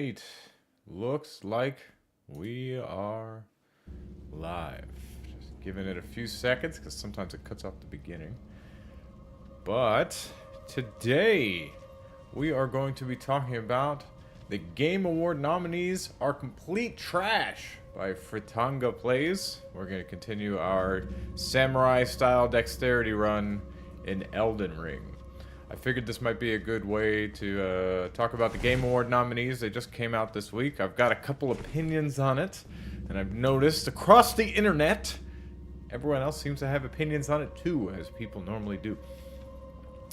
Alright, looks like we are live. Just giving it a few seconds because sometimes it cuts off the beginning. But today we are going to be talking about the Game Award nominees are complete trash by FritangaPlays. We're going to continue our samurai style dexterity run in Elden Ring. I figured this might be a good way to talk about the Game Award nominees. They just came out this week. I've got a couple opinions on it, and I've noticed across the internet, everyone else seems to have opinions on it too, as people normally do.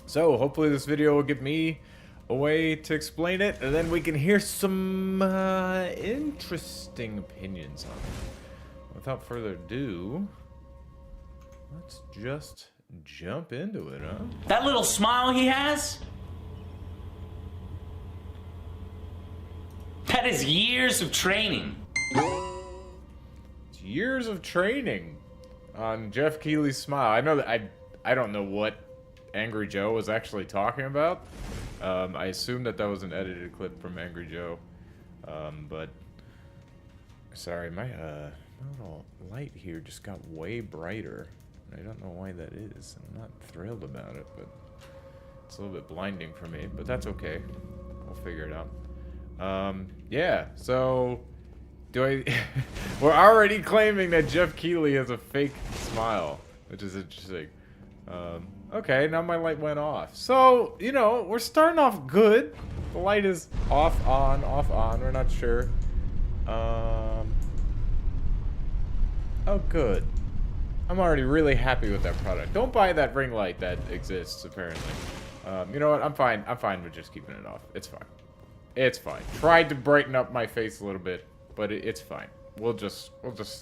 So hopefully this video will give me a way to explain it, and then we can hear some interesting opinions on it. Without further ado, let's just jump into it, huh? That little smile he has? That is years of training. It's years of training on Jeff Keighley's smile. I know that I don't know what Angry Joe was actually talking about. I assume that was an edited clip from Angry Joe. But sorry, my little light here just got way brighter. I don't know why that is. I'm not thrilled about it, but it's a little bit blinding for me, but that's okay. We'll figure it out. Yeah, so we're already claiming that Jeff Keighley has a fake smile, which is interesting. Okay, now my light went off. So, you know, we're starting off good. The light is off, on, we're not sure. Oh, good. I'm already really happy with that product. Don't buy that ring light that exists, apparently. You know what? I'm fine. I'm fine with just keeping it off. It's fine. It's fine. Tried to brighten up my face a little bit, but it's fine. We'll just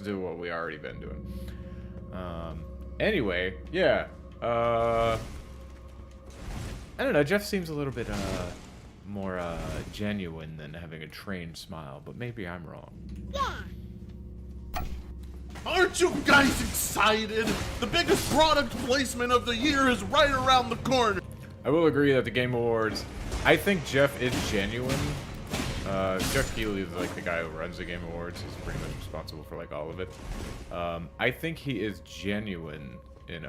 do what we already been doing. Anyway, yeah. I don't know. Jeff seems a little bit more genuine than having a trained smile, but maybe I'm wrong. Yeah. Aren't you guys excited? The biggest product placement of the year is right around the corner. I will agree that the Game Awards, I think Jeff is genuine. Jeff Keighley is like the guy who runs the Game Awards. He's pretty much responsible for like all of it. I think he is genuine in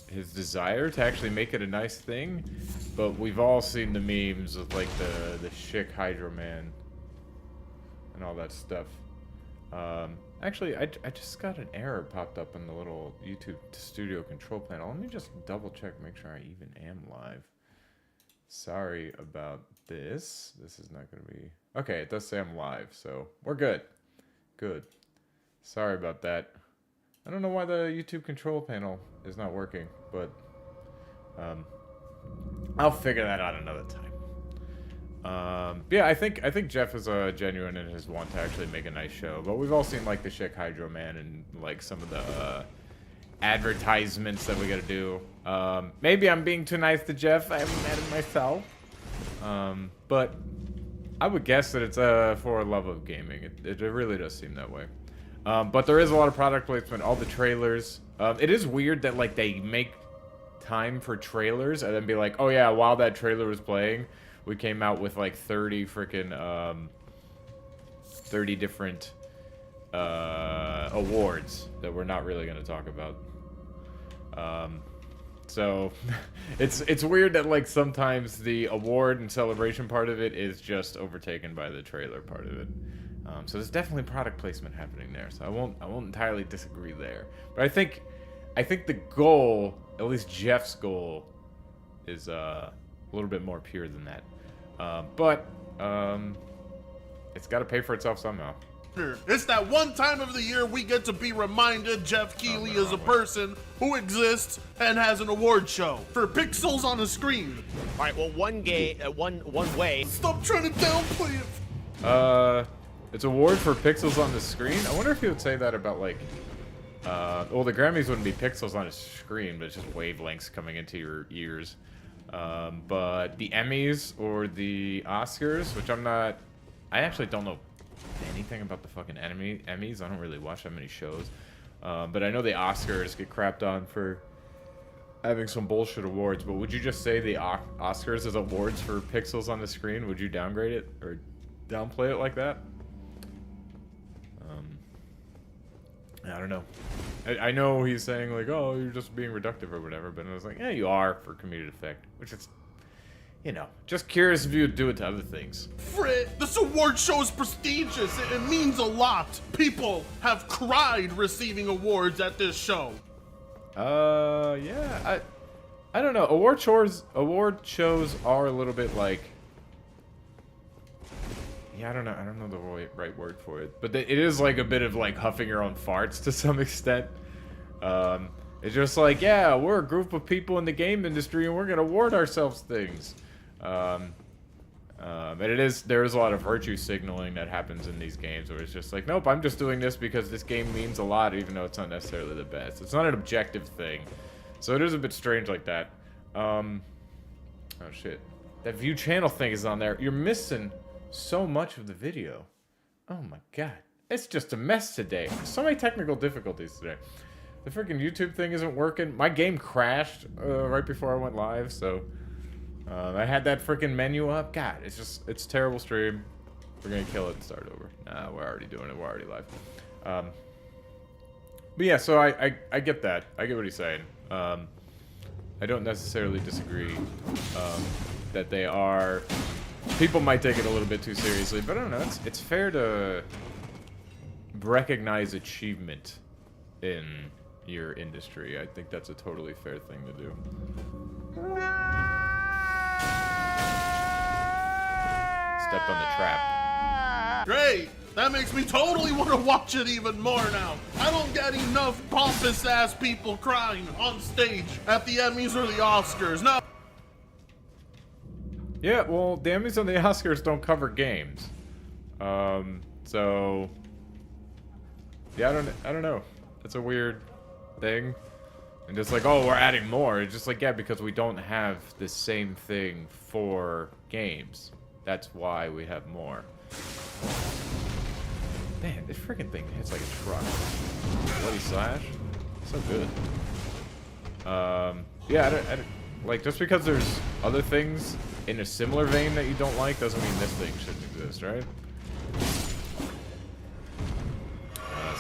his desire to actually make it a nice thing, but we've all seen the memes with like the Schick Hydro Man and all that stuff. Actually, I just got an error popped up in the little YouTube studio control panel. Let me just double check, make sure I even am live. Sorry about this. This is not going to be... Okay, it does say I'm live, so we're good. Good. Sorry about that. I don't know why the YouTube control panel is not working, but I'll figure that out another time. Yeah, I think Jeff is genuine in his want to actually make a nice show, but we've all seen like the Schick Hydro Man and like some of the advertisements that we gotta do. Maybe I'm being too nice to Jeff. I haven't met him myself, but I would guess that it's for a love of gaming. It really does seem that way. But there is a lot of product placement. All the trailers. It is weird that like they make time for trailers and then be like, oh yeah, while that trailer was playing, we came out with like 30 freaking 30 different awards that we're not really going to talk about. So it's weird that like sometimes the award and celebration part of it is just overtaken by the trailer part of it. So there's definitely product placement happening there. So I won't entirely disagree there. But I think the goal, at least Jeff's goal, is a little bit more pure than that. But it's got to pay for itself somehow. It's that one time of the year we get to be reminded Jeff Keighley is a person who exists and has an award show for pixels on a screen. All right, well, one way. Stop trying to downplay it. It's award for pixels on the screen. I wonder if he would say that about like, well, the Grammys wouldn't be pixels on a screen, but it's just wavelengths coming into your ears. But the Emmys or the Oscars, which I actually don't know anything about the fucking Emmys. I don't really watch that many shows. But I know the Oscars get crapped on for having some bullshit awards, but would you just say the Oscars is awards for pixels on the screen? Would you downgrade it? Or downplay it like that. I don't know. I know he's saying like, oh, you're just being reductive or whatever, but I was like, yeah, you are for comedic effect, which is, you know, just curious if you would do it to other things. Frit, this award show is prestigious. It means a lot. People have cried receiving awards at this show. Yeah, I don't know. Award shows are a little bit like, yeah, I don't know the right word for it, but it is like a bit of like huffing your own farts to some extent. It's just like, yeah, we're a group of people in the game industry and we're gonna award ourselves things. And there is a lot of virtue signaling that happens in these games where it's just like, nope, I'm just doing this because this game means a lot, even though it's not necessarily the best. It's not an objective thing, so it is a bit strange like that. Oh shit, that view channel thing is on there. You're missing so much of the video. Oh my god, it's just a mess today. So many technical difficulties today. The freaking YouTube thing isn't working. My game crashed right before I went live, so I had that freaking menu up. God, it's terrible stream. We're gonna kill it and start over. Nah, we're already doing it. We're already live. But yeah, so I get that. I get what he's saying. I don't necessarily disagree that they are. People might take it a little bit too seriously, but I don't know. It's fair to recognize achievement in your industry. I think that's a totally fair thing to do. Stepped on the trap. Great. That makes me totally want to watch it even more now. I don't get enough pompous ass people crying on stage at the Emmys or the Oscars. No. Yeah, well, the Emmys and the Oscars don't cover games. So yeah, I don't know. It's a weird thing. And just like, oh, we're adding more. It's just like, yeah, because we don't have the same thing for games. That's why we have more. Man, this freaking thing hits like a truck. Bloody slash. So good. Yeah, I don't, like, just because there's other things in a similar vein that you don't like doesn't mean this thing shouldn't exist, right?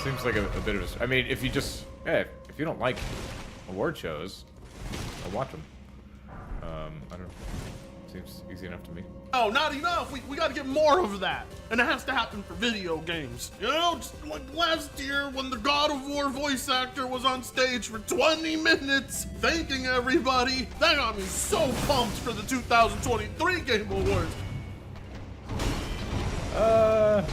Seems like a bit of a... I mean, if you just... Yeah, if you don't like award shows, I'll watch them. I don't know. Seems easy enough to me. Oh, not enough. We got to get more of that. And it has to happen for video games. You know, just like last year when the God of War voice actor was on stage for 20 minutes thanking everybody. That got me so pumped for the 2023 Game Awards. I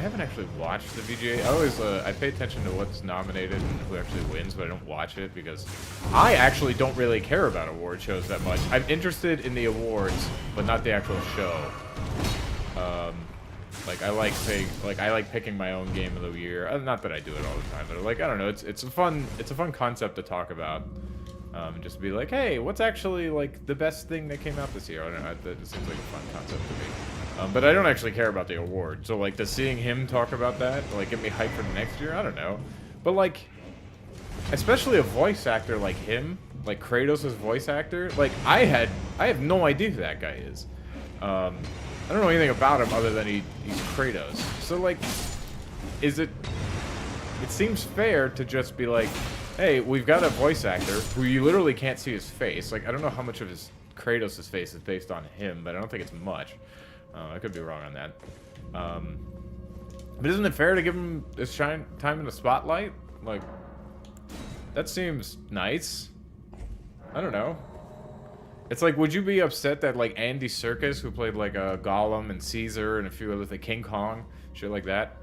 haven't actually watched the VGA. I always, I pay attention to what's nominated and who actually wins, but I don't watch it because I actually don't really care about award shows that much. I'm interested in the awards, but not the actual show. Like I like picking my own game of the year. Not that I do it all the time, but like I don't know. It's a fun concept to talk about. Just be like, hey, what's actually like the best thing that came out this year? I don't know. That seems like a fun concept to me. But I don't actually care about the award. So like, does seeing him talk about that like get me hyped for next year? I don't know. But like, especially a voice actor like him, like Kratos' voice actor, like I have no idea who that guy is. I don't know anything about him other than he's Kratos. So like, it seems fair to just be like, hey, we've got a voice actor who you literally can't see his face. Like, I don't know how much of his Kratos' face is based on him, but I don't think it's much. I could be wrong on that. But isn't it fair to give him his time in the spotlight? Like, that seems nice. I don't know. It's like, would you be upset that, like, Andy Serkis, who played, like, Gollum and Caesar and a few other things, King Kong, shit like that,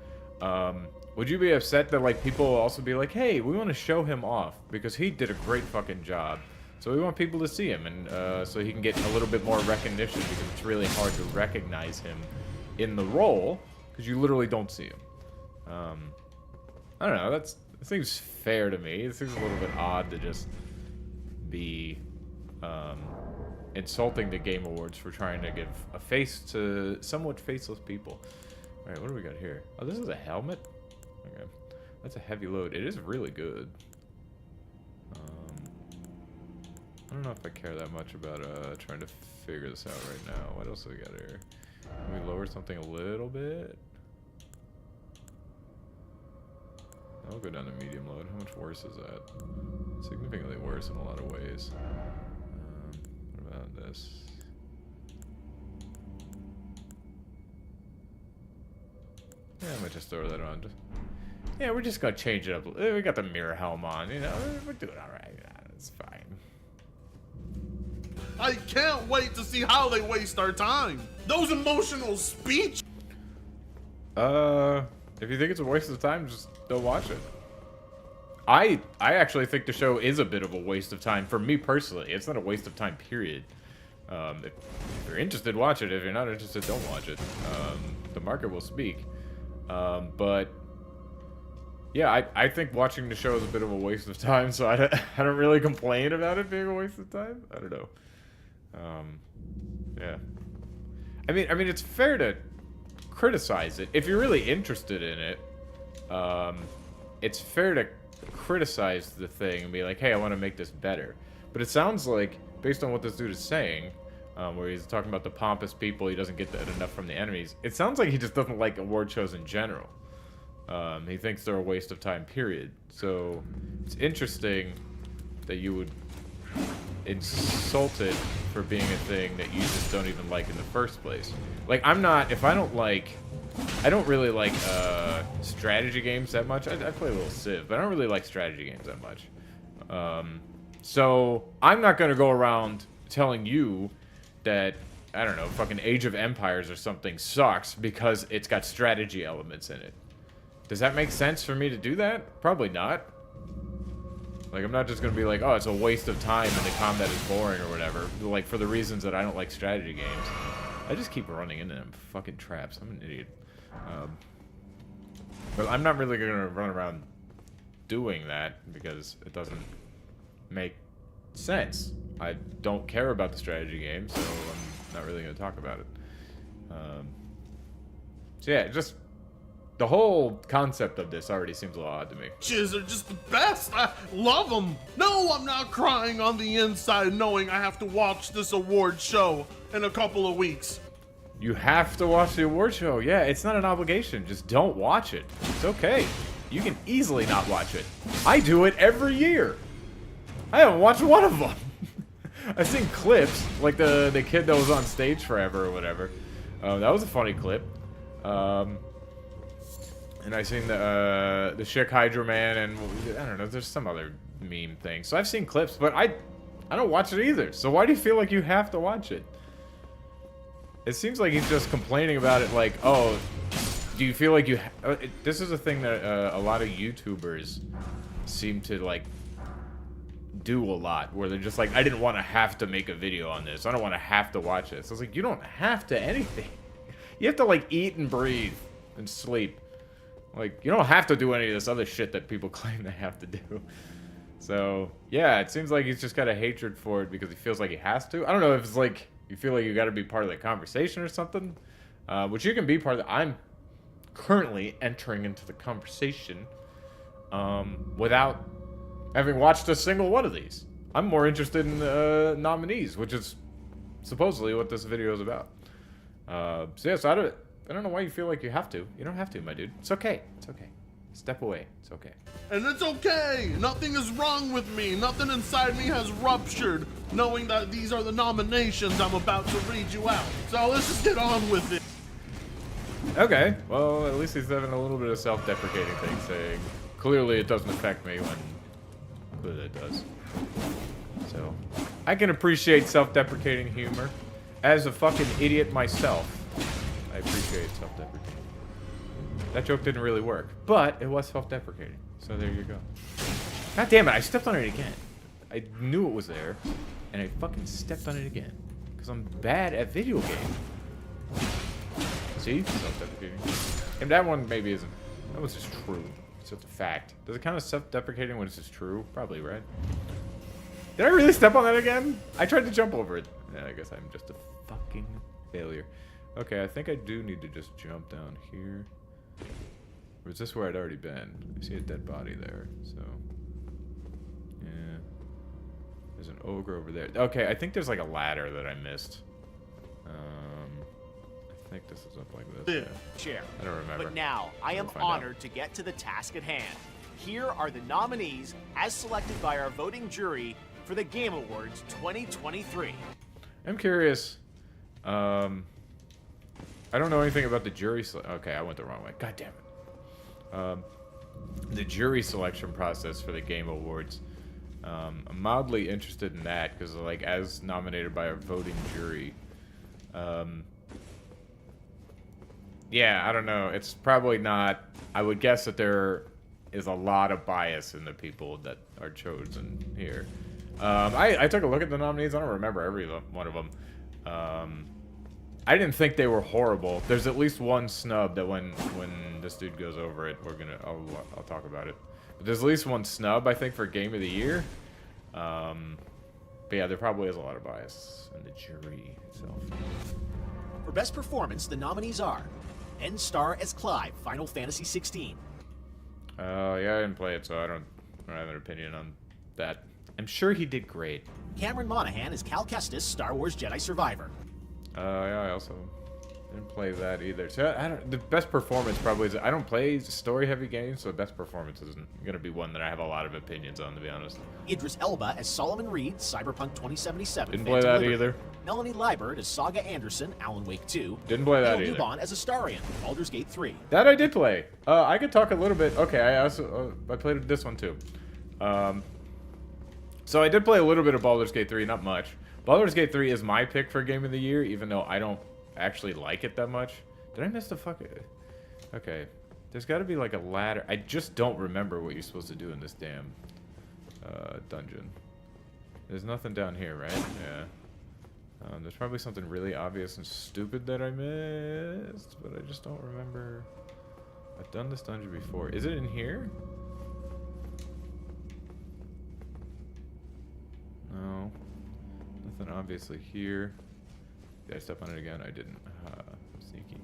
would you be upset that, like, people will also be like, hey, we want to show him off because he did a great fucking job. So we want people to see him, and so he can get a little bit more recognition because it's really hard to recognize him in the role because you literally don't see him. I don't know. That seems fair to me. It seems a little bit odd to just be insulting the Game Awards for trying to give a face to somewhat faceless people. All right, what do we got here? Oh, this is a helmet? Okay. That's a heavy load. It is really good. I don't know if I care that much about trying to figure this out right now. What else do we got here? Can we lower something a little bit? I'll go down to medium load. How much worse is that? Significantly worse in a lot of ways. What about this? Yeah, I might just throw that on. Yeah, we're just gonna change it up. We got the mirror helm on, you know. We're doing all right. Yeah, it's fine. I can't wait to see how they waste our time. Those emotional speech. If you think it's a waste of time, just don't watch it. I actually think the show is a bit of a waste of time for me personally. It's not a waste of time, period. If you're interested, watch it. If you're not interested, don't watch it. The market will speak. But yeah, I think watching the show is a bit of a waste of time, so I don't really complain about it being a waste of time. I don't know. Yeah. I mean, it's fair to criticize it if you're really interested in it. It's fair to criticize the thing and be like, hey, I want to make this better. But it sounds like, based on what this dude is saying, where he's talking about the pompous people, he doesn't get that enough from the enemies. It sounds like he just doesn't like award shows in general. He thinks they're a waste of time, period. So it's interesting that you would insult it for being a thing that you just don't even like in the first place. Like, if I don't really like strategy games that much. I play a little Civ, but I don't really like strategy games that much. So I'm not gonna go around telling you that, I don't know, fucking Age of Empires or something sucks because it's got strategy elements in it. Does that make sense for me to do that? Probably not. Like, I'm not just gonna be like, oh, it's a waste of time and the combat is boring or whatever. Like, for the reasons that I don't like strategy games. I just keep running into them fucking traps. I'm an idiot. But I'm not really gonna run around doing that because it doesn't make sense. I don't care about the strategy game, so I'm not really gonna talk about it. So yeah, just the whole concept of this already seems a little odd to me. Are just the best. I love them. No, I'm not crying on the inside knowing I have to watch this award show in a couple of weeks. You have to watch the award show. Yeah, it's not an obligation. Just don't watch it. It's okay. You can easily not watch it. I do it every year. I haven't watched one of them. I've seen clips, like the kid that was on stage forever or whatever. That was a funny clip. And I've seen the Chick Hydra Man, and I don't know, there's some other meme thing. So I've seen clips, but I don't watch it either. So why do you feel like you have to watch it? It seems like he's just complaining about it like, oh, do you feel like you... This is a thing that a lot of YouTubers seem to, like, do a lot. Where they're just like, I didn't want to have to make a video on this. I don't want to have to watch this. I was like, you don't have to anything. You have to, like, eat and breathe and sleep. Like, you don't have to do any of this other shit that people claim they have to do. So, yeah, it seems like he's just got a hatred for it because he feels like he has to. I don't know if it's like... You feel like you got to be part of the conversation or something, which you can be part of. I'm currently entering into the conversation without having watched a single one of these. I'm more interested in the nominees, which is supposedly what this video is about. So yes, I don't know why you feel like you have to. You don't have to, my dude. It's okay. It's okay. Step away. It's okay. And it's okay. Nothing is wrong with me. Nothing inside me has ruptured, knowing that these are the nominations I'm about to read you out. So let's just get on with it. Okay. Well, at least he's having a little bit of self-deprecating thing, saying, clearly it doesn't affect me when clearly it does. So, I can appreciate self-deprecating humor. As a fucking idiot myself, I appreciate self-deprecating. That joke didn't really work, but it was self-deprecating. So there you go. God damn it, I stepped on it again. I knew it was there, and I fucking stepped on it again. Because I'm bad at video games. See? Self-deprecating. And that one maybe isn't. That was just true. It's just a fact. Does it count as self-deprecating when it's just true? Probably, right? Did I really step on that again? I tried to jump over it. Yeah, I guess I'm just a fucking failure. Okay, I think I do need to just jump down here. Or is this where I'd already been? I see a dead body there, so... Yeah. There's an ogre over there. Okay, I think there's like a ladder that I missed. I think this is up like this. Yeah. Chair. I don't remember. But now, I am We'll find honored to get to the task at hand. Here are the nominees as selected by our voting jury for the Game Awards 2023. I'm curious. I don't know anything about the jury. Okay, I went the wrong way. God damn it. The jury selection process for the Game Awards. I'm mildly interested in that because, like, as nominated by a voting jury. Yeah, I don't know. It's probably not. I would guess that there is a lot of bias in the people that are chosen here. I took a look at the nominees. I don't remember every one of them. I didn't think they were horrible. There's at least one snub that when this dude goes over it, I'll talk about it. But there's at least one snub, I think, for Game of the Year. But yeah, there probably is a lot of bias in the jury itself. For Best Performance, the nominees are N-Star as Clive, Final Fantasy 16. Yeah, I didn't play it, so I don't have an opinion on that. I'm sure he did great. Cameron Monaghan as Cal Kestis, Star Wars Jedi Survivor. Yeah, I also didn't play that either. So the best performance probably is. I don't play story-heavy games, so best performance isn't gonna be one that I have a lot of opinions on, to be honest. Idris Elba as Solomon Reed, Cyberpunk 2077. Didn't play that Liberty. either. Melanie Liebert as Saga Anderson, Alan Wake 2. Didn't play that Neil either. Newbon as Astarion, Baldur's Gate 3. That I did play. I could talk a little bit. Okay, I also I played this one too. So I did play a little bit of Baldur's Gate 3, not much. Baldur's Gate 3 is my pick for Game of the Year, even though I don't actually like it that much. Did I miss the fuck? Okay, there's got to be like a ladder. I just don't remember what you're supposed to do in this damn dungeon. There's nothing down here, right? Yeah. There's probably something really obvious and stupid that I missed, but I just don't remember. I've done this dungeon before. Is it in here? No. Nothing obviously here. Did I step on it again? I didn't. Sneaky.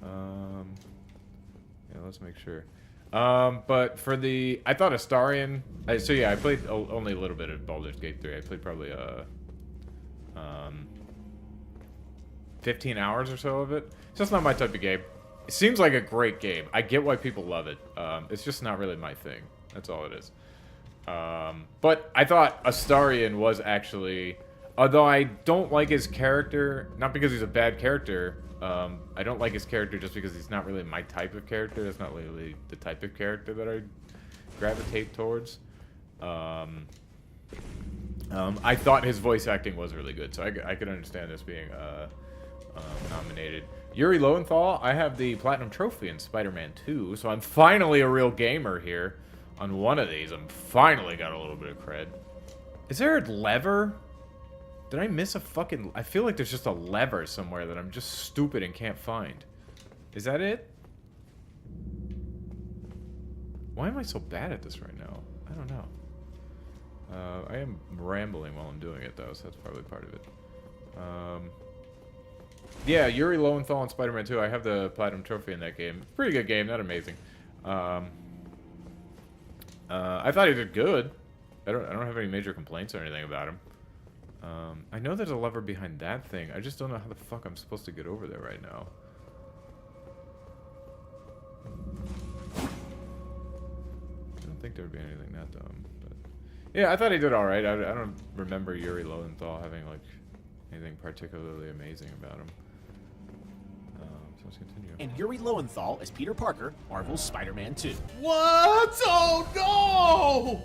Yeah, let's make sure. But for the... I thought Astarion... so yeah, I played only a little bit of Baldur's Gate 3. I played probably 15 hours or so of it. It's just not my type of game. It seems like a great game. I get why people love it. It's just not really my thing. That's all it is. But I thought Astarion was actually... Although I don't like his character, not because he's a bad character, I don't like his character just because he's not really my type of character. That's not really the type of character that I gravitate towards. I thought his voice acting was really good, so I could understand this being nominated. Yuri Lowenthal, I have the Platinum Trophy in Spider-Man 2, so I'm finally a real gamer here. On one of these, I'm finally got a little bit of cred. Is there a lever? Did I miss a fucking... I feel like there's just a lever somewhere that I'm just stupid and can't find. Is that it? Why am I so bad at this right now? I don't know. I am rambling while I'm doing it, though, so that's probably part of it. Yeah, Yuri Lowenthal in Spider-Man 2. I have the Platinum Trophy in that game. Pretty good game, not amazing. I thought he did good. I don't have any major complaints or anything about him. I know there's a lever behind that thing. I just don't know how the fuck I'm supposed to get over there right now. I don't think there would be anything that dumb. But yeah, I thought he did alright. I don't remember Yuri Lowenthal having like anything particularly amazing about him. So let's continue. And Yuri Lowenthal as Peter Parker, Marvel's Spider-Man 2. What? Oh no!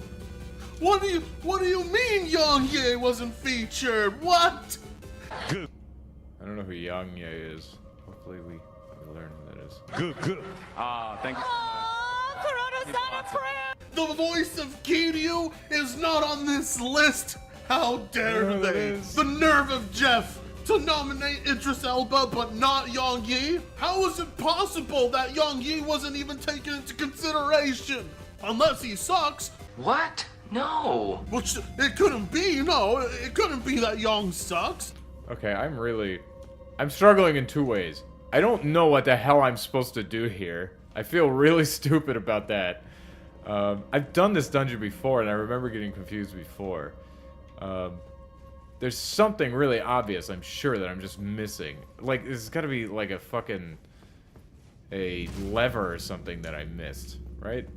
What do you mean Yang Ye wasn't featured? What? I don't know who Yang Ye is. Hopefully we learn who that is. Good. Thank you. The voice of Kiryu is not on this list. How dare There it they? is. The nerve of Jeff to nominate Idris Elba but not Yang Yi? How is it possible that Yang Yi wasn't even taken into consideration? Unless he sucks. What? No. Which it couldn't be, no. It couldn't be that Yang sucks. Okay, I'm struggling in two ways. I don't know what the hell I'm supposed to do here. I feel really stupid about that. I've done this dungeon before, and I remember getting confused before. There's something really obvious, I'm sure, that I'm just missing. Like, there's gotta be, like, a lever or something that I missed, right?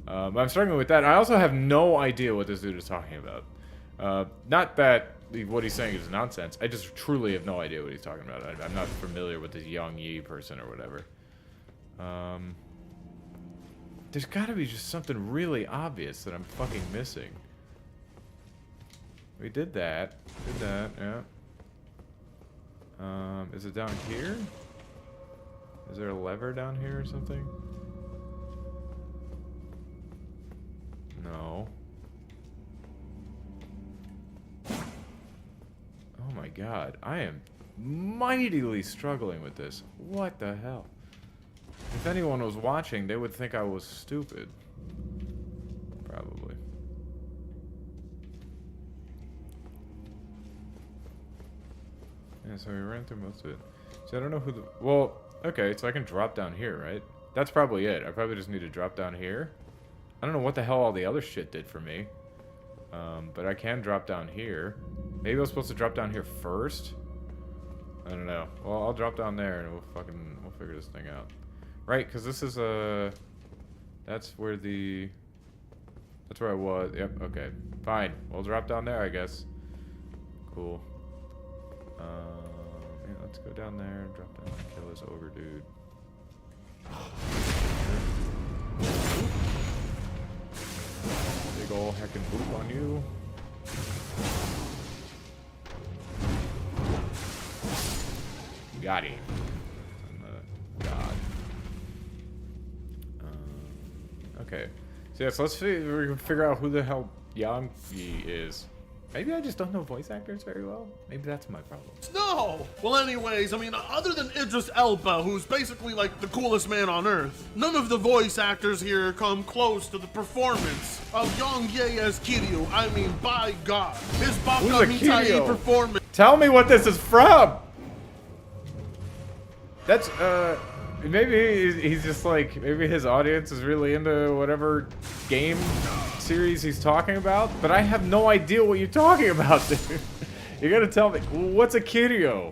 I'm struggling with that. I also have no idea what this dude is talking about. Not that what he's saying is nonsense. I just truly have no idea what he's talking about. I'm not familiar with this Yang Yi person or whatever. There's gotta be just something really obvious that I'm fucking missing. We did that. Did that, yeah. Is it down here? Is there a lever down here or something? No. Oh my god. I am mightily struggling with this. What the hell? If anyone was watching, they would think I was stupid. Probably. Yeah, so we ran through most of it. So I don't know who the... Well, okay, so I can drop down here, right? That's probably it. I probably just need to drop down here. I don't know what the hell all the other shit did for me. But I can drop down here. Maybe I was supposed to drop down here first? I don't know. Well, I'll drop down there and we'll figure this thing out. Right, because this is that's where I was. Yep, okay. Fine. We'll drop down there, I guess. Cool. Yeah, let's go down there and drop down and kill this ogre dude. Big ol' heckin' boop on you. Got him. God. Okay. So yeah, so let's figure out who the hell Yang Yi is. Maybe I just don't know voice actors very well. Maybe that's my problem. No! Well, anyways, I mean, other than Idris Elba, who's basically like the coolest man on earth, none of the voice actors here come close to the performance of Yang Yi as Kiryu. I mean, by God, his Baka Mitai performance. Tell me what this is from! That's, maybe he's just like, maybe his audience is really into whatever game series he's talking about, but I have no idea what you're talking about, dude. You gotta tell me, what's a Kiryu?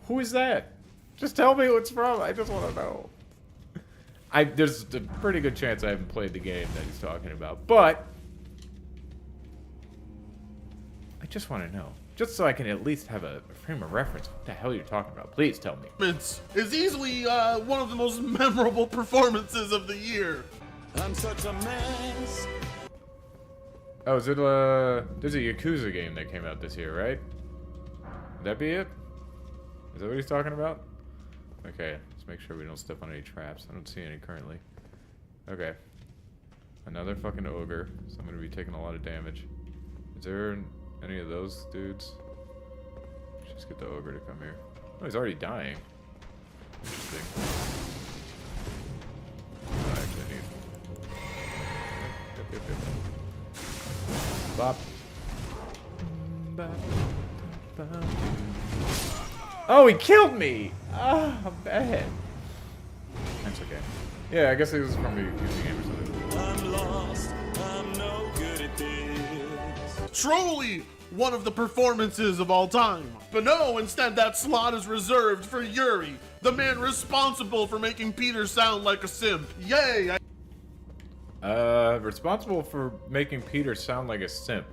Who is that? Just tell me who it's from, I just wanna know. There's a pretty good chance I haven't played the game that he's talking about, but I just wanna know. Just so I can at least have a frame of reference. What the hell are you talking about? Please tell me. Is easily one of the most memorable performances of the year. I'm such a mess. Oh, is it there's a Yakuza game that came out this year, right? Would that be it? Is that what he's talking about? Okay, let's make sure we don't step on any traps. I don't see any currently. Okay. Another fucking ogre, so I'm gonna be taking a lot of damage. Is there any of those dudes? Let's just get the ogre to come here. Oh, he's already dying. Interesting. Oh, actually, I need... Yep. Bop. Oh, he killed me! Ah, oh, bad. That's okay. Yeah, I guess it was from a Yakuza game or something. I'm lost. I'm no good at this. Truly one of the performances of all time. But no, instead that slot is reserved for Yuri, the man responsible for making Peter sound like a simp. Yay! Responsible for making Peter sound like a simp.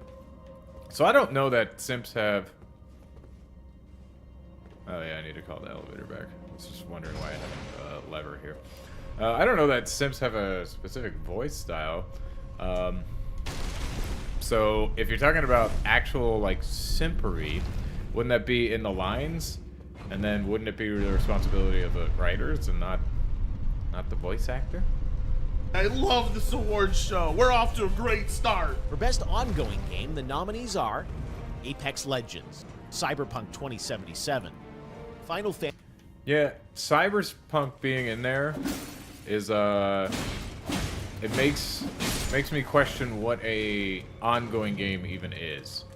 So I don't know that simps have... Oh yeah, I need to call the elevator back. I was just wondering why I have a lever here. I don't know that simps have a specific voice style. So if you're talking about actual, like, simpery, wouldn't that be in the lines? And then wouldn't it be the responsibility of the writers and not the voice actor? I love this awards show. We're off to a great start. For Best Ongoing Game, the nominees are Apex Legends, Cyberpunk 2077, Final Fantasy... Yeah, Cyberpunk being in there is, it makes me question what a ongoing game even is.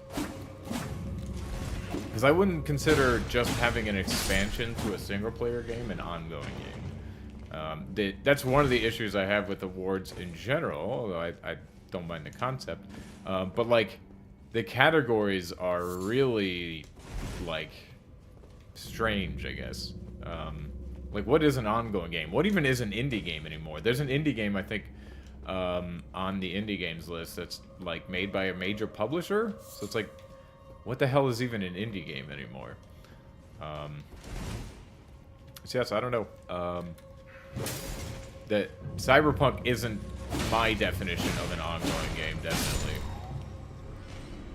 Because I wouldn't consider just having an expansion to a single-player game an ongoing game. That's one of the issues I have with awards in general, although I don't mind the concept. But, like, the categories are really, like, strange, I guess. Like, what is an ongoing game? What even is an indie game anymore? There's an indie game, I think, on the indie games list that's, like, made by a major publisher. So it's like, what the hell is even an indie game anymore? So yes, I don't know. That Cyberpunk isn't my definition of an ongoing game, definitely.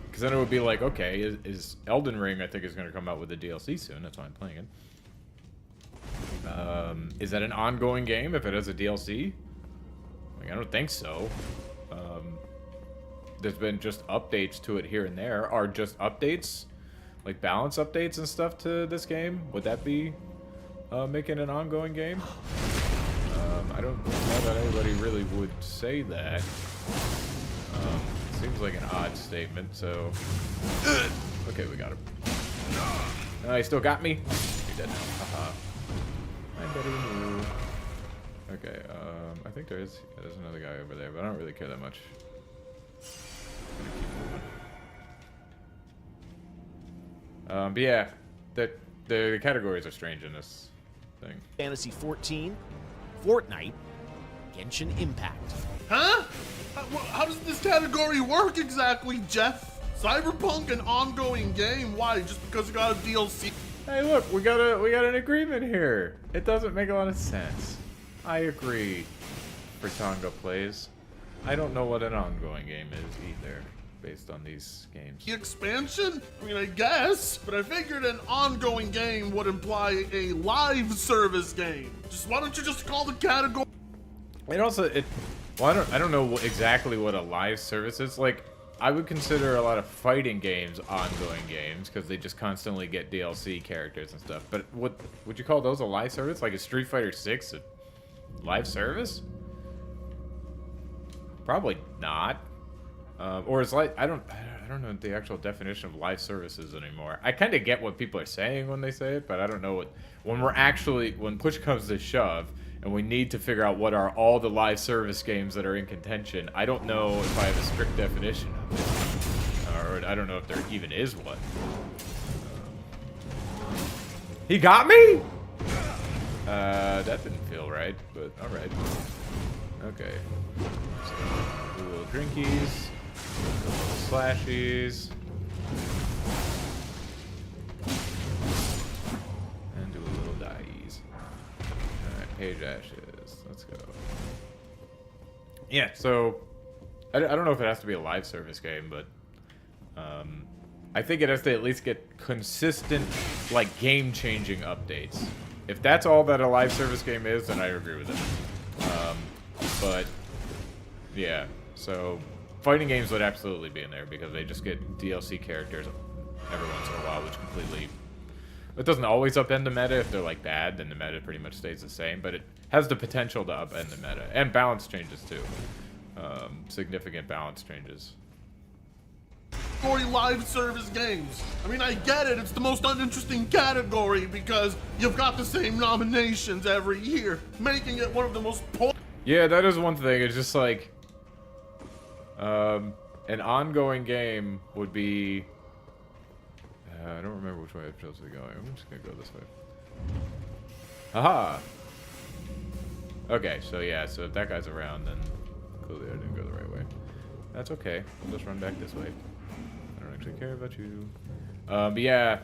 Because then it would be like, okay, is Elden Ring, I think, is going to come out with a DLC soon. That's why I'm playing it. Is that an ongoing game if it has a DLC? Like, I don't think so. There's been just updates to it here and there. Are just updates, like balance updates and stuff to this game? Would that be making an ongoing game? I don't know that anybody really would say that. Seems like an odd statement, so... Okay, we got him. He still got me? You're dead now. Haha. I'm better than you. Okay, I think there's another guy over there, but I don't really care that much. I'm gonna keep moving. But yeah, the categories are strange in this thing. Fantasy 14, Fortnite, Genshin Impact. Huh? How does this category work exactly, Jeff? Cyberpunk an ongoing game? Why? Just because it got a DLC? Hey, look, we got an agreement here. It doesn't make a lot of sense. I agree. FritangaPlays. I don't know what an ongoing game is either, based on these games. The expansion? I mean, I guess, but I figured an ongoing game would imply a live service game. Why don't you just call the category? It also, well, I don't know exactly what a live service is. Like, I would consider a lot of fighting games ongoing games because they just constantly get DLC characters and stuff. But what would you call those a live service? Like a Street Fighter 6 a live service? Probably not. Or it's like I don't know the actual definition of live services anymore. I kind of get what people are saying when they say it, but I don't know what when push comes to shove and we need to figure out what are all the live service games that are in contention. I don't know if I have a strict definition of it, or I don't know if there even is one. He got me? That didn't feel right, but all right. Okay. So, do a little drinkies, a little slashies, and do a little dies. Alright, page ashes. Let's go. Yeah, so I don't know if it has to be a live service game, but I think it has to at least get consistent, like, game-changing updates. If that's all that a live service game is, then I agree with it. But yeah, so fighting games would absolutely be in there because they just get DLC characters every once in a while, which completely... It doesn't always upend the meta. If they're like bad, then the meta pretty much stays the same, but it has the potential to upend the meta. And balance changes too. Significant balance changes. Live service games. I mean, I get it. It's the most uninteresting category because you've got the same nominations every year, making it one of the most Yeah, that is one thing. It's just like an ongoing game would be. I don't remember which way I'm supposed to be going. I'm just gonna go this way. Aha. Okay, so yeah, so if that guy's around, then clearly I didn't go the right way. That's okay. We'll just run back this way. I don't actually care about you. But yeah,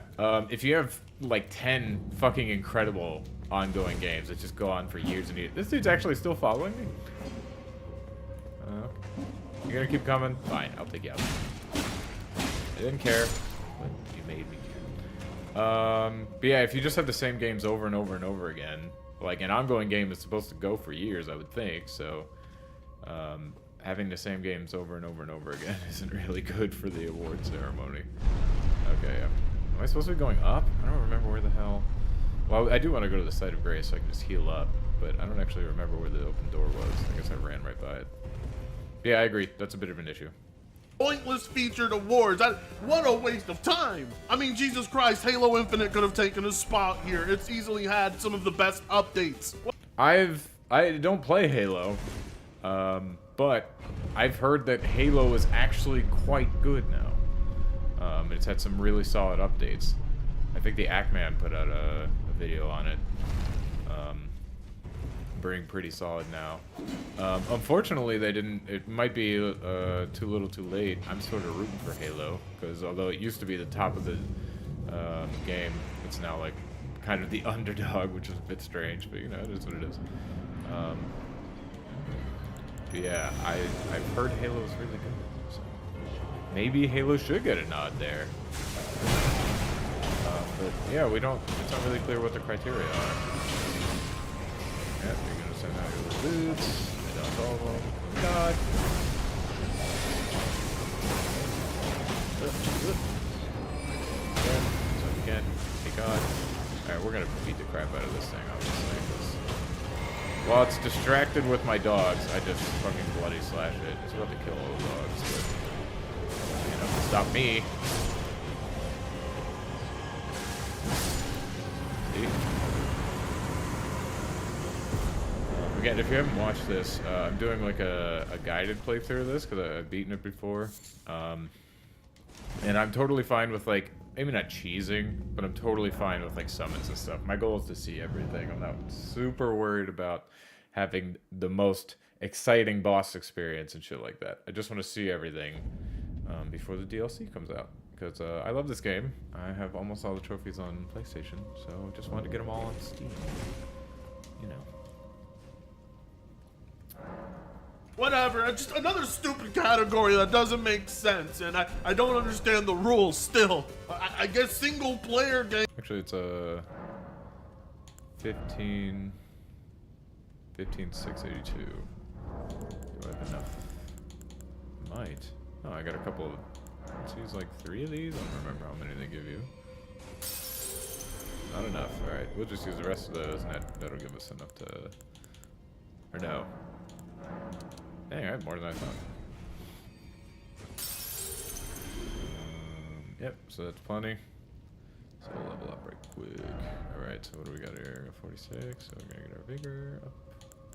if you have like 10 fucking incredible ongoing games that just go on for years and years. This dude's actually still following me? You're gonna keep coming? Fine, I'll take you out. I didn't care, but you made me care. But yeah, if you just have the same games over and over and over again, like an ongoing game is supposed to go for years, I would think, so having the same games over and over and over again isn't really good for the award ceremony. Okay, am I supposed to be going up? I don't remember where the hell... Well, I do want to go to the site of grace so I can just heal up, but I don't actually remember where the open door was. I guess I ran right by it. Yeah, I agree. That's a bit of an issue. Pointless featured awards. What a waste of time. I mean, Jesus Christ, Halo Infinite could have taken a spot here. It's easily had some of the best updates. I don't play Halo, but I've heard that Halo is actually quite good now. It's had some really solid updates. I think the Ackman put out a video on it. Being pretty solid now. Unfortunately, they didn't. It might be too little too late. I'm sort of rooting for Halo, because although it used to be the top of the game, it's now like kind of the underdog, which is a bit strange, but you know, it is what it is. But yeah, I've heard Halo is really good, so maybe Halo should get a nod there. But yeah, it's not really clear what the criteria are. Yeah, you're gonna send out your boots. I don't all of them. God. Yeah, so again, hey God. Alright, we're gonna beat the crap out of this thing, obviously. While it's distracted with my dogs, I just fucking bloody slash it. It's about to kill all the dogs, but you know, to stop me. See? Again, if you haven't watched this, I'm doing like a guided playthrough of this because I've beaten it before. And I'm totally fine with like, maybe not cheesing, but I'm totally fine with like summons and stuff. My goal is to see everything. I'm not super worried about having the most exciting boss experience and shit like that. I just want to see everything before the DLC comes out. Because I love this game. I have almost all the trophies on PlayStation, so just wanted to get them all on Steam. You know. Whatever, just another stupid category that doesn't make sense, and I don't understand the rules still. I guess single player game. Actually, it's a 15,682. Do I have enough? Might. Oh, I got a couple of. Let's use like 3 of these. I don't remember how many they give you. Not enough. All right, we'll just use the rest of those, and that'll give us enough to. Or no. Dang, I have more than I thought. Yep, so that's plenty. So we'll level up right quick. Alright, so what do we got here? 46, so we're gonna get our vigor up.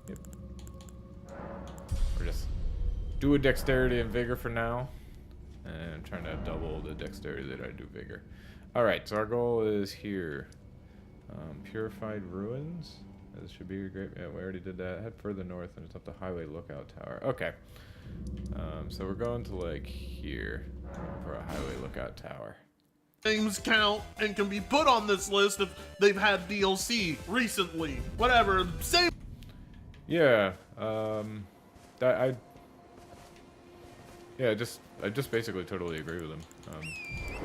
Yep. We're just do a dexterity and vigor for now. And I'm trying to double the dexterity that I do vigor. Alright, so our goal is here. Purified Ruins. This should be great. Yeah, we already did that. Head further north and it's up the Highway Lookout Tower. Okay. So we're going to like here for a Highway Lookout Tower. Games count and can be put on this list if they've had DLC recently. Whatever. Same. Yeah. I just basically totally agree with him.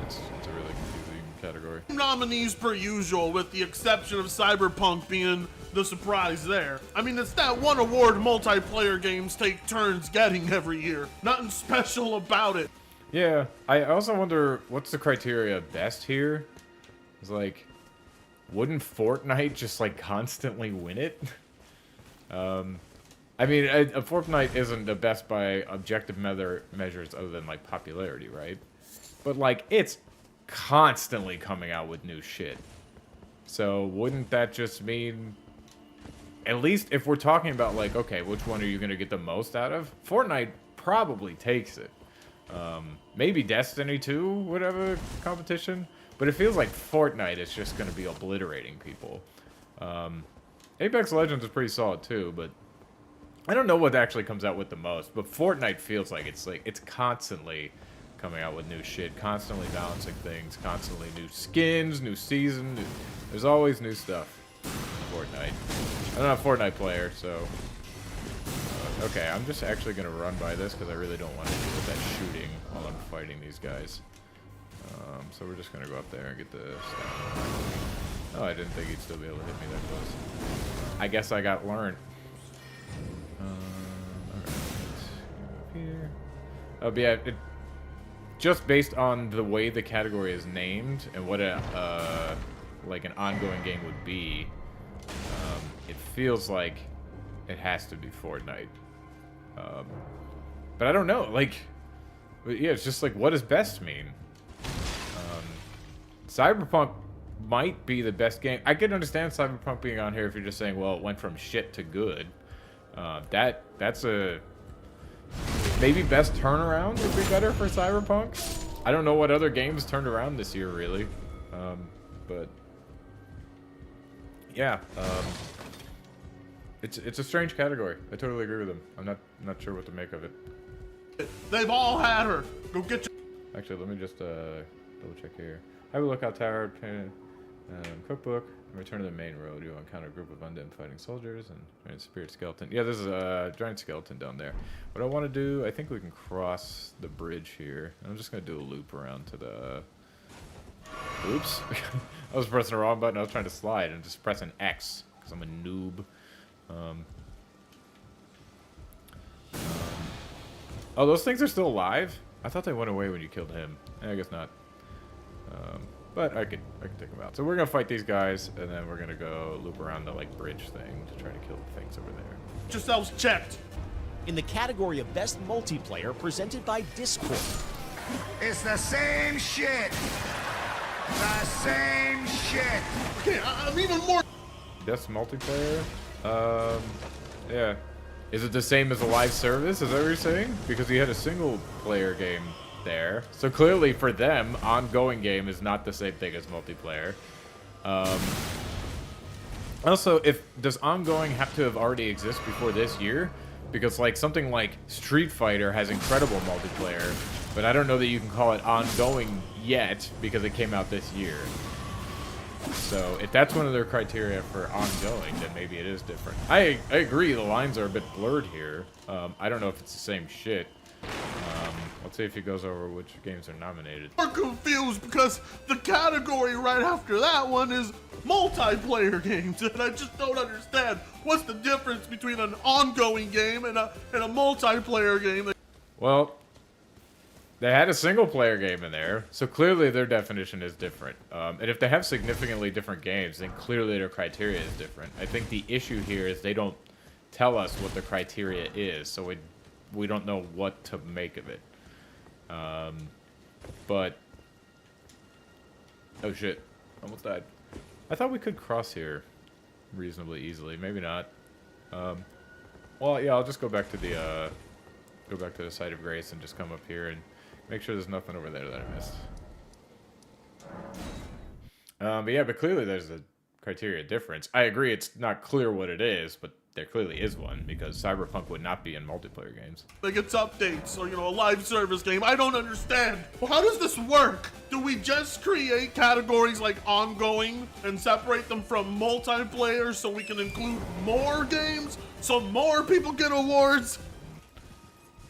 It's a really confusing category. Nominees per usual, with the exception of Cyberpunk being the surprise there. I mean, it's that one award multiplayer games take turns getting every year. Nothing special about it. Yeah, I also wonder what's the criteria best here? It's like, wouldn't Fortnite just like constantly win it? I mean, Fortnite isn't the best by objective measures other than like popularity, right? But like, it's constantly coming out with new shit. So wouldn't that just mean, at least if we're talking about like, okay, which one are you gonna get the most out of? Fortnite probably takes it. Maybe Destiny 2 would have a competition, but it feels like Fortnite is just gonna be obliterating people. Apex Legends is pretty solid too, but I don't know what actually comes out with the most, but Fortnite feels like it's constantly coming out with new shit, constantly balancing things, constantly new skins, new season. There's always new stuff in Fortnite. I'm not a Fortnite player, so okay, I'm just actually gonna run by this because I really don't want to deal with that shooting while I'm fighting these guys. So we're just gonna go up there and get the stuff. Oh, I didn't think he'd still be able to hit me that close. I guess I got learned. Alright, here. Oh, but yeah, just based on the way the category is named and what like an ongoing game would be, it feels like it has to be Fortnite. But I don't know, like, yeah, it's just like, what does best mean? Cyberpunk might be the best game. I can understand Cyberpunk being on here if you're just saying, well, it went from shit to good. That's a maybe best turnaround would be better for Cyberpunk. I don't know what other games turned around this year, really. But yeah, it's a strange category. I totally agree with him. I'm not sure what to make of it. They've all had her. Go get your... Actually, let me just double check here. Have a lookout tower, cookbook. Return to the main road. You will encounter a group of undead fighting soldiers and a spirit skeleton. Yeah, there's a giant skeleton down there. What I want to do, I think we can cross the bridge here. I'm just gonna do a loop around to the. Oops, I was pressing the wrong button. I was trying to slide and just pressing X because I'm a noob. Oh, those things are still alive? I thought they went away when you killed him. I guess not. But I can take them out. So we're gonna fight these guys, and then we're gonna go loop around the like bridge thing to try to kill the things over there. Get yourselves checked. In the category of Best Multiplayer, presented by Discord. It's the same shit. The same shit. Okay, I'm even more... Best multiplayer? Yeah. Is it the same as a live service? Is that what you're saying? Because you had a single player game there. So clearly for them, ongoing game is not the same thing as multiplayer. Also, does ongoing have to have already exist before this year? Because like something like Street Fighter has incredible multiplayer, but I don't know that you can call it ongoing yet because it came out this year. So if that's one of their criteria for ongoing, then maybe it is different. I agree, the lines are a bit blurred here. I don't know if it's the same shit. Let's see if he goes over which games are nominated. More confused because the category right after that one is multiplayer games, and I just don't understand what's the difference between an ongoing game and a multiplayer game. Well, they had a single player game in there, so clearly their definition is different. And if they have significantly different games, then clearly their criteria is different. I think the issue here is they don't tell us what the criteria is, so we don't know what to make of it. But oh shit, almost died. I thought we could cross here reasonably easily. Maybe not. Well, yeah, I'll just go back to the site of grace and just come up here and make sure there's nothing over there that I missed. But yeah, but clearly there's a criteria difference. I agree it's not clear what it is, but there clearly is one, because Cyberpunk would not be in multiplayer games. Like it's updates or, a live service game. I don't understand. Well, how does this work? Do we just create categories like ongoing and separate them from multiplayer so we can include more games so more people get awards?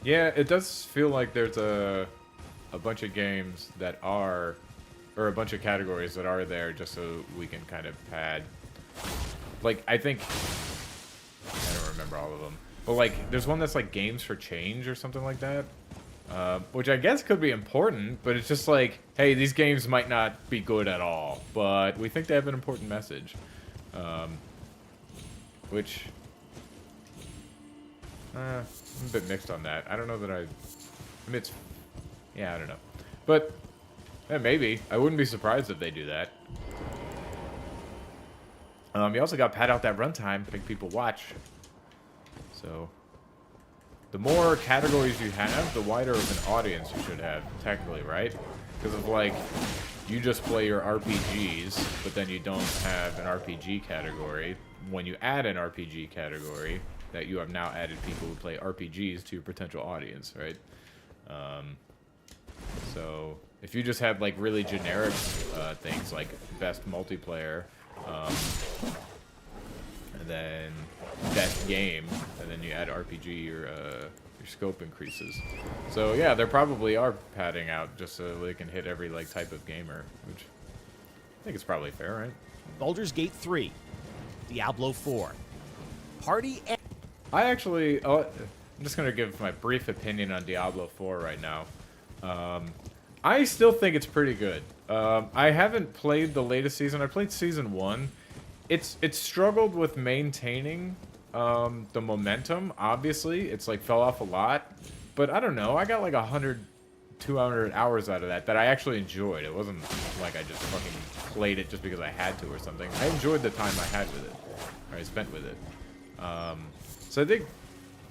Yeah, it does feel like there's a bunch of games that are, or a bunch of categories that are there just so we can kind of pad. Like, I think, I don't remember all of them, but like, there's one that's like games for change or something like that, which I guess could be important, but it's just like, hey, these games might not be good at all, but we think they have an important message, which, I'm a bit mixed on that. I don't know that I mean, it's, yeah, I don't know, but yeah, maybe. I wouldn't be surprised if they do that. You also got to pad out that runtime, make people watch. So, the more categories you have, the wider of an audience you should have, technically, right? Because of like, you just play your RPGs, but then you don't have an RPG category. When you add an RPG category, that you have now added people who play RPGs to your potential audience, right? So, if you just had like really generic things like best multiplayer, and then best game, and then you add RPG, your scope increases. So yeah, they probably are padding out just so they can hit every like type of gamer, which I think is probably fair, right? Baldur's Gate 3, Diablo 4, Party. I actually, I'm just gonna give my brief opinion on Diablo 4 right now. I still think it's pretty good. I haven't played the latest season. I played season 1. It's struggled with maintaining the momentum. Obviously, it's like fell off a lot, but I don't know. I got like 100, 200 hours out of that I actually enjoyed. It wasn't like I just fucking played it just because I had to or something. I enjoyed the time I had with it, or I spent with it. So I think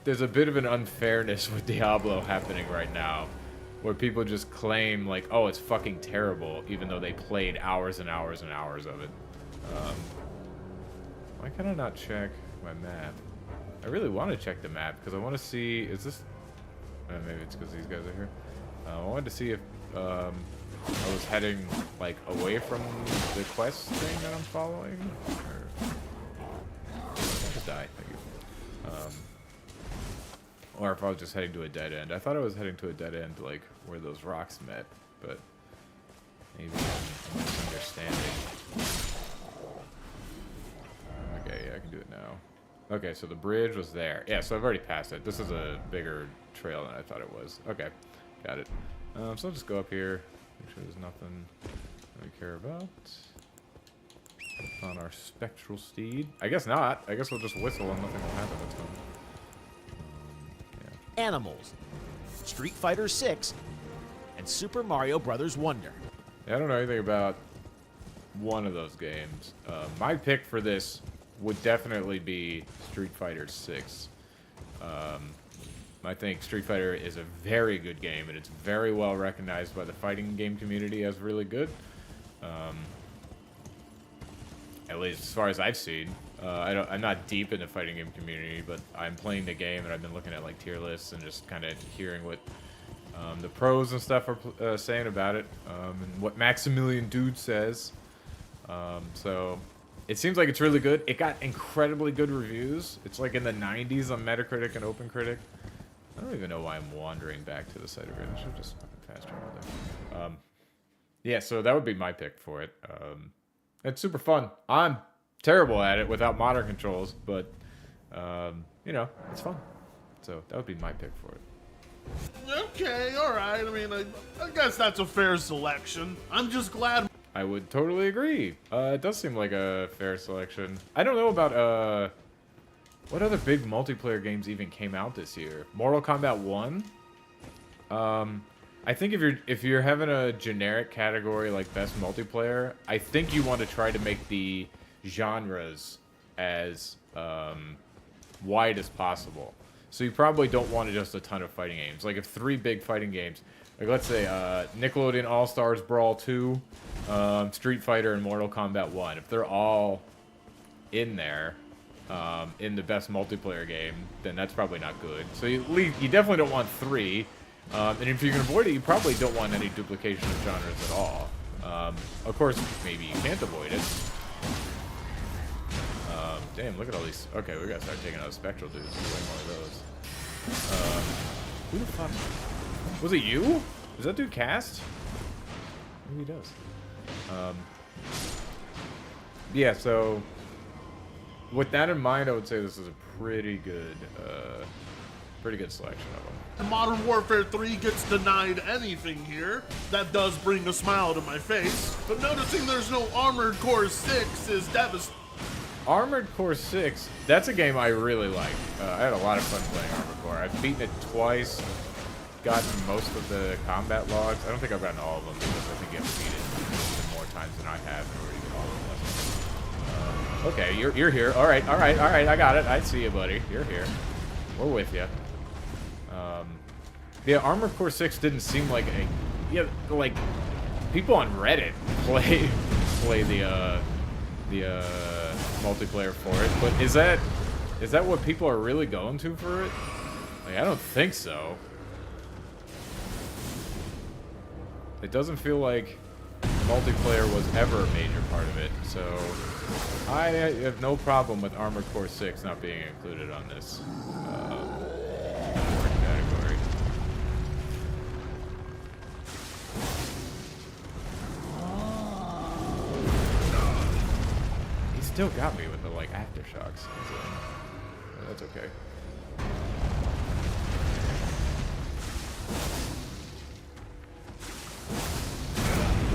there's a bit of an unfairness with Diablo happening right now. where people just claim like, oh, it's fucking terrible, even though they played hours and hours and hours of it. Why can I not check my map? I really want to check the map because I want to see. Is this? Maybe it's because these guys are here. I wanted to see if I was heading like away from the quest thing that I'm following. I'll just die. Thank you. Or if I was just heading to a dead end. I thought I was heading to a dead end, like where those rocks met, but maybe I'm misunderstanding. Okay, yeah, I can do it now. Okay, so the bridge was there. Yeah, so I've already passed it. This is a bigger trail than I thought it was. Okay, got it. So I'll just go up here. Make sure there's nothing that we care about. On our spectral steed. I guess not. I guess we'll just whistle and nothing will happen this time. Animals, Street Fighter 6, and Super Mario Bros. Wonder. Yeah, I don't know anything about one of those games. My pick for this would definitely be Street Fighter 6. I think Street Fighter is a very good game, and it's very well recognized by the fighting game community as really good. At least as far as I've seen. I'm not deep in the fighting game community, but I'm playing the game, and I've been looking at like tier lists and just kind of hearing what the pros and stuff are saying about it, and what Maximilian Dude says. So it seems like it's really good. It got incredibly good reviews. It's like in the 90s on Metacritic and OpenCritic. I don't even know why I'm wandering back to the site over here. I should just fast travel there. Yeah, so that would be my pick for it. It's super fun. I'm terrible at it without modern controls, but you know, it's fun. So that would be my pick for it. Okay, alright. I mean, I guess that's a fair selection. I'm just glad. I would totally agree. It does seem like a fair selection. I don't know about what other big multiplayer games even came out this year. Mortal Kombat 1. I think if you're having a generic category like best multiplayer, I think you want to try to make the genres as wide as possible. So you probably don't want just a ton of fighting games. Like if 3 big fighting games, like let's say Nickelodeon All-Stars Brawl 2, Street Fighter, and Mortal Kombat 1, if they're all in there in the best multiplayer game, then that's probably not good. So you definitely don't want 3. And if you can avoid it, you probably don't want any duplication of genres at all. Of course, maybe you can't avoid it. Damn, look at all these. Okay, we gotta start taking out spectral dudes. There's way more of those. Who the fuck? Was it you? Does that dude cast? Maybe he does. Yeah, so with that in mind, I would say this is a pretty good selection of them. Modern Warfare 3 gets denied anything here. That does bring a smile to my face. But noticing there's no Armored Core 6 is devastating. Armored Core 6, that's a game I really like. I had a lot of fun playing Armored Core. I've beaten it twice, gotten most of the combat logs. I don't think I've gotten all of them because I think you have to beat it even more times than I have in order to get all of them. Okay, you're here. All right, I got it. I see you, buddy. You're here. We're with you. Yeah, Armored Core 6 didn't seem like a... Yeah, like, people on Reddit play the multiplayer for it, but is that what people are really going to for it? Like, I don't think so. It doesn't feel like multiplayer was ever a major part of it, so I have no problem with Armored Core 6 not being included on this category. He still got me with the like aftershocks, so that's okay.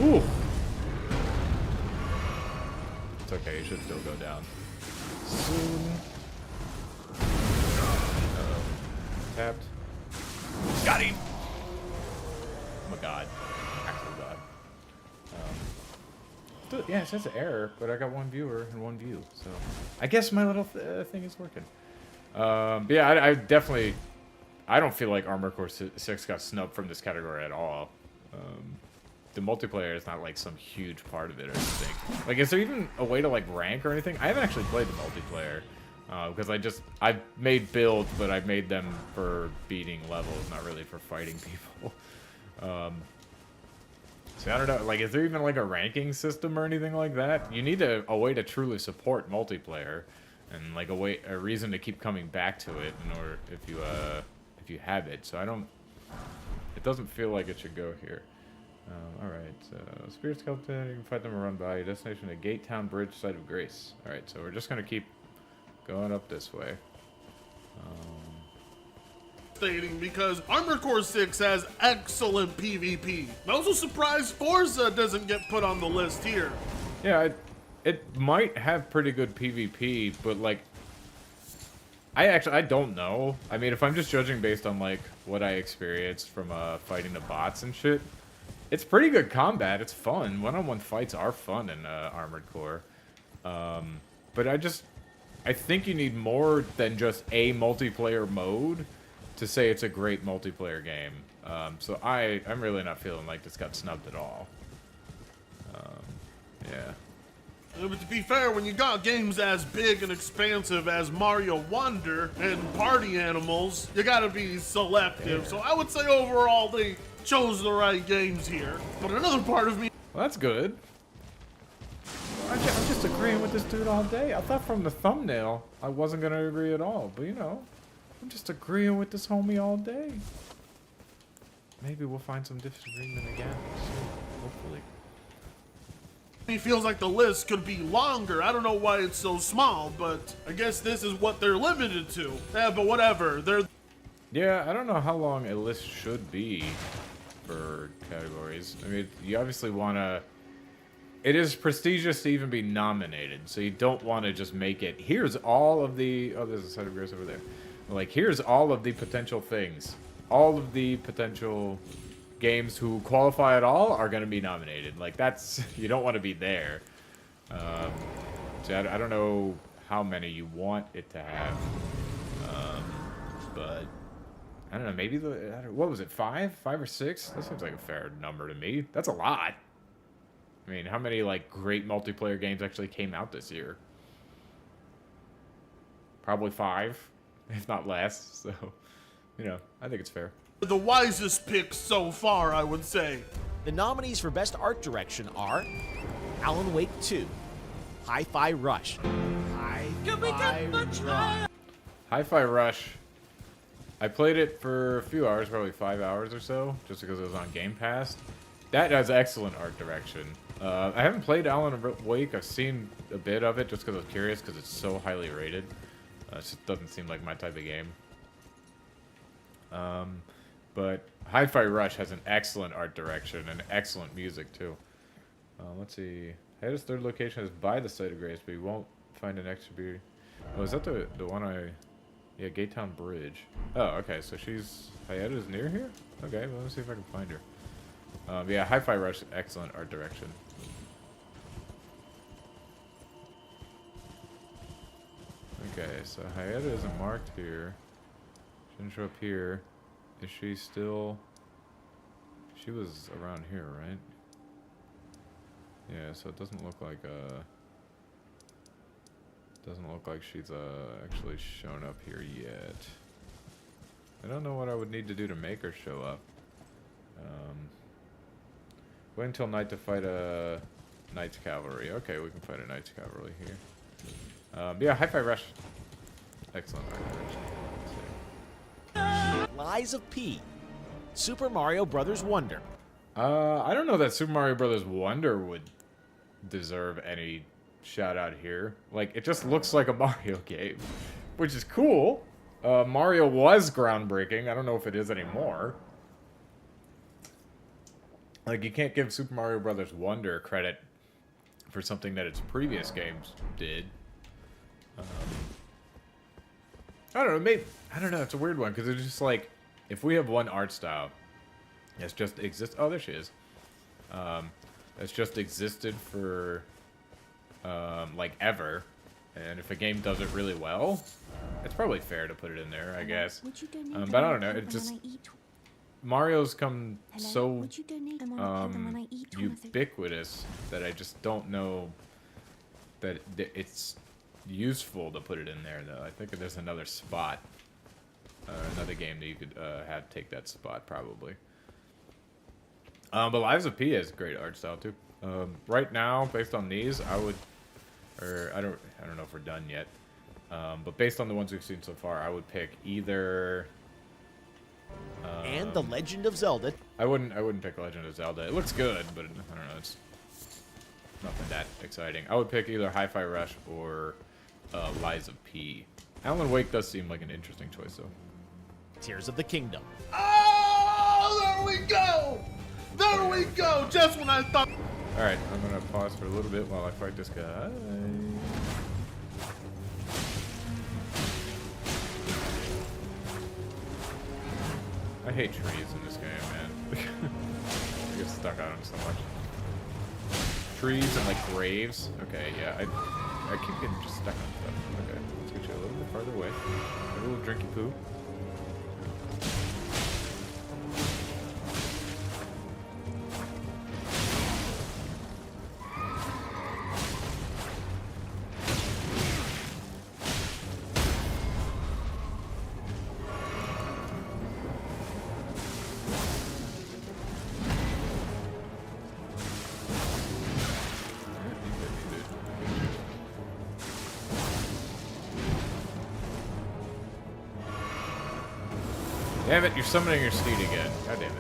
Ooh. It's okay, he should still go down soon. Uh-oh. Tapped. Got him! Oh my god. Actual god. Yeah, it says error, but I got one viewer and one view, so I guess my little thing is working. But yeah, I definitely I don't feel like Armored Core 6 got snubbed from this category at all. The multiplayer is not like some huge part of it or anything. Like, is there even a way to like rank or anything? I haven't actually played the multiplayer because I've made builds, but I've made them for beating levels, not really for fighting people. So I don't know. Like, is there even like a ranking system or anything like that? You need a way to truly support multiplayer, and like a reason to keep coming back to it in order if you have it. So I don't. It doesn't feel like it should go here. Alright, so Spirit Skeleton, you can fight them or run by. Destination at Gate Town Bridge, Site of Grace. Alright, so we're just gonna keep going up this way. Stating because Armored Core 6 has excellent PvP. I'm also surprised Forza doesn't get put on the list here. Yeah, it might have pretty good PvP, but like, I don't know. I mean, if I'm just judging based on like what I experienced from fighting the bots and shit, it's pretty good combat. It's fun. One-on-one fights are fun in Armored Core. But I think you need more than just a multiplayer mode to say it's a great multiplayer game. So I'm really not feeling like this got snubbed at all. Yeah. But to be fair, when you got games as big and expansive as Mario Wonder and Party Animals, you gotta be selective. So I would say overall they chose the right games here. But another part of me... Well, that's good. I'm just agreeing with this dude all day. I thought from the thumbnail I wasn't going to agree at all. But, you know, I'm just agreeing with this homie all day. Maybe we'll find some disagreement again soon, hopefully. It feels like the list could be longer. I don't know why it's so small, but I guess this is what they're limited to. Yeah, but whatever. Yeah, I don't know how long a list should be for categories. I mean, you obviously want to... It is prestigious to even be nominated, so you don't want to just make it, here's all of the... Oh, there's a Site of Grace over there. Like, here's all of the potential things. All of the potential games who qualify at all are going to be nominated. Like, that's... You don't want to be there. So I don't know how many you want it to have. But... I don't know, maybe what was it, 5 or 6? That seems like a fair number to me. That's a lot. I mean, how many, like, great multiplayer games actually came out this year? Probably 5, if not less. So, you know, I think it's fair. The wisest pick so far, I would say. The nominees for Best Art Direction are Alan Wake 2, Hi-Fi Rush, Hi-Fi Rush. I played it for a few hours, probably 5 hours or so, just because it was on Game Pass. That has excellent art direction. I haven't played Alan Wake. I've seen a bit of it just because I was curious, because it's so highly rated. It just doesn't seem like my type of game. But Hi-Fi Rush has an excellent art direction and excellent music, too. Let's see. Hayata's third location is by the Site of Grace, but you won't find an extra beauty. Oh, is that the one I... Yeah, Gate Town Bridge. Oh, okay, so Hayata's near here? Okay, well, let's see if I can find her. Yeah, Hi-Fi Rush, excellent art direction. Okay, so Hayata isn't marked here. Shouldn't show up here. Is she still... She was around here, right? Yeah, so it doesn't look like doesn't look like she's actually shown up here yet. I don't know what I would need to do to make her show up. Wait until night to fight a Knight's Cavalry. Okay, we can fight a Knight's Cavalry here. Yeah, Hi-Fi Rush. Excellent art direction. Lies of P, Super Mario Brothers Wonder. I don't know that Super Mario Brothers Wonder would deserve any shout out here. Like, it just looks like a Mario game, which is cool. Mario was groundbreaking. I don't know if it is anymore. Like, you can't give Super Mario Brothers Wonder credit for something that its previous games did. I don't know, maybe, I don't know, it's a weird one, because it's just like, if we have one art style that's just oh, there she is. That's just existed for, like, ever, And if a game does it really well, it's probably fair to put it in there, I guess. Would you donate But I don't know. when It just I eat? Mario's come Hello? so Would you donate when I eat one of the- ubiquitous that I just don't know that it's useful to put it in there, though. I think there's another spot, another game that you could have take that spot, probably. But Lives of P has great art style too. Right now, based on these, I would, or I don't know if we're done yet. But based on the ones we've seen so far, I would pick either. And The Legend of Zelda. I wouldn't pick Legend of Zelda. It looks good, but I don't know. It's nothing that exciting. I would pick either Hi-Fi Rush or Lies of P. Alan Wake does seem like an interesting choice, though. Tears of the Kingdom. Oh, there we go! There we go! Just when I thought... Alright, I'm gonna pause for a little bit while I fight this guy. I hate trees in this game, man. I get stuck on them so much. Trees and, like, graves. Okay, yeah, I keep getting just stuck on stuff. Okay, let's get you a little bit farther away. A little drinky poo. Damn it, you're summoning your steed again. God damn it.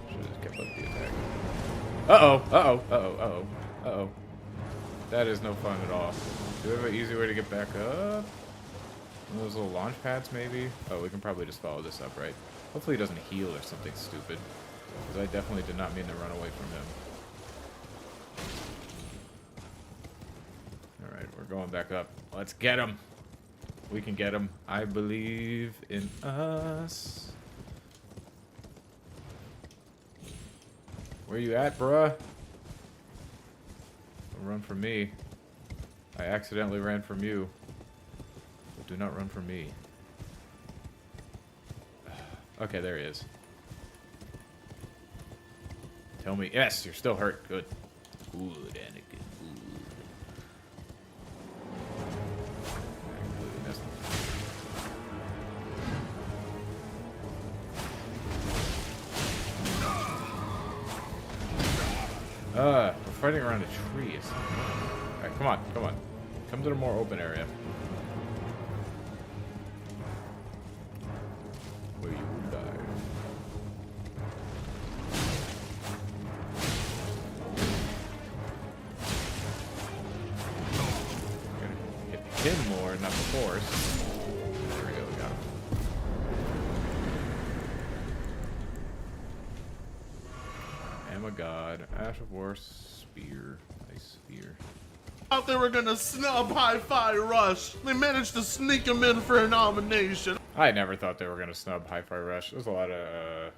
Should've just kept up the attack. Uh-oh, uh-oh, uh-oh, uh-oh, uh-oh. That is no fun at all. Do we have an easy way to get back up? One of those little launch pads, maybe? Oh, we can probably just follow this up, right? Hopefully he doesn't heal or something stupid. Because I definitely did not mean to run away from him. Alright, we're going back up. Let's get him! We can get him. I believe in us. Where you at, bruh? Don't run from me. I accidentally ran from you. But do not run from me. Okay, there he is. Tell me. Yes, you're still hurt. Good. Good, Anakin. We're fighting around a tree. Alright, come on, come on. Come to the more open area. Where you will die. Gotta hit him more, not the horse. There we go, we got him. Am a god. Ash of War, spear. Nice spear. Thought they were gonna snub Hi-Fi Rush. They managed to sneak him in for a nomination. I never thought they were gonna snub Hi-Fi Rush. There's a lot of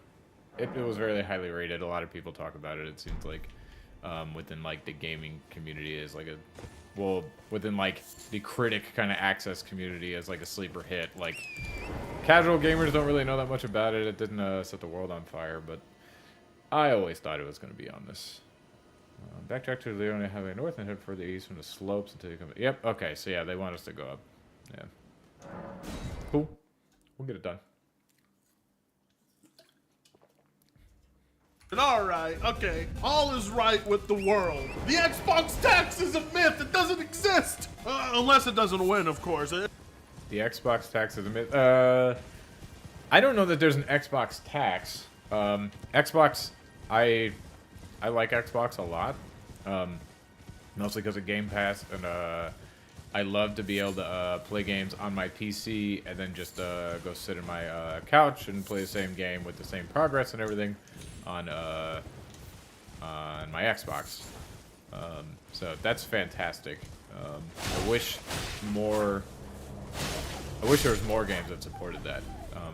it was very highly rated. A lot of people talk about it. It seems like within like the gaming community is like within like the critic kind of access community as like a sleeper hit. Like casual gamers don't really know that much about it. It didn't set the world on fire, but I always thought it was going to be on this. Backtrack to Leone, have a north and head for the east from the slopes until you come. Yep. Okay. So yeah, they want us to go up. Yeah. Cool. We'll get it done. All right. Okay. All is right with the world. The Xbox tax is a myth. It doesn't exist unless it doesn't win, of course. The Xbox tax is a myth. I don't know that there's an Xbox tax. Xbox. I like Xbox a lot, mostly because of Game Pass, and I love to be able to play games on my PC and then just go sit in my couch and play the same game with the same progress and everything on my Xbox. So that's fantastic. I wish there was more games that supported that.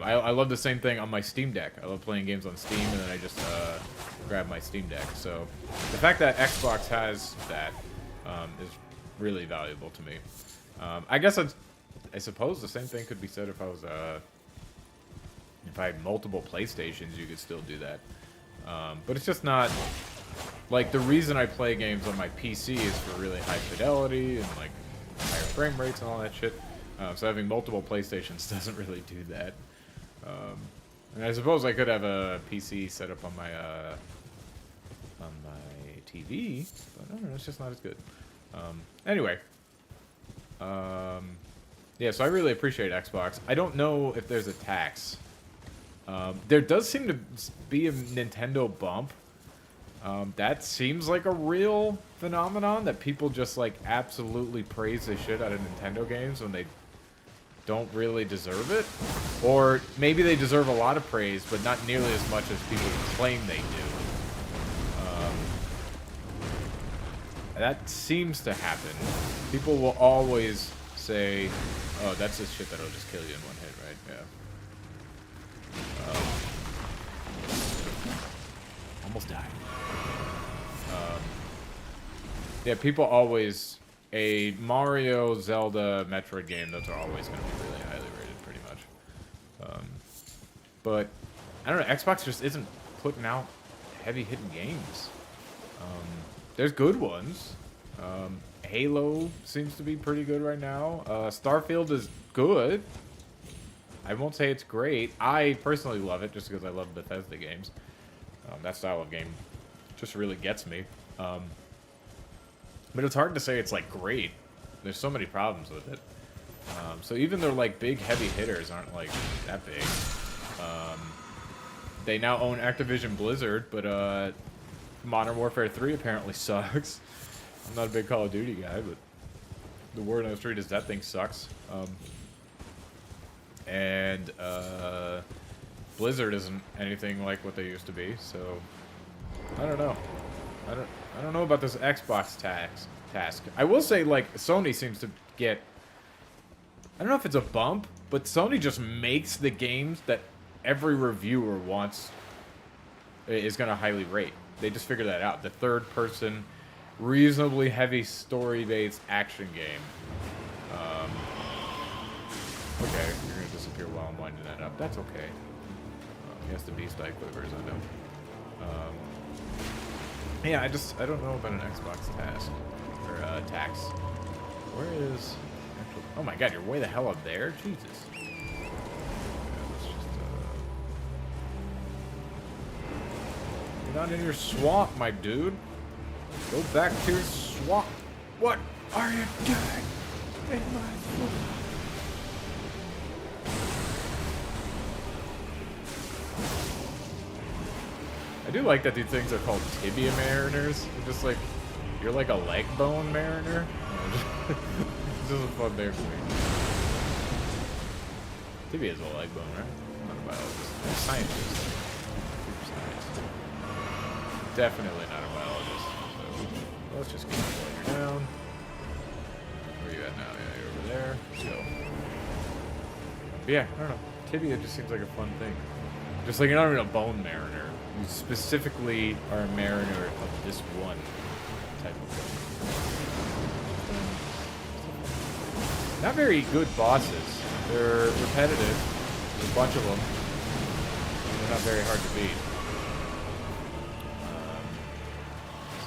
I love the same thing on my Steam Deck. I love playing games on Steam, and then I just grab my Steam Deck. So the fact that Xbox has that is really valuable to me. I guess I suppose the same thing could be said if I was if I had multiple PlayStations, you could still do that. But it's just not like the reason I play games on my PC is for really high fidelity and like higher frame rates and all that shit. So having multiple PlayStations doesn't really do that. And I suppose I could have a PC set up on my TV, but I don't know, it's just not as good. Anyway, yeah, so I really appreciate Xbox. I don't know if there's a tax. There does seem to be a Nintendo bump. That seems like a real phenomenon that people just like absolutely praise the shit out of Nintendo games when they don't really deserve it. Or maybe they deserve a lot of praise, but not nearly as much as people claim they do. That seems to happen. People will always say, oh, that's the shit that'll just kill you in one hit, right? Yeah. Almost died. Yeah, people always... A Mario, Zelda, Metroid game, those are always going to be really highly rated, pretty much. But, I don't know, Xbox just isn't putting out heavy-hitting games. There's good ones. Halo seems to be pretty good right now. Starfield is good. I won't say it's great. I personally love it just because I love Bethesda games. That style of game just really gets me. But it's hard to say it's like great. There's so many problems with it. So even their like big heavy hitters aren't like that big. They now own Activision Blizzard, but Modern Warfare 3 apparently sucks. I'm not a big Call of Duty guy, but the word on the street is that thing sucks. And Blizzard isn't anything like what they used to be, so I don't know. I don't know about this Xbox task. I will say, like, Sony seems to get... I don't know if it's a bump, but Sony just makes the games that every reviewer wants is going to highly rate. They just figured that out. The third-person, reasonably heavy story-based action game. Okay, you're going to disappear while I'm winding that up. That's okay. Yes, the beast eye quivers, I know. Yeah, I don't know about an Xbox task. Or, tax. Where is... Actual, oh my god, you're way the hell up there? Jesus. Yeah, let's just, get on in your swamp, my dude. Go back to your swamp. What are you doing in my swamp? I do like that these things are called tibia mariners. They're just like, you're like a leg bone mariner. This is a fun name for me. Tibia is a leg bone, right? I'm not a biologist. I'm a scientist. Super science. Definitely not a biologist. So let's just keep going down. Where are you at now? Yeah, you're over there. Let's go. But yeah, I don't know. Tibia just seems like a fun thing. Just like you're not even a bone mariner. You specifically are a mariner of this one type of thing. Not very good bosses. They're repetitive. There's a bunch of them. They're not very hard to beat.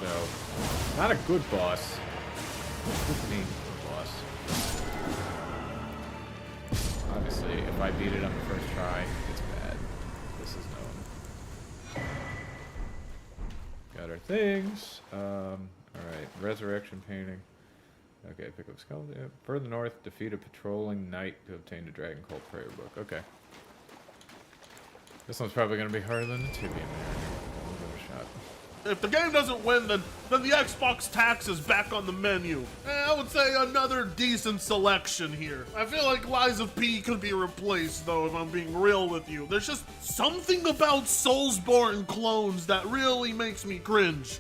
So, not a good boss. Good to me, good boss. Obviously, if I beat it on the first try, it's bad. This is known. Got our things. Alright, resurrection painting. Okay, pick up skull. Yeah. Further north, defeat a patrolling knight to obtain the Dragon Cult prayer book. Okay. This one's probably going to be harder than the Tibia Mariner. We'll give it a shot. If the game doesn't win, then the Xbox tax is back on the menu. I would say another decent selection here. I feel like Lies of P could be replaced, though, if I'm being real with you. There's just something about Soulsborne clones that really makes me cringe.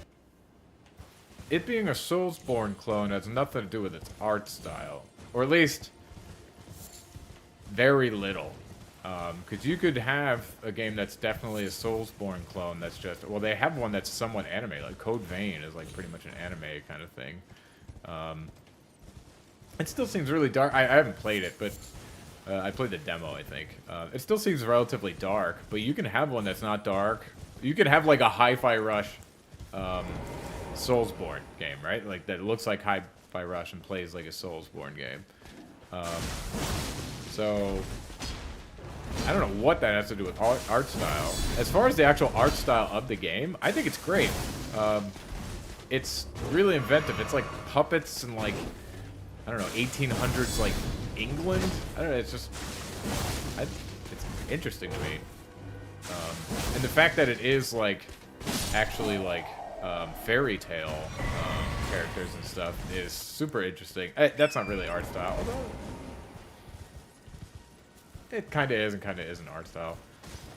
It being a Soulsborne clone has nothing to do with its art style. Or at least, very little. Because you could have a game that's definitely a Soulsborne clone that's just... Well, they have one that's somewhat anime. Like, Code Vein is like pretty much an anime kind of thing. It still seems really dark. I haven't played it, but I played the demo, I think. It still seems relatively dark, but you can have one that's not dark. You could have like a Hi-Fi Rush Soulsborne game, right? Like that looks like Hi-Fi Rush and plays like a Soulsborne game. So I don't know what that has to do with art style. As far as the actual art style of the game, I think it's great. It's really inventive. It's like puppets and like, I don't know, 1800s like England. I don't know. It's just, it's interesting to me. And the fact that it is like actually like fairy tale characters and stuff is super interesting. That's not really art style, although it kind of is and kind of isn't art style.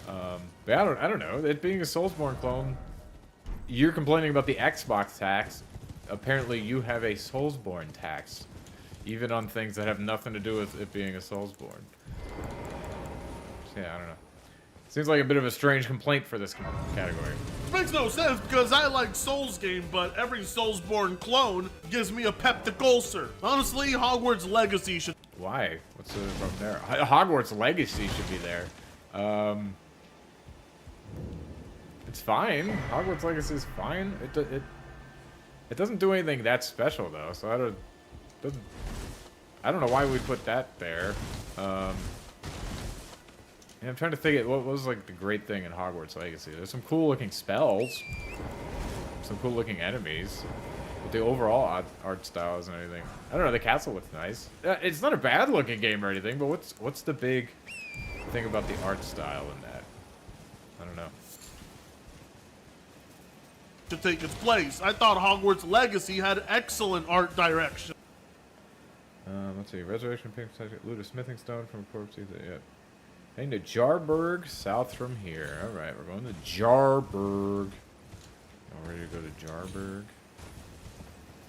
But I don't know. It being a Soulsborne clone, you're complaining about the Xbox tax. Apparently, you have a Soulsborne tax, even on things that have nothing to do with it being a Soulsborne. Yeah, I don't know. Seems like a bit of a strange complaint for this category. Makes no sense because I like Souls game, but every Soulsborne clone gives me a peptic ulcer. Honestly, Hogwarts Legacy should. Why? What's the problem there? Hogwarts Legacy should be there. It's fine. Hogwarts Legacy is fine. It doesn't do anything that special though, so I don't know why we put that there. Yeah, I'm trying to think what was like the great thing in Hogwarts Legacy. There's some cool looking spells, some cool looking enemies, but the overall art style isn't anything. I don't know. The castle looks nice. It's not a bad looking game or anything, but what's the big thing about the art style in that? I don't know. To take its place. I thought Hogwarts Legacy had excellent art direction. Let's see. Resurrection Pink loot a smithing stone from a corpse. Yeah. Heading to Jarburg, south from here. All right, we're going to Jarburg. I'm ready to go to Jarburg.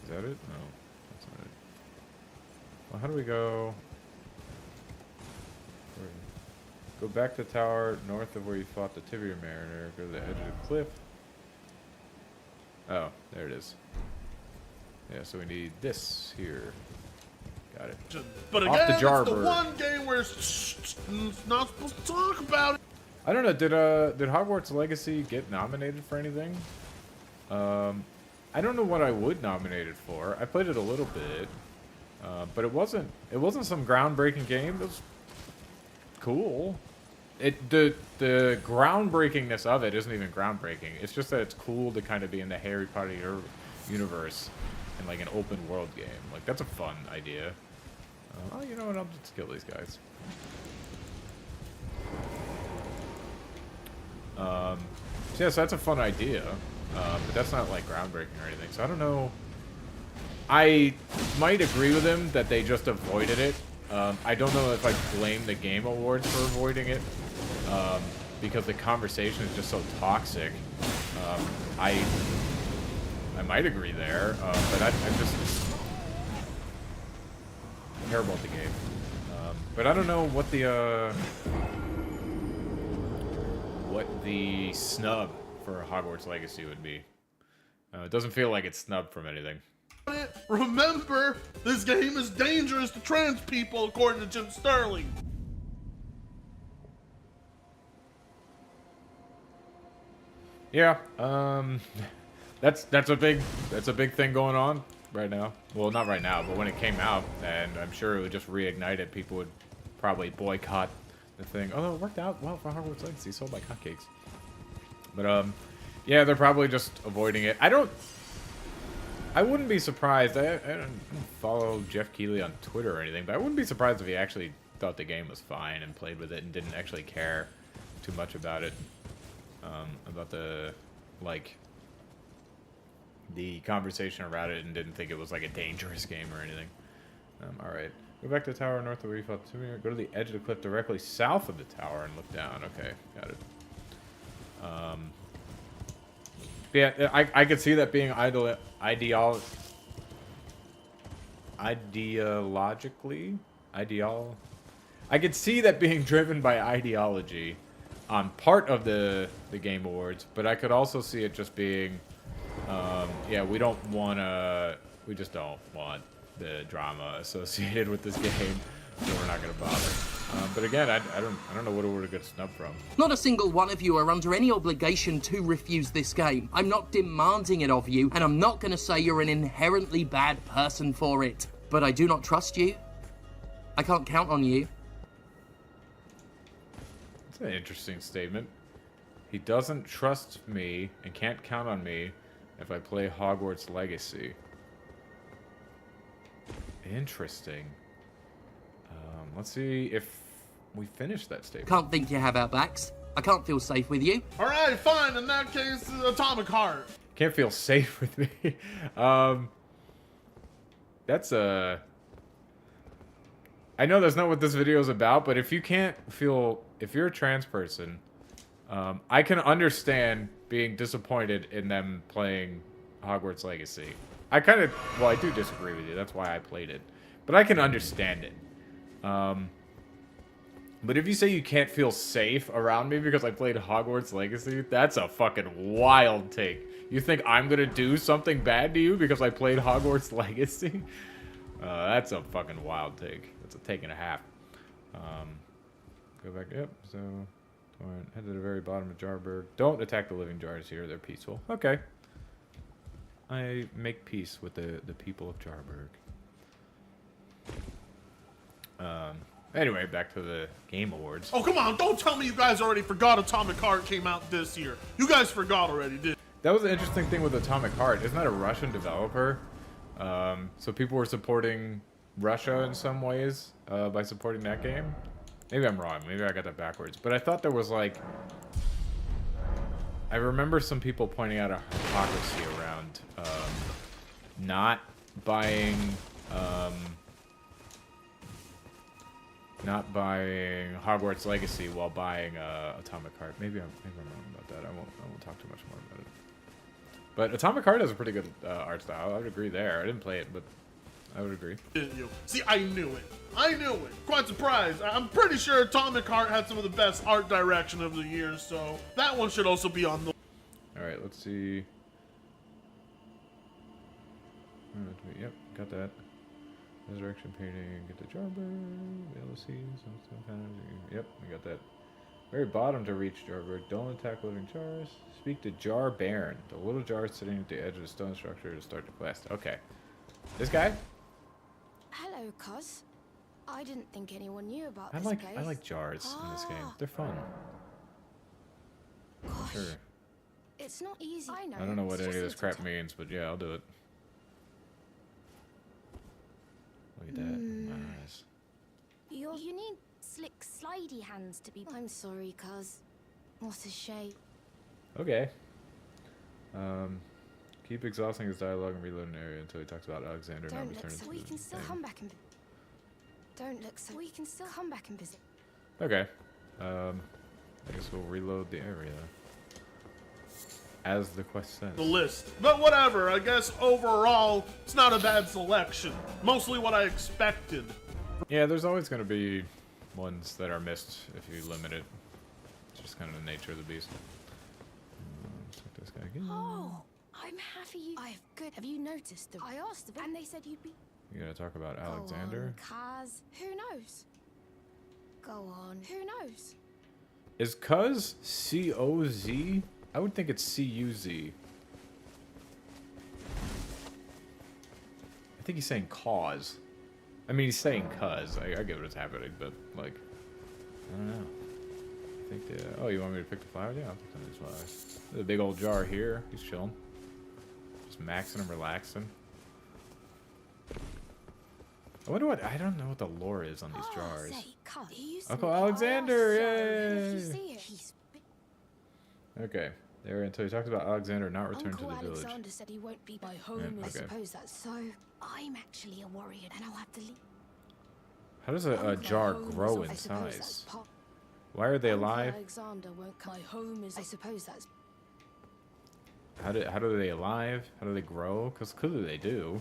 Is that it? No, that's not it. Well, how do we go? Go back to the tower north of where you fought the Tibia Mariner. Go to the edge of the cliff. Oh, there it is. Yeah, so we need this here. Got it. But again, it's the one game where it's not supposed to talk about it. I don't know. Did Hogwarts Legacy get nominated for anything? I don't know what I would nominate it for. I played it a little bit, but it wasn't some groundbreaking game. It was cool. The groundbreakingness of it isn't even groundbreaking. It's just that it's cool to kind of be in the Harry Potter universe in like an open world game. Like that's a fun idea. Oh, you know what? I'll just kill these guys. So yeah, so that's a fun idea, but that's not like groundbreaking or anything. So I don't know. I might agree with him that they just avoided it. I don't know if I blame the Game Awards for avoiding it, because the conversation is just so toxic. I might agree there, but I'm just terrible at the game. But I don't know what the snub for Hogwarts Legacy would be. It doesn't feel like it's snubbed from anything. Remember, this game is dangerous to trans people, according to Jim Sterling. Yeah, that's a big thing going on right now. Well, not right now, but when it came out, and I'm sure it would just reignite it. People would probably boycott the thing. Although it worked out well for Hogwarts Legacy, sold like hotcakes. But yeah, they're probably just avoiding it. I wouldn't be surprised. I don't follow Jeff Keighley on Twitter or anything, but I wouldn't be surprised if he actually thought the game was fine and played with it and didn't actually care too much about it. About the conversation around it, and didn't think it was like a dangerous game or anything. All right, go back to the tower north of where you fought the Tibia. Go to the edge of the cliff directly south of the tower and look down. Okay, got it. Yeah, I could see that being ideologically. I could see that being driven by ideology on part of the Game Awards, but I could also see it just being, yeah, we just don't want the drama associated with this game, so we're not gonna bother. But again, I don't know what it would get snubbed from. Not a single one of you are under any obligation to refuse this game. I'm not demanding it of you, and I'm not going to say you're an inherently bad person for it. But I do not trust you. I can't count on you. That's an interesting statement. He doesn't trust me and can't count on me if I play Hogwarts Legacy. Interesting. Let's see if we finish that statement. Can't think you have our backs. I can't feel safe with you. All right, fine. In that case, Atomic Heart. Can't feel safe with me. That's a... I know that's not what this video is about, but if you can't feel... If you're a trans person, I can understand being disappointed in them playing Hogwarts Legacy. I kind of... Well, I do disagree with you. That's why I played it. But I can understand it. But if you say you can't feel safe around me because I played Hogwarts Legacy, that's a fucking wild take. You think I'm gonna do something bad to you because I played Hogwarts Legacy? That's a fucking wild take. That's a take and a half. Go back. Yep. So, head to the very bottom of Jarburg. Don't attack the living jars here. They're peaceful. Okay. I make peace with the people of Jarburg. Anyway, back to the Game Awards. Oh, come on. Don't tell me you guys already forgot Atomic Heart came out this year. You guys forgot already, did That was an interesting thing with Atomic Heart. Isn't that a Russian developer? So people were supporting Russia in some ways by supporting that game. Maybe I'm wrong. Maybe I got that backwards. But I thought there was like... I remember some people pointing out a hypocrisy around not buying... not buying Hogwarts Legacy while buying Atomic Heart. Maybe I'm wrong about that. I won't talk too much more about it. But Atomic Heart has a pretty good art style. I would agree there. I didn't play it, but I would agree. Didn't you? See, I knew it. I knew it. Quite surprised. I'm pretty sure Atomic Heart had some of the best art direction of the year, so that one should also be on the... Alright, let's see. Yep, got that. Resurrection painting, get the Jarburg, LCs, yep, I got that. Very bottom to reach Jarburg. Don't attack living jars. Speak to Jar Baron, the little jar sitting at the edge of the stone structure to start the quest. Okay. This guy? Hello, cuz. I didn't think anyone knew about I this like place. jars in this game. They're fun. Gosh, Sure. it's not easy. I know. I don't know what it's any of just this crap means, but yeah, I'll do it. Look at that. Nice. You need slick, slidey hands to be. I'm sorry, cuz. What a shame. Okay. Keep exhausting his dialogue and reload an area until he talks about Alexander not Don't look returning so. to We the can still game. come back and. Don't look so. We can still come back and visit. Okay. I guess we'll reload the area. As the quest says. the list. But whatever, I guess overall, it's not a bad selection. Mostly what I expected. Yeah, there's always going to be ones that are missed if you limit it. It's just kind of the nature of the beast. Let's check this guy again. Oh, I'm happy you. I have good. Have you noticed them? I asked them, and they said you'd be. You gotta talk about Alexander. Go on, Kaz. Who knows? Go on. Who knows? Is Cuz C-O-Z? I would think it's C-U-Z. I think he's saying cause. I mean, he's saying cuz. I get what's happening, but, like, I don't know. I think the... Oh, you want me to pick the flowers? Yeah, I'll pick some of these flowers. There's a big old jar here. He's chilling. Just maxing and relaxing. I wonder what... I don't know what the lore is on these jars. Say, Kaz, he used to Uncle be- Alexander, so yay! if you see it, he's Okay. There until he talks about Alexander not return Uncle to the village. Alexander said he won't be by home. Yeah, I okay. suppose that's so. I'm actually a warrior, and I'll have to leave. How does a Uncle jar home grow is- in I suppose that's size? part- Why are they Uncle alive? Alexander won't come. My home is. I suppose that's. How do they alive? How do they grow? Because clearly they do,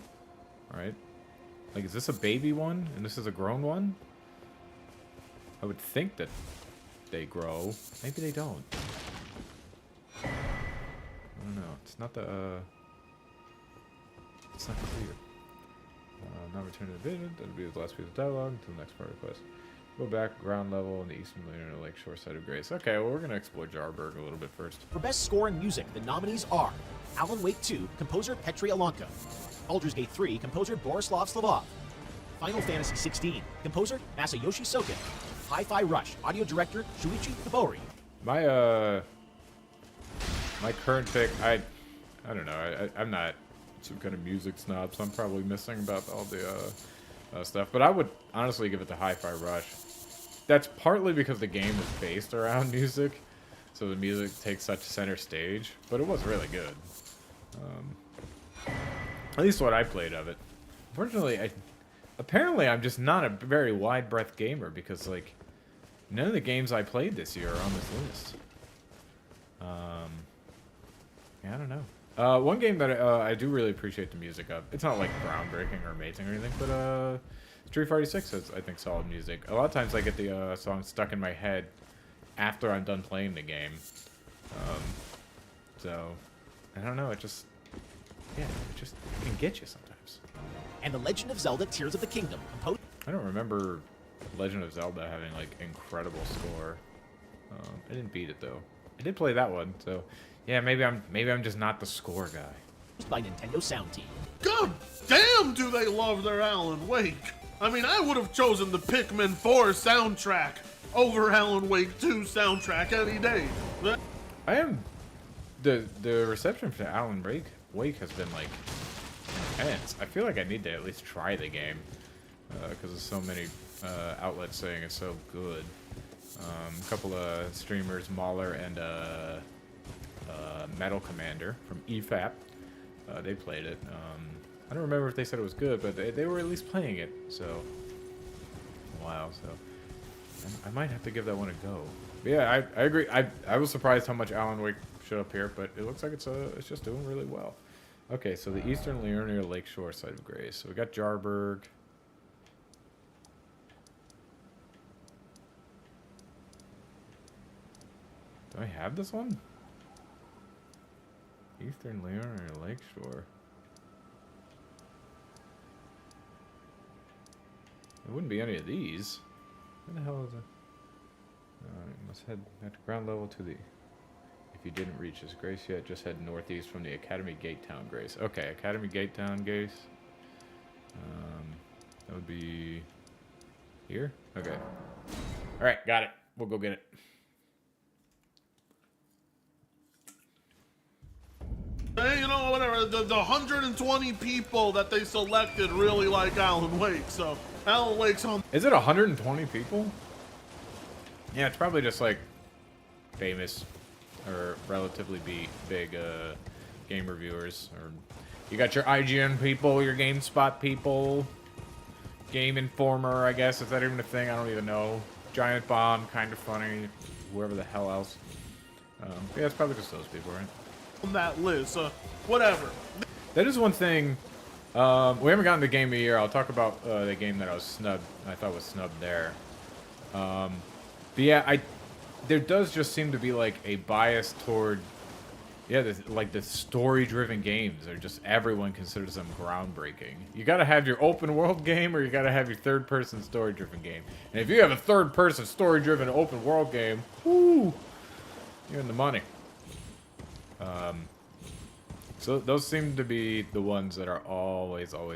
right? Like, is this a baby one and this is a grown one? I would think that they grow. Maybe they don't. I don't know. It's not the. It's not clear. Now return to the vision. That'll be the last piece of dialogue until the next part of the quest. Go back, ground level in the eastern layer of the lakeshore side of Grace. Okay, well, we're going to explore Jarberg a little bit first. For Best Score in Music, the nominees are Alan Wake 2, composer Petri Alonka; Baldur's Gate 3, composer Borislav Slavov; Final Fantasy 16, composer Masayoshi Soken; Hi-Fi Rush, audio director Shuichi Kibori. My current pick, I don't know, I'm not some kind of music snob, so I'm probably missing about all the stuff, but I would honestly give it to Hi-Fi Rush. That's partly because the game is based around music, so the music takes such center stage, but it was really good. At least what I played of it. Unfortunately, apparently I'm just not a very wide breadth gamer, because like none of the games I played this year are on this list. Yeah, I don't know. One game that I do really appreciate the music of, it's not like groundbreaking or amazing or anything, but Street Fighter 6 has, I think, solid music. A lot of times I get the song stuck in my head after I'm done playing the game. So, I don't know, it just can get you sometimes. And The Legend of Zelda Tears of the Kingdom, composed... I don't remember Legend of Zelda having, like, incredible score. I didn't beat it, though. I did play that one, so... Yeah, maybe I'm just not the score guy. by Nintendo Sound Team. God damn, do they love their Alan Wake! I mean, I would have chosen the Pikmin 4 soundtrack over Alan Wake 2 soundtrack any day. I am... The reception for Alan Wake has been, like, intense. I feel like I need to at least try the game. Because there's so many outlets saying it's so good. A couple of streamers, Mauler and Metal Commander from EFAP, they played it. I don't remember if they said it was good, but they were at least playing it, so... Wow, so... I might have to give that one a go. But yeah, I agree. I was surprised how much Alan Wake showed up here, but it looks like it's just doing really well. Okay, so the eastern Liurnia Lakeshore side of Grace. So we got Jarberg. Do I have this one? Eastern Liurnia Lakeshore. It wouldn't be any of these. Where the hell is it? You must head at the ground level to the... If you didn't reach this Grace yet, just head northeast from the Academy Gate Town Grace. Okay, Academy Gate Town Grace. That would be... here? Okay. Alright, got it. We'll go get it. Hey, you know, whatever, the 120 people that they selected really like Alan Wake, so Alan Wake's on... Is it 120 people? Yeah, it's probably just like famous or relatively big game reviewers. Or you got your IGN people, your GameSpot people, Game Informer, I guess. Is that even a thing? I don't even know. Giant Bomb, Kind of Funny, whoever the hell else. Yeah, it's probably just those people, right? On that list, whatever. That is one thing. We haven't gotten to Game of the Year. I'll talk about the game that I thought was snubbed there. But yeah, there does just seem to be like a bias toward, yeah, the story-driven games. Or just everyone considers them groundbreaking. You got to have your open-world game, or you got to have your third-person story-driven game. And if you have a third-person story-driven open-world game, whoo, you're in the money. So those seem to be the ones that are always on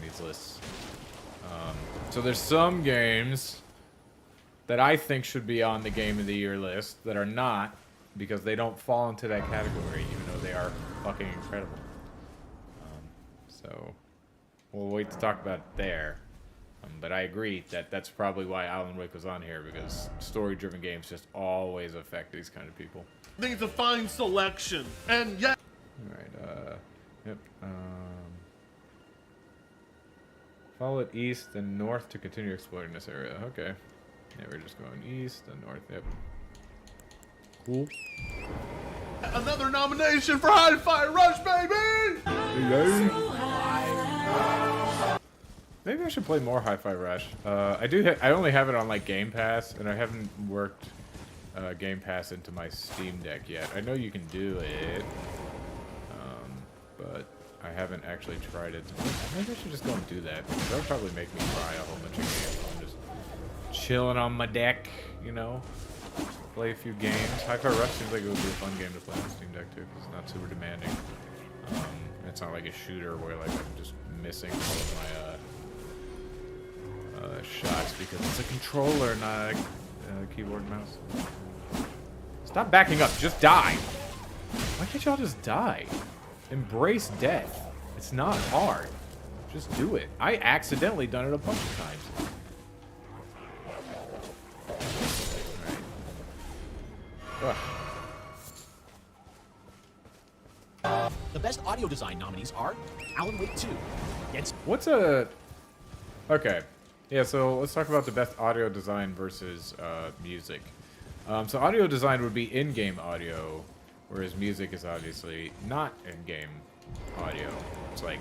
these lists. So there's some games that I think should be on the Game of the Year list that are not, because they don't fall into that category, even though they are fucking incredible. So we'll wait to talk about it there. But I agree that that's probably why Alan Wake was on here, because story-driven games just always affect these kind of people. I think it's a fine selection, and yeah. Alright, yep. Follow it east and north to continue exploring this area. Okay. Yeah, we're just going east and north, yep. Cool. Another nomination for Hi-Fi Rush, baby! Maybe I should play more Hi-Fi Rush. I only have it on like Game Pass, and I haven't worked Game Pass into my Steam Deck yet. I know you can do it, but I haven't actually tried it. Maybe I should just go and do that. That would probably make me try a whole bunch of games. I'm just chilling on my deck, you know. Play a few games. Hi-Fi Rush seems like it would be a fun game to play on Steam Deck too, because it's not super demanding. It's not like a shooter where like I'm just missing all of my shots because it's a controller, not a keyboard and mouse. Stop backing up. Just die. Why can't y'all just die? Embrace death. It's not hard. Just do it. I accidentally done it a bunch of times. Alright. The best audio design nominees are Alan Wake 2. What's a... Okay. Yeah, so let's talk about the best audio design versus music. So audio design would be in-game audio, whereas music is obviously not in-game audio. It's like...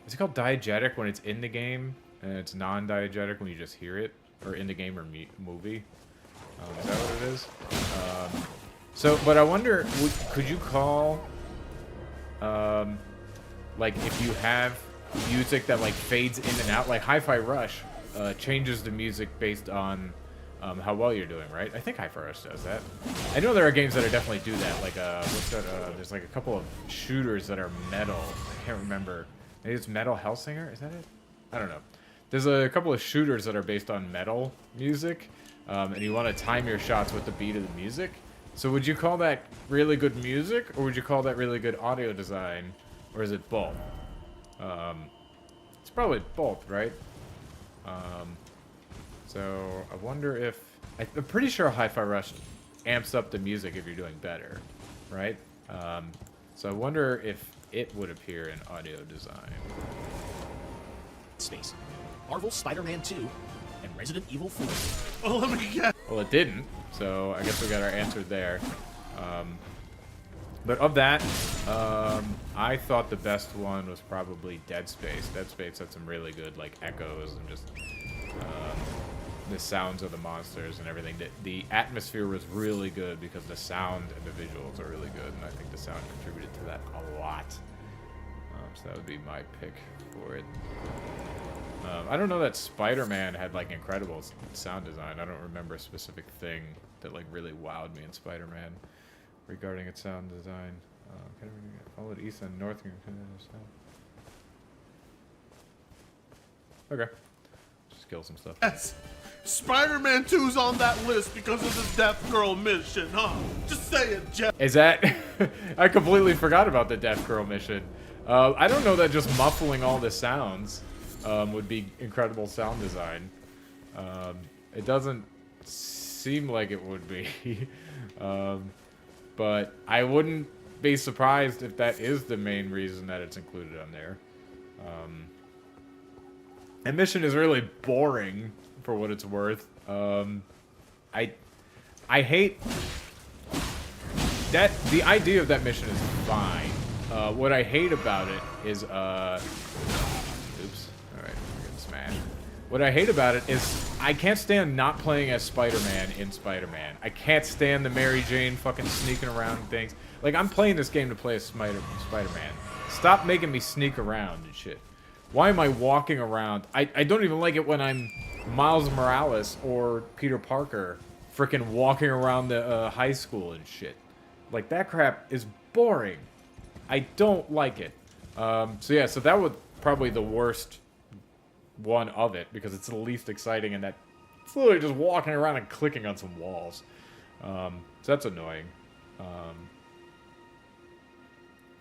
Is it called diegetic when it's in the game, and it's non-diegetic when you just hear it? Or in the game or movie? Is that what it is? So, but I wonder, could you call... like, if you have music that, like, fades in and out, like Hi-Fi Rush changes the music based on how well you're doing, right? I think Hi-Fi Rush does that. I know there are games that definitely do that, like, what's that, there's, like, a couple of shooters that are metal. I can't remember. Maybe it's Metal Hellsinger? Is that it? I don't know. There's a couple of shooters that are based on metal music, and you want to time your shots with the beat of the music. So would you call that really good music, or would you call that really good audio design, or is it both? It's probably both, right? So I wonder if... I'm pretty sure Hi-Fi Rush amps up the music if you're doing better, right? So I wonder if it would appear in audio design. Space. Marvel's Spider-Man 2 and Resident Evil 4. Oh, let me guess. Well, it didn't, so I guess we got our answer there. But of that, I thought the best one was probably Dead Space. Dead Space had some really good, like, echoes and just the sounds of the monsters and everything. The atmosphere was really good because the sound and the visuals are really good, and I think the sound contributed to that a lot. So that would be my pick for it. I don't know that Spider-Man had, like, incredible sound design. I don't remember a specific thing that, like, really wowed me in Spider-Man regarding its sound design. Followed east and north. Okay. Just kill some stuff. Yes. Spider-Man 2's on that list because of the Death Girl mission, huh? Just say it, Jeff. Is that... I completely forgot about the Death Girl mission. I don't know that just muffling all the sounds would be incredible sound design. It doesn't seem like it would be. But I wouldn't be surprised if that is the main reason that it's included on there. And mission is really boring for what it's worth. I hate that. The idea of that mission is fine. What I hate about it is oops. All right, we're getting smashed. What I hate about it is I can't stand not playing as Spider-Man in Spider-Man. I can't stand the Mary Jane fucking sneaking around and things. Like, I'm playing this game to play as Spider-Man. Stop making me sneak around and shit. Why am I walking around? I don't even like it when I'm Miles Morales or Peter Parker freaking walking around the high school and shit. Like, that crap is boring. I don't like it. So yeah, so that was probably the worst one of it, because it's the least exciting, and that it's literally just walking around and clicking on some walls. So that's annoying.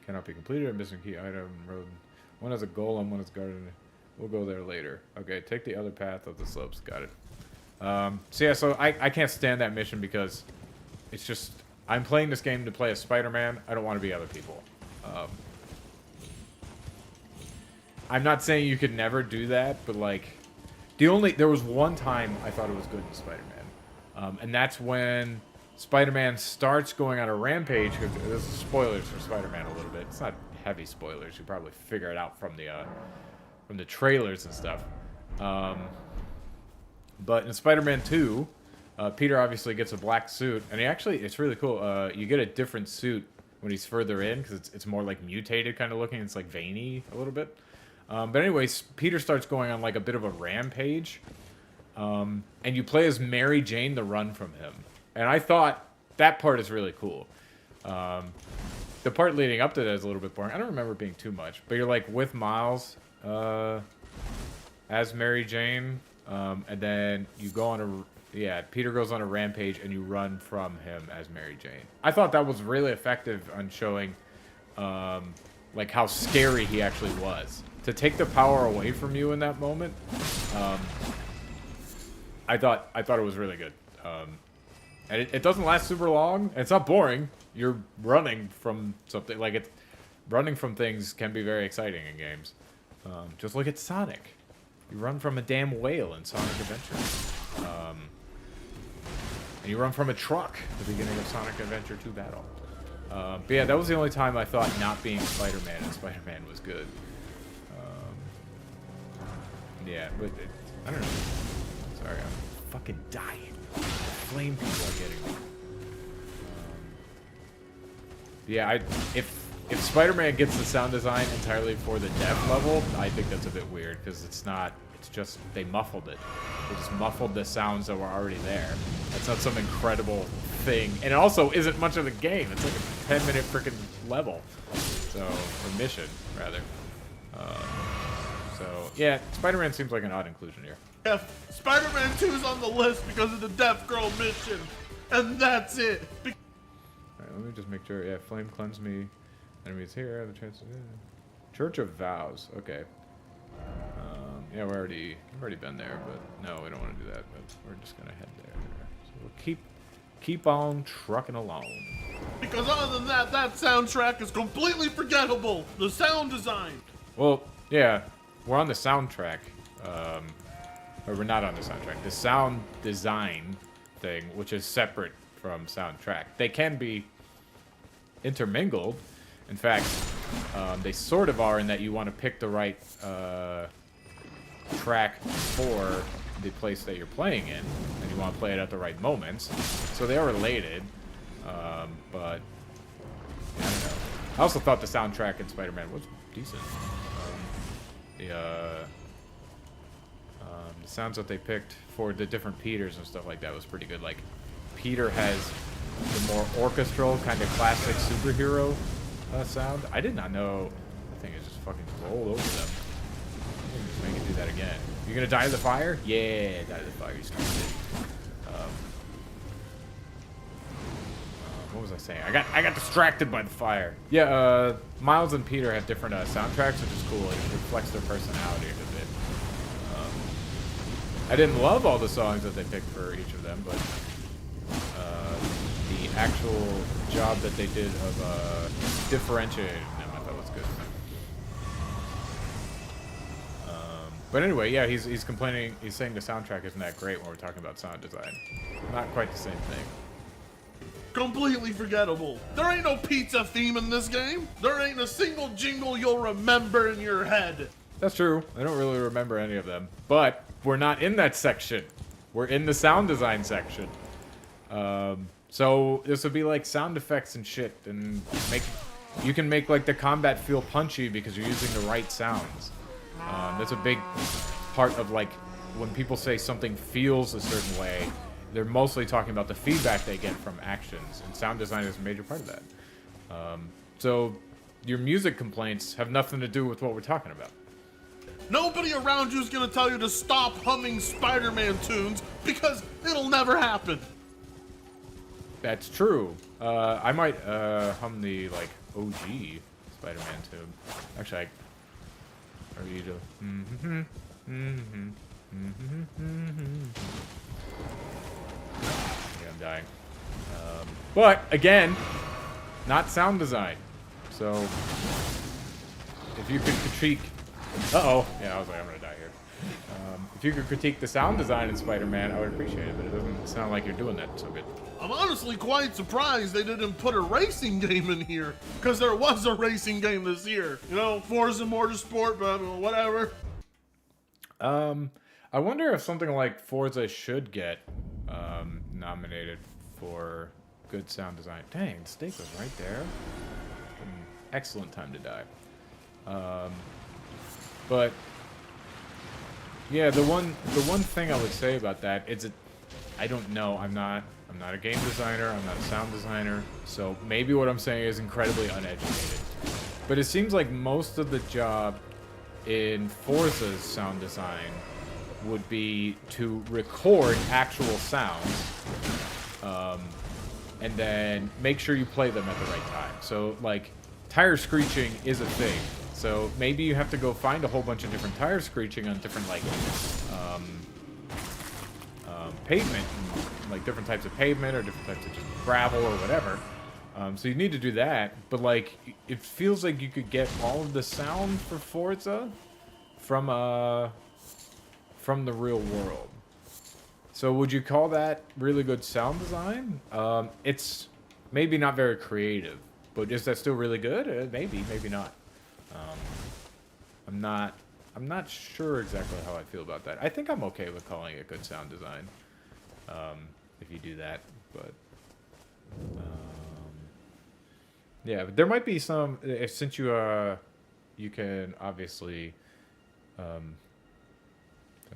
Cannot be completed. A missing key item. Road. One has a golem, one is guarded. We'll go there later. Okay, take the other path of the slopes. Got it. So yeah, so I can't stand that mission because it's just... I'm playing this game to play as Spider-Man. I don't want to be other people. I'm not saying you could never do that, but, like... There was one time I thought it was good in Spider-Man. And that's when Spider-Man starts going on a rampage. This is spoilers for Spider-Man a little bit. It's not heavy spoilers. You probably figure it out from the trailers and stuff. But in Spider-Man 2, Peter obviously gets a black suit, and it's really cool. You get a different suit when he's further in, because it's more like mutated kind of looking. It's like veiny a little bit. But anyways, Peter starts going on like a bit of a rampage. And you play as Mary Jane to run from him. And I thought that part is really cool. The part leading up to that is a little bit boring. I don't remember it being too much. But you're like with Miles as Mary Jane. And then you go on a... Yeah, Peter goes on a rampage and you run from him as Mary Jane. I thought that was really effective on showing like how scary he actually was. To take the power away from you in that moment, I thought it was really good. And it doesn't last super long. It's not boring. You're running from something. Like, running from things can be very exciting in games. Just look at Sonic. You run from a damn whale in Sonic Adventure. And you run from a truck at the beginning of Sonic Adventure 2 Battle. But yeah, that was the only time I thought not being Spider-Man and Spider-Man was good. Yeah, but I don't know. Sorry, I'm fucking dying. The flame people are getting me. Yeah, if Spider-Man gets the sound design entirely for the dev level, I think that's a bit weird, because it's not, it's just, they muffled it. They just muffled the sounds that were already there. That's not some incredible thing. And it also isn't much of the game. It's like a 10-minute freaking level. So, or mission, rather. So, yeah, Spider-Man seems like an odd inclusion here. Yeah, Spider-Man 2's on the list because of the Death Girl mission. And that's it. Alright, let me just make sure. Yeah, Flame Cleanse Me. Enemies here. The chances. Church of Vows. Okay. Yeah, we've already been there, but no, we don't want to do that. But we're just gonna head there. So we'll keep on trucking along. Because other than that, that soundtrack is completely forgettable. The sound design. Well, yeah, we're on the soundtrack. Or we're not on the soundtrack. The sound design thing, which is separate from soundtrack. They can be intermingled. In fact, they sort of are in that you want to pick the right track for the place that you're playing in, and you want to play it at the right moments. So they are related, but I don't know. I also thought the soundtrack in Spider-Man was decent. The sounds that they picked for the different Peters and stuff like that was pretty good. Like, Peter has the more orchestral, kind of classic superhero sound. I did not know. The thing is just fucking rolled over them. Just make it do that again. You're gonna die to the fire? Yeah, die to the fire. You stupid. What was I saying? I got distracted by the fire. Yeah, Miles and Peter have different soundtracks, which is cool. It reflects their personality a bit. I didn't love all the songs that they picked for each of them, but the actual job that they did of differentiating them, I thought was good. But anyway, yeah, he's complaining. He's saying the soundtrack isn't that great when we're talking about sound design. Not quite the same thing. Completely forgettable. There ain't no pizza theme in this game. There ain't a single jingle you'll remember in your head. That's true. I don't really remember any of them. But we're not in that section. We're in the sound design section. So this would be like sound effects and shit, and you can make like the combat feel punchy because you're using the right sounds. That's a big part of like when people say something feels a certain way, they're mostly talking about the feedback they get from actions, and sound design is a major part of that. So your music complaints have nothing to do with what we're talking about. Nobody around you is gonna tell you to stop humming Spider-Man tunes because it'll never happen. That's true. I might hum the like OG Spider-Man tune. Actually, or you do. Yeah, I'm dying. But again, not sound design. So if you could critique. Uh-oh. Yeah, I was like, I'm gonna die here. If you could critique the sound design in Spider-Man, I would appreciate it, but it doesn't sound like you're doing that so good. I'm honestly quite surprised they didn't put a racing game in here, because there was a racing game this year. You know, Forza Motorsport, but whatever. I wonder if something like Forza should get nominated for good sound design. Dang, the steak was right there. An excellent time to die. But yeah, the one thing I would say about that is I don't know. I'm not a game designer. I'm not a sound designer. So maybe what I'm saying is incredibly uneducated. But it seems like most of the job in Forza's sound design would be to record actual sounds, and then make sure you play them at the right time. So, like, tire screeching is a thing. So maybe you have to go find a whole bunch of different tire screeching on different, like, pavement, like different types of pavement or different types of just gravel or whatever. So you need to do that, but like it feels like you could get all of the sound for Forza from the real world. So would you call that really good sound design? It's maybe not very creative, but is that still really good? Maybe, maybe not. I'm not sure exactly how I feel about that. I think I'm okay with calling it good sound design, if you do that, but. Yeah, but there might be some. Since you can obviously. Sorry,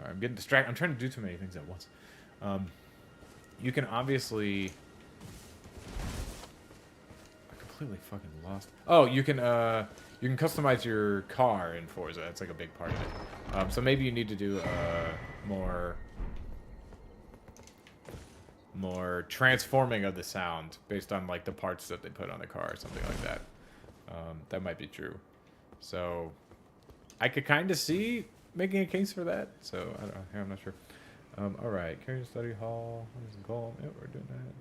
I'm getting distracted. I'm trying to do too many things at once. You can obviously. I completely fucking lost. Oh, you can customize your car in Forza. That's like a big part of it. So maybe you need to do more transforming of the sound based on like the parts that they put on the car or something like that. That might be true. So I could kind of see making a case for that. So I don't know. I'm not sure. All right, Carrier Study Hall. What is the goal? Yeah, we're doing that.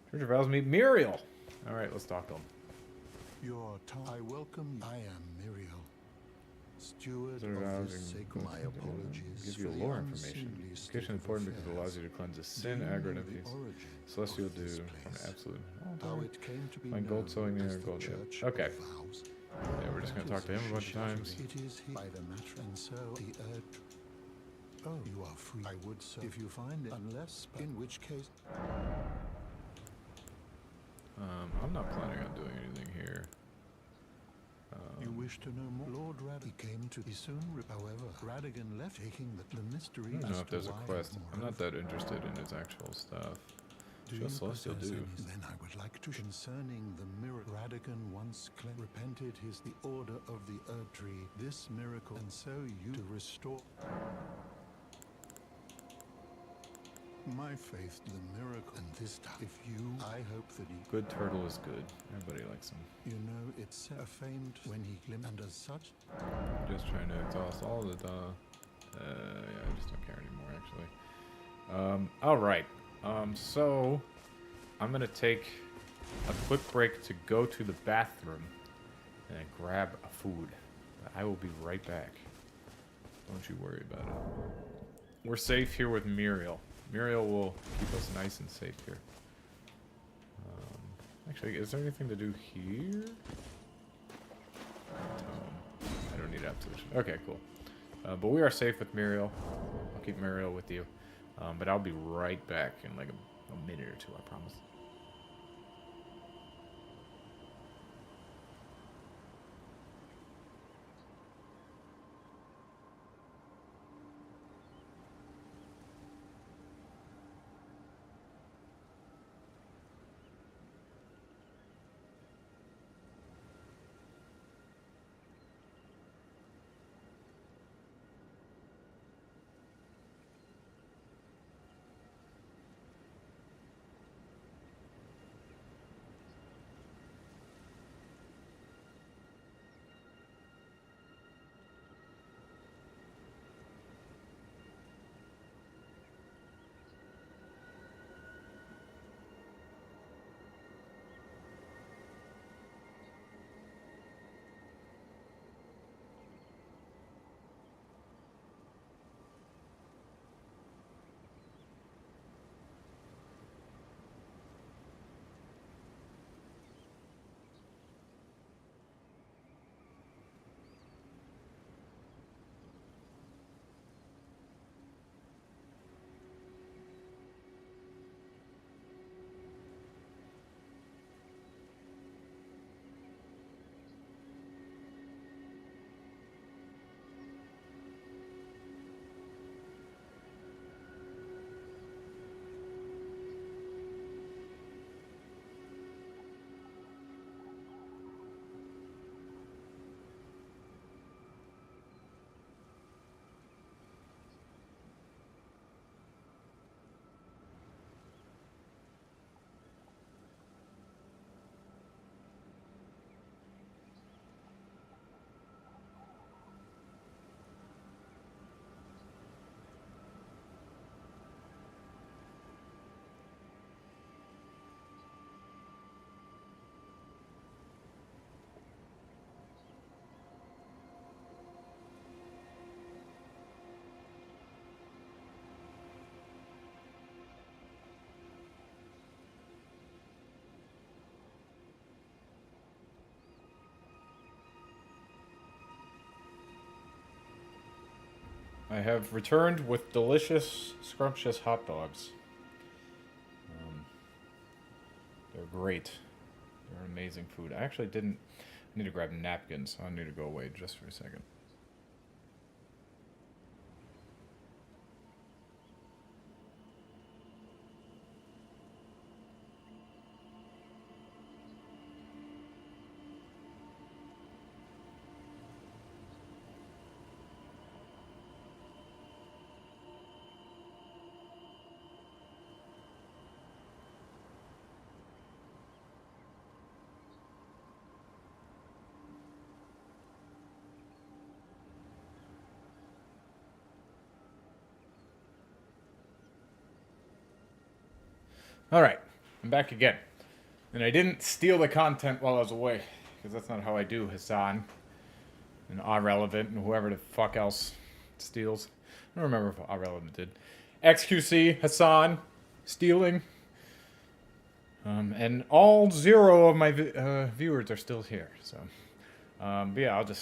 Church of Owls meet Muriel. All right, let's talk to him. Your time. I welcome. I am Muriel. Steward Sort of this sake, my apologies. Give you lore information. Location important because it allows you to cleanse a sin, aggro, and abuse. Celestial dew from absolute. How it came to be find gold sewing there, gold. Yeah. Okay. Vows. Yeah, we're just gonna talk to him a bunch of times. It is by the matter, and so the earth. Oh, you are free. I would so if you find it, unless in which case. I'm not planning on doing anything here. You wish to know more? Lord Radigan came to be soon. However, Radigan left, taking the mystery. I don't know if there's a quest. I'm not that interested in his actual stuff. Just Celestial Dew. Then I would like to concerning the miracle. Radigan once repented his the order of the Earth Tree. This miracle, and so you to restore. My faith, the miracle, and this time, if you, I hope that he. Good turtle is good. Everybody likes him. You know, it's a famed when he glimpsed, and as such. Just trying to exhaust all the. Yeah, I just don't care anymore, actually. All right. So I'm gonna take a quick break to go to the bathroom and grab a food. I will be right back. Don't you worry about it. We're safe here with Muriel. Muriel will keep us nice and safe here. Actually, is there anything to do here? I don't need absolution. Okay, cool. But we are safe with Muriel. I'll keep Muriel with you. But I'll be right back in like a minute or two, I promise. I have returned with delicious, scrumptious hot dogs. They're great. They're amazing food. I actually didn't... I need to grab napkins. I need to go away just for a second. Alright, I'm back again. And I didn't steal the content while I was away, because that's not how I do, Hassan. And Irrelevant, and whoever the fuck else steals. I don't remember if Irrelevant did. XQC, Hassan, stealing. And all 0 of my viewers are still here, so... but yeah, I'll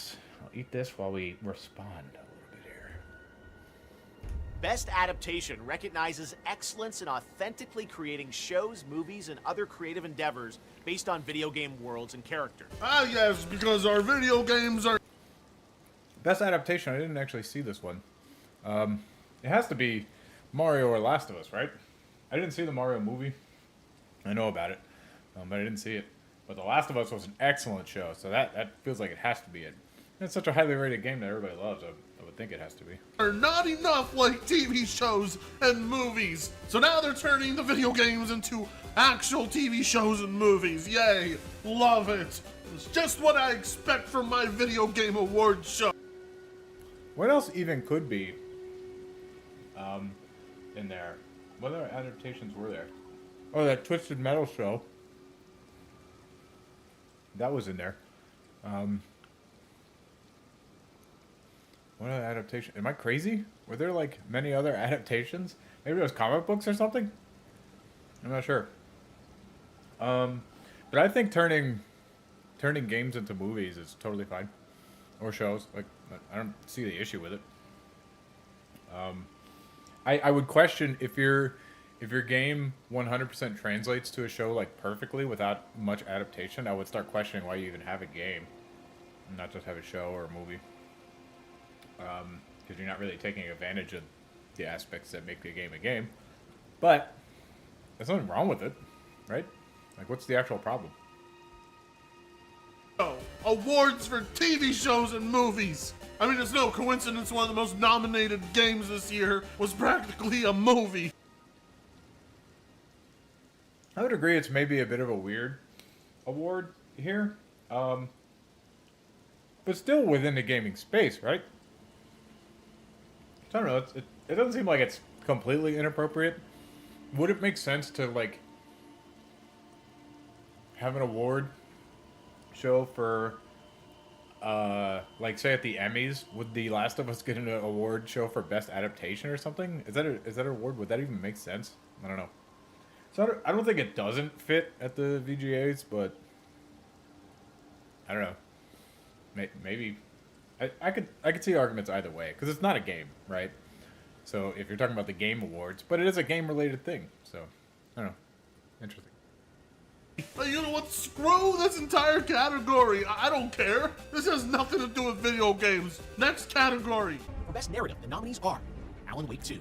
eat this while we respond a little bit here. Best Adaptation recognizes excellence in authentically creating shows, movies, and other creative endeavors based on video game worlds and characters. Ah, yes, because our video games are... Best Adaptation, I didn't actually see this one. It has to be Mario or Last of Us, right? I didn't see the Mario movie. I know about it, but I didn't see it. But The Last of Us was an excellent show, so that feels like it has to be it. It's such a highly rated game that everybody loves. I would think it has to be. Are not enough like TV shows and movies. So now they're turning the video games into actual TV shows and movies. Yay, love it. It's just what I expect from my video game awards show. What else even could be in there? What other adaptations were there? Oh, that Twisted Metal show. That was in there. What other adaptation? Am I crazy? Were there like many other adaptations? Maybe it was comic books or something? I'm not sure. But I think turning games into movies is totally fine. Or shows. Like, I don't see the issue with it. I would question if your game 100% translates to a show like perfectly without much adaptation, I would start questioning why you even have a game, and not just have a show or a movie. Because you're not really taking advantage of the aspects that make the game a game. But there's nothing wrong with it, right? Like, what's the actual problem? Oh, awards for TV shows and movies. I mean, it's no coincidence one of the most nominated games this year was practically a movie. I would agree it's maybe a bit of a weird award here. But still within the gaming space, right? I don't know, it doesn't seem like it's completely inappropriate. Would it make sense to, like, have an award show for, like, say at the Emmys, would The Last of Us get an award show for Best Adaptation or something? Is that an award? Would that even make sense? I don't know. So I don't think it doesn't fit at the VGAs, but I don't know. Maybe I could see arguments either way, because it's not a game, right? So if you're talking about the game awards, but it is a game related thing, so I don't know. Interesting. You know what? Screw this entire category. I don't care. This has nothing to do with video games. Next category. For Best Narrative, the nominees are Alan Wake 2.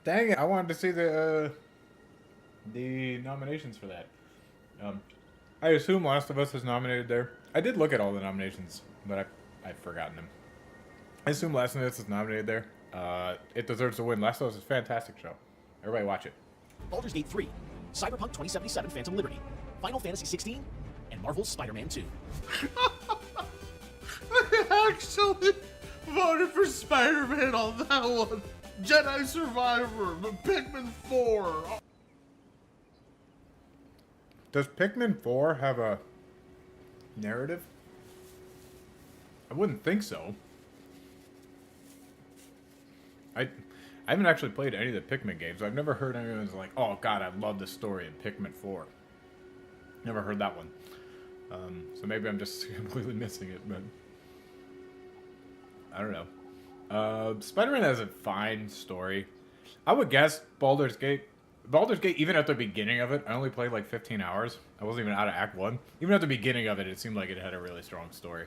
Dang it! I wanted to see the nominations for that. I assume Last of Us is nominated there. I did look at all the nominations, but I've forgotten them. I assume Last of Us is nominated there. It deserves to win. Last of Us is a fantastic show. Everybody watch it. Baldur's Gate 3, Cyberpunk 2077 Phantom Liberty, Final Fantasy 16, and Marvel's Spider-Man 2. I actually voted for Spider-Man on that one. Jedi Survivor, Pikmin 4. Does Pikmin 4 have a narrative? I wouldn't think so. I haven't actually played any of the Pikmin games. I've never heard anyone's like, oh god, I love this story in Pikmin 4. Never heard that one. So maybe I'm just completely missing it, but I don't know. Spider-Man has a fine story. I would guess Baldur's Gate, even at the beginning of it, I only played like 15 hours. I wasn't even out of Act 1. Even at the beginning of it, it seemed like it had a really strong story.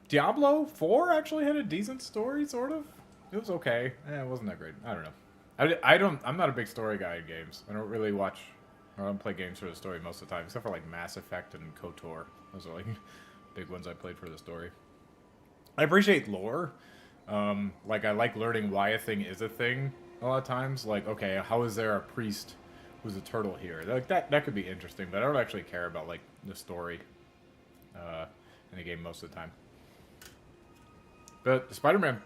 Diablo 4 actually had a decent story, sort of. It was okay. It wasn't that great. I don't know. I'm not a big story guy in games. I don't really watch, or I don't play games for the story most of the time, except for like Mass Effect and KOTOR. Those are like big ones I played for the story. I appreciate lore. Like, I like learning why a thing is a thing a lot of times. Like, okay, how is there a priest who's a turtle here? Like, that could be interesting, but I don't actually care about, like, the story in the game most of the time. But Spider-Man,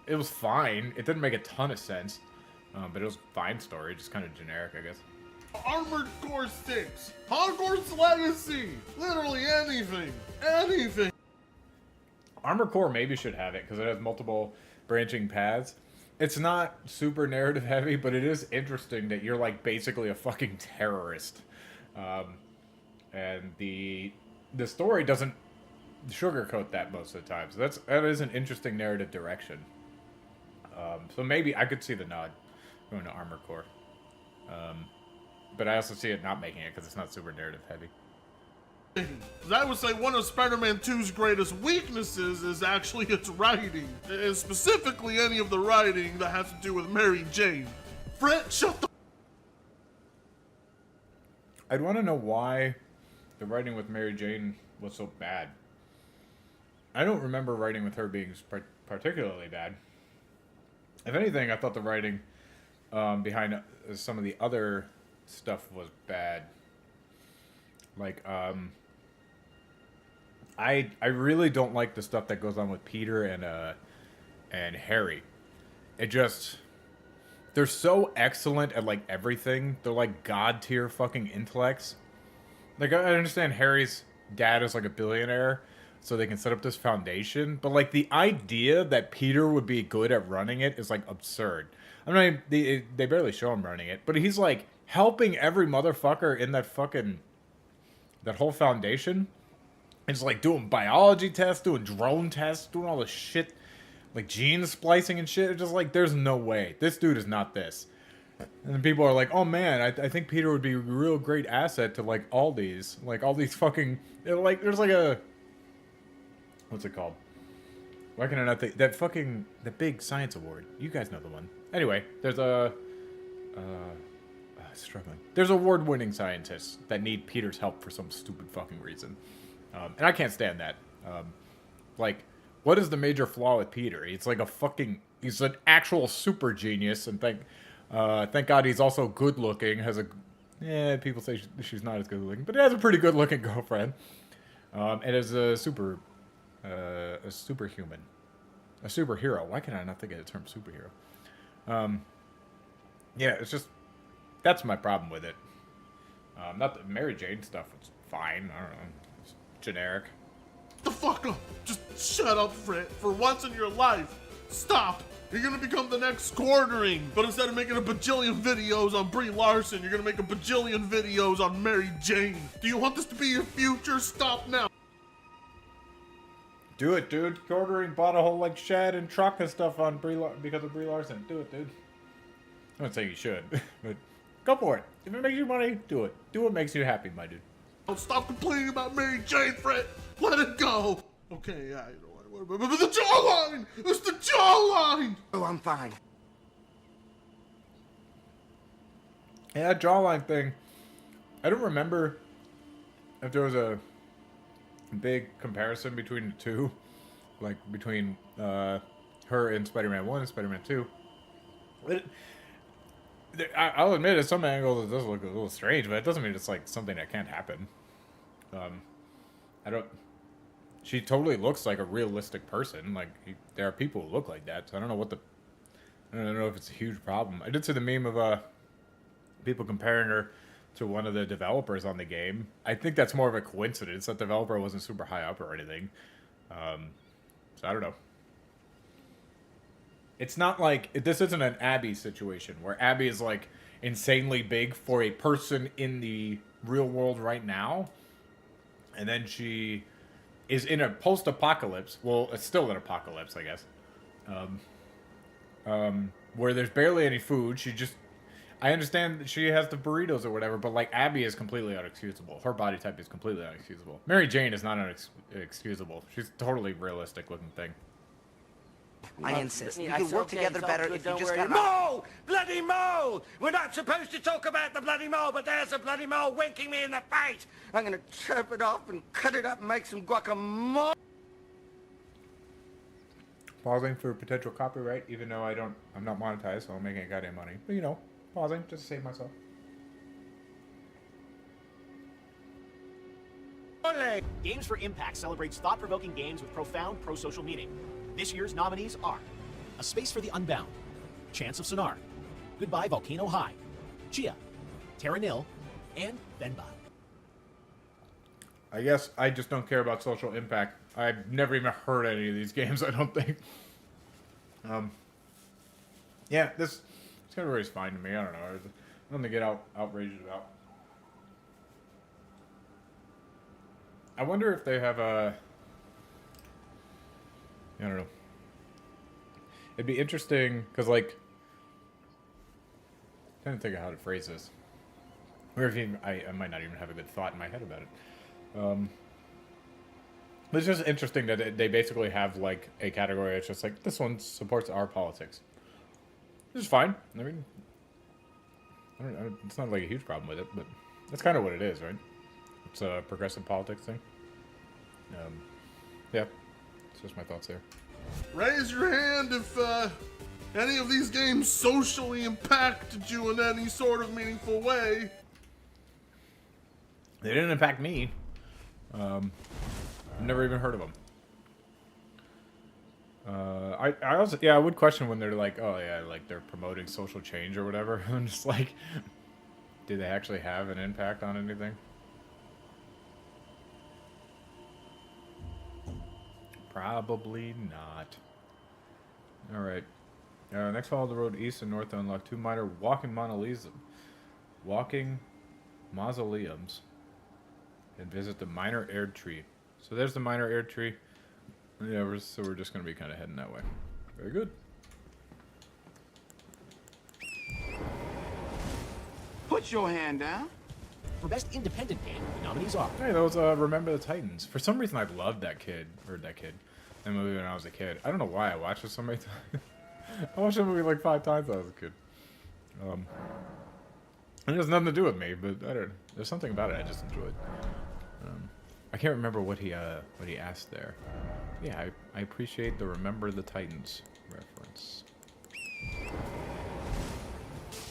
it was fine. It didn't make a ton of sense, but it was a fine story, just kind of generic, I guess. Armored Core 6, Hogwarts Legacy, literally anything, anything. Armored Core maybe should have it, because it has multiple branching paths. It's not super narrative heavy, but it is interesting that you're, like, basically a fucking terrorist. And the story doesn't sugarcoat that most of the time. So that is an interesting narrative direction. So maybe I could see the nod going to Armored Core. But I also see it not making it because it's not super narrative heavy. I would say one of Spider-Man 2's greatest weaknesses is actually its writing. And specifically any of the writing that has to do with Mary Jane. Fred, shut the... I'd want to know why the writing with Mary Jane was so bad. I don't remember writing with her being particularly bad. If anything, I thought the writing behind some of the other stuff was bad. Like, I really don't like the stuff that goes on with Peter and Harry. It just... They're so excellent at, like, everything. They're, like, god-tier fucking intellects. Like, I understand Harry's dad is, like, a billionaire, so they can set up this foundation. But, like, the idea that Peter would be good at running it is, like, absurd. I mean, they barely show him running it. But he's, like, helping every motherfucker in that fucking... that whole foundation. It's, like, doing biology tests, doing drone tests, doing all this shit... like, gene splicing and shit. It's just like, there's no way. This dude is not this. And then people are like, oh man, I think Peter would be a real great asset to, like, all these. Like, all these fucking... like, there's like a... what's it called? Why can I not think... that fucking... the big science award. You guys know the one. Anyway, there's a... struggling. There's award-winning scientists that need Peter's help for some stupid fucking reason. And I can't stand that. Like... what is the major flaw with Peter? He's like a fucking... he's an actual super genius, and thank God he's also good looking. Has a... yeah, people say she's not as good looking, but he has a pretty good looking girlfriend. And is a superhuman. A superhero. Why can I not think of the term superhero? Yeah, it's just... that's my problem with it. Not the Mary Jane stuff was fine. I don't know. It's generic. The fuck up! Just shut up, Fred. For once in your life, stop! You're gonna become the next Quartering, but instead of making a bajillion videos on Brie Larson, you're gonna make a bajillion videos on Mary Jane. Do you want this to be your future? Stop now! Do it, dude. Quartering bought a whole, like, shed and truck and stuff on because of Brie Larson. Do it, dude. I'm not saying you should, but go for it. If it makes you money, do it. Do what makes you happy, my dude. Don't stop complaining about Mary Jane, Fred! Let it go! Okay, yeah, you know what? But the jawline! It's the jawline! Oh, I'm fine. Yeah, that jawline thing. I don't remember if there was a big comparison between the two. Like, between her in Spider-Man 1 and Spider-Man 2. I'll admit, at some angles, it does look a little strange, but it doesn't mean it's, like, something that can't happen. I don't... she totally looks like a realistic person. Like, there are people who look like that, so I don't know what the... I don't know if it's a huge problem. I did see the meme of, people comparing her to one of the developers on the game. I think that's more of a coincidence. That developer wasn't super high up or anything. So I don't know. It's not like... this isn't an Abby situation, where Abby is, like, insanely big for a person in the real world right now. And then she is in a post-apocalypse. Well, it's still an apocalypse, I guess. Where there's barely any food. I understand that she has the burritos or whatever, but like Abby is completely unexcusable. Her body type is completely unexcusable. Mary Jane is not unexcusable. She's a totally realistic looking thing. I insist. We could work together better if you just got... Mole! Bloody mole! We're not supposed to talk about the bloody mole, but there's a bloody mole winking me in the face. I'm gonna chop it off and cut it up and make some guacamole. Pausing for potential copyright, even though I'm not monetized, so I'm making a goddamn money. But you know, pausing just to save myself. Games for Impact celebrates thought-provoking games with profound pro-social meaning. This year's nominees are A Space for the Unbound, Chance of Sonar, Goodbye Volcano High, Chia, Terra Nil, and Venba. I guess I just don't care about social impact. I've never even heard any of these games, I don't think. Yeah, this category is fine to me. I don't know. Nothing to get outraged about. I wonder if they have a... I don't know. It'd be interesting, because, like... I'm trying to think of how to phrase this. Or if even, I might not even have a good thought in my head about it. But it's just interesting that they basically have, like, a category that's just like, this one supports our politics. Which is fine. I mean... it's not, like, a huge problem with it, but that's kind of what it is, right? It's a progressive politics thing. Yeah. It's just my thoughts there. Raise your hand if any of these games socially impacted you in any sort of meaningful way. They didn't impact me. I've never even heard of them. I also, I would question when they're like, oh yeah, like they're promoting social change or whatever. I'm just like, do they actually have an impact on anything? Probably not. Alright. Next, follow the road east and north to unlock 2 minor walking mausoleums and visit the minor air tree. So there's the minor air tree. Yeah, we're just going to be kind of heading that way. Very good. Put your hand down. For Best Independent Game, the nominees are... Hey, that was Remember the Titans. For some reason, I loved that movie when I was a kid. I don't know why I watched it so many times. I watched that movie like 5 times when I was a kid. It has nothing to do with me, but there's something about it I just enjoyed. I can't remember what he asked there. Yeah, I appreciate the Remember the Titans reference.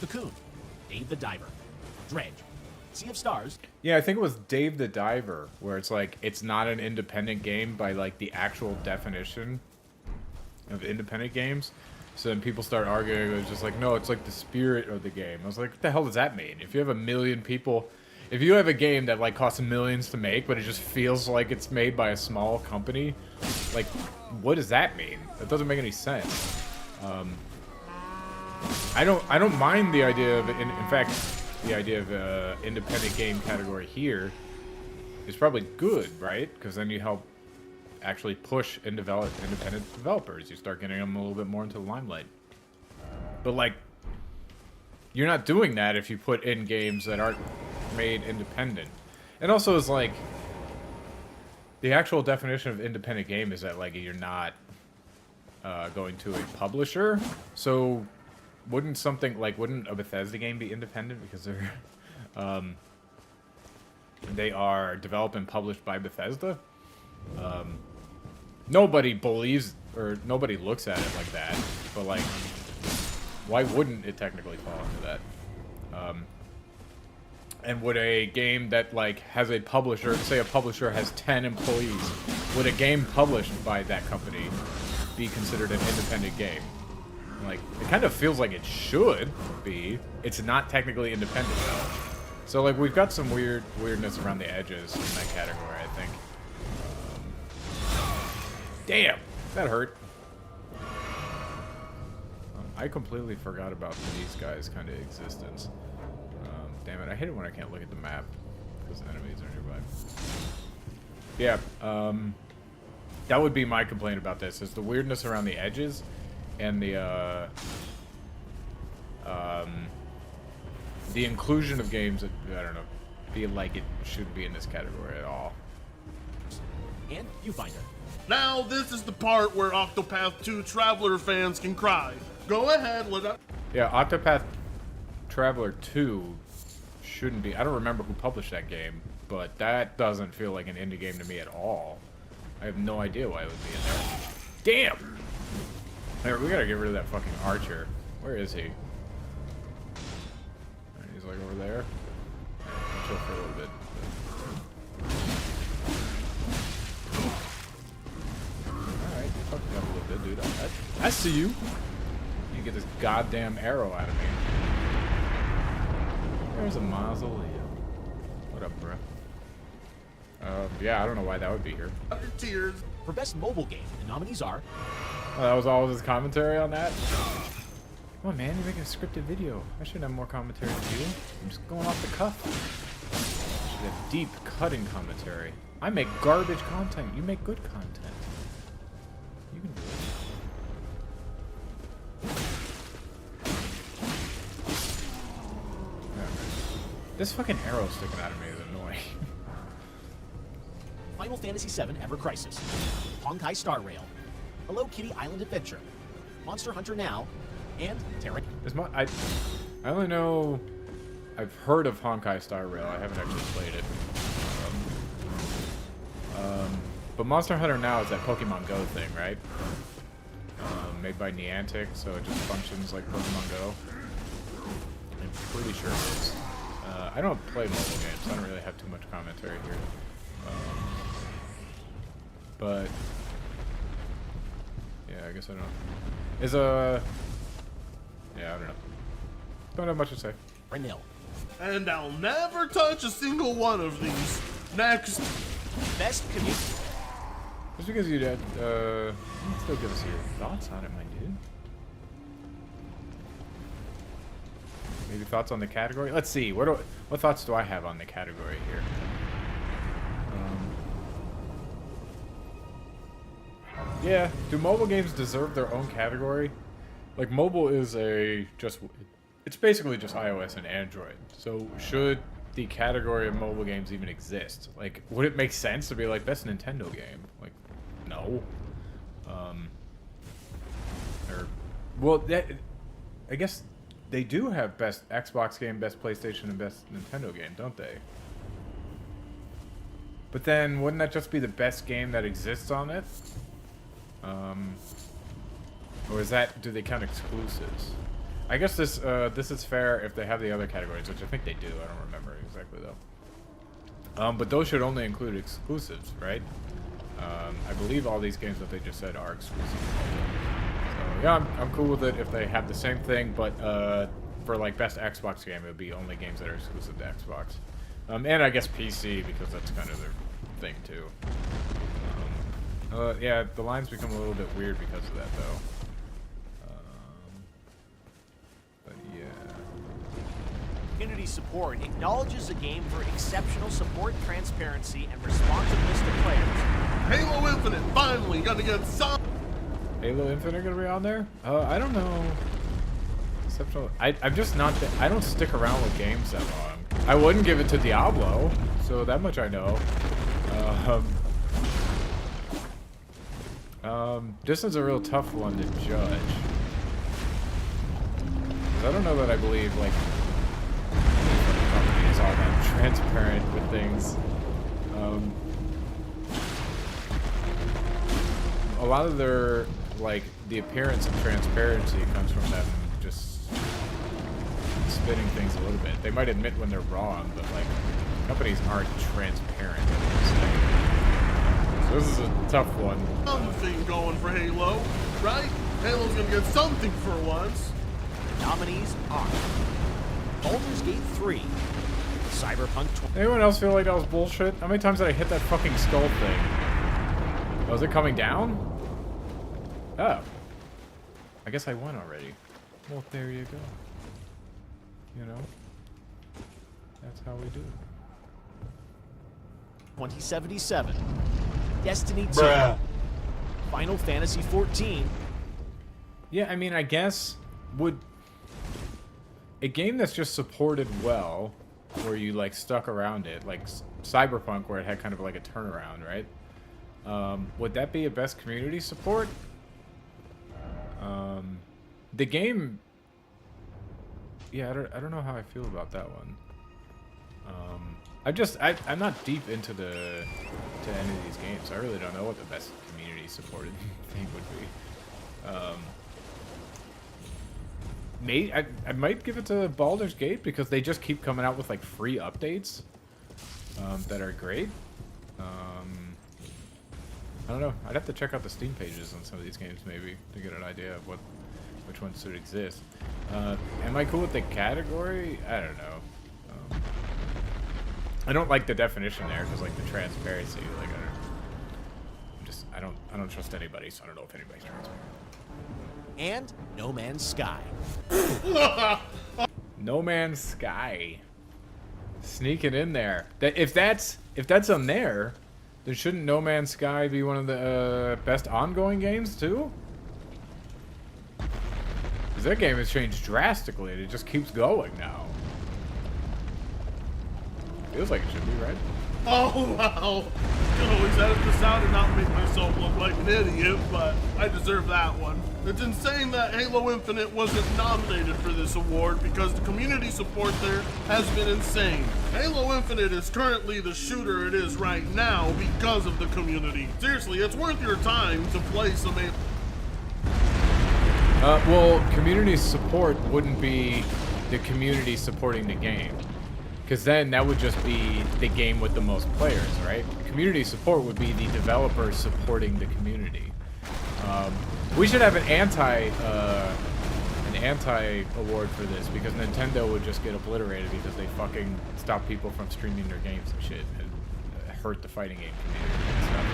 Cocoon, Dave the Diver, Dredge, Sea of Stars. Yeah, I think it was Dave the Diver, where it's like, it's not an independent game by like the actual definition of independent games. So then people start arguing, it was just like, no, it's like the spirit of the game. I was like, what the hell does that mean? If you have 1 million people, if you have a game that like costs millions to make, but it just feels like it's made by a small company, like, what does that mean? That doesn't make any sense. I don't mind the idea of, in fact, the idea of independent game category here is probably good, right? Because then you help actually push and develop independent developers. You start getting them a little bit more into the limelight. But like, you're not doing that if you put in games that aren't made independent. And also is like, the actual definition of independent game is that like you're not going to a publisher. So wouldn't a Bethesda game be independent because they're they are developed and published by Bethesda? Nobody believes or nobody looks at it like that, but like, why wouldn't it technically fall into that? And would a game that like has a publisher, say a publisher has 10 employees, would a game published by that company be considered an independent game? Like, it kind of feels like it should be. It's not technically independent though. So like, we've got some weirdness around the edges in that category, I think. Damn, that hurt. I completely forgot about these guys' kind of existence. Damn it, I hate it when I can't look at the map because enemies are nearby. Yeah, That would be my complaint about this, is the weirdness around the edges and the inclusion of games that, I don't know, feel like it shouldn't be in this category at all. And Viewfinder. Now this is the part where Octopath 2 Traveler fans can cry. Go ahead, let up. Yeah, Octopath Traveler 2 shouldn't be. I don't remember who published that game, but that doesn't feel like an indie game to me at all. I have no idea why it would be in there. Damn! Alright, we gotta get rid of that fucking archer. Where is he? He's like over there. I'll chill for a little bit. Alright, you fucked me up a little bit, dude. I see you. You get this goddamn arrow out of me. There's a mausoleum. What up, bro? Yeah, I don't know why that would be here. Tears. For Best Mobile Game, the nominees are... Oh, that was all of his commentary on that? Come on, man, you're making a scripted video. I should have more commentary than you. I'm just going off the cuff. I should have deep, cutting commentary. I make garbage content. You make good content. You can do it. This fucking arrow sticking out of me is annoying. Final Fantasy VII Ever Crisis, Honkai Star Rail, Hello Kitty Island Adventure, Monster Hunter Now, and Terra. I only know... I've heard of Honkai Star Rail. I haven't actually played it. But Monster Hunter Now is that Pokemon Go thing, right? Made by Niantic, so it just functions like Pokemon Go. I'm pretty sure it is. I don't play mobile games, so I don't really have too much commentary here. But yeah, I guess I don't know. Yeah, I don't know. Don't have much to say. Renil. And I'll never touch a single one of these. Next. Best Community. Just because you did, still give us your thoughts on it, my dude. Maybe thoughts on the category? Let's see. What thoughts do I have on the category here? Yeah, do mobile games deserve their own category? Like, mobile is it's basically just iOS and Android. So, should the category of mobile games even exist? Like, would it make sense to be like, best Nintendo game? Like, no. I guess they do have best Xbox game, best PlayStation, and best Nintendo game, don't they? But then, wouldn't that just be the best game that exists on it? Or do they count exclusives? I guess this is fair if they have the other categories, which I think they do. I don't remember exactly though. But those should only include exclusives, right? I believe all these games that they just said are exclusive. So yeah, I'm cool with it if they have the same thing, but for like best Xbox game, it would be only games that are exclusive to Xbox. And I guess PC, because that's kind of their thing too. Yeah, the lines become a little bit weird because of that, though. But yeah. Community support acknowledges a game for exceptional support, transparency, and responsiveness to players. Halo Infinite finally gonna get some. Halo Infinite gonna be on there? I don't know. Exceptional. I'm just not. I don't stick around with games that long. I wouldn't give it to Diablo, so that much I know. This is a real tough one to judge. I don't know that I believe, like, the company is all that transparent with things. A lot of their, like, the appearance of transparency comes from them just spinning things a little bit. They might admit when they're wrong, but, like, companies aren't transparent. So this is a tough one. Something going for Halo, right? Halo's gonna get something for once. Nominees are Baldur's Gate 3, Cyberpunk 20. Anyone else feel like that was bullshit? How many times did I hit that fucking skull thing? Oh, is it coming down? Oh. I guess I won already. Well, there you go. You know? That's how we do it. 2077, Destiny 2, Bruh. Final Fantasy XIV. Yeah, I mean, I guess would a game that's just supported well, where you like stuck around it, like Cyberpunk, where it had kind of like a turnaround, right? Would that be a best community support? The game, yeah, I don't know how I feel about that one. I'm not deep into any of these games. I really don't know what the best community supported thing would be. I might give it to Baldur's Gate because they just keep coming out with like free updates that are great. I don't know. I'd have to check out the Steam pages on some of these games maybe to get an idea of which ones should exist. Am I cool with the category? I don't know. I don't like the definition there because like the transparency. Like I don't trust anybody, so I don't know if anybody's transparent. And No Man's Sky. No Man's Sky. Sneaking in there. If that's on there, then shouldn't No Man's Sky be one of the best ongoing games too? Because that game has changed drastically and it just keeps going now. Feels like it should be, right? Oh, wow. I can always edit this out and not make myself look like an idiot, but I deserve that one. It's insane that Halo Infinite wasn't nominated for this award because the community support there has been insane. Halo Infinite is currently the shooter it is right now because of the community. Seriously, it's worth your time to play some well, community support wouldn't be the community supporting the game. Because then that would just be the game with the most players, right? Community support would be the developers supporting the community. We should have an anti award for this because Nintendo would just get obliterated because they fucking stop people from streaming their games and shit and hurt the fighting game community and stuff.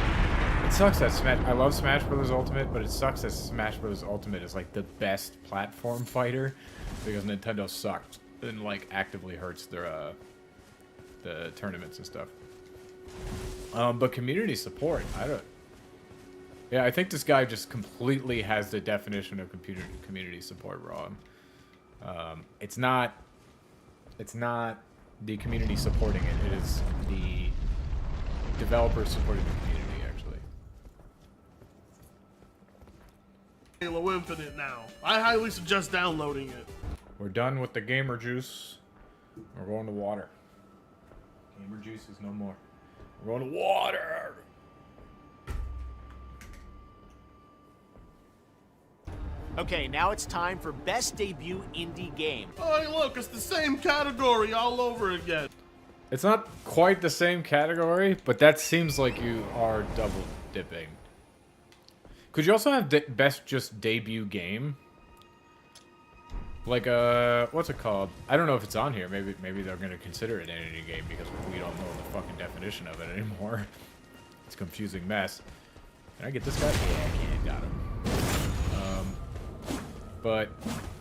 It sucks that I love Smash Bros. Ultimate, but it sucks that Smash Bros. Ultimate is like the best platform fighter because Nintendo sucked and like actively hurts their the tournaments and stuff. But community support, yeah, I think this guy just completely has the definition of community support wrong. It's not the community supporting it. It is the developers supporting the community, actually. Halo Infinite now. I highly suggest downloading it. We're done with the gamer juice. We're going to water. Gamer juice is no more. We're going to water. Okay, now it's time for Best Debut Indie Game. Oh, hey, look, it's the same category all over again. It's not quite the same category, but that seems like you are double dipping. Could you also have Best just Debut Game? Like, what's it called? I don't know if it's on here. Maybe they're going to consider it an indie game because we don't know the fucking definition of it anymore. It's a confusing mess. Can I get this guy? Yeah, I can. Got him. But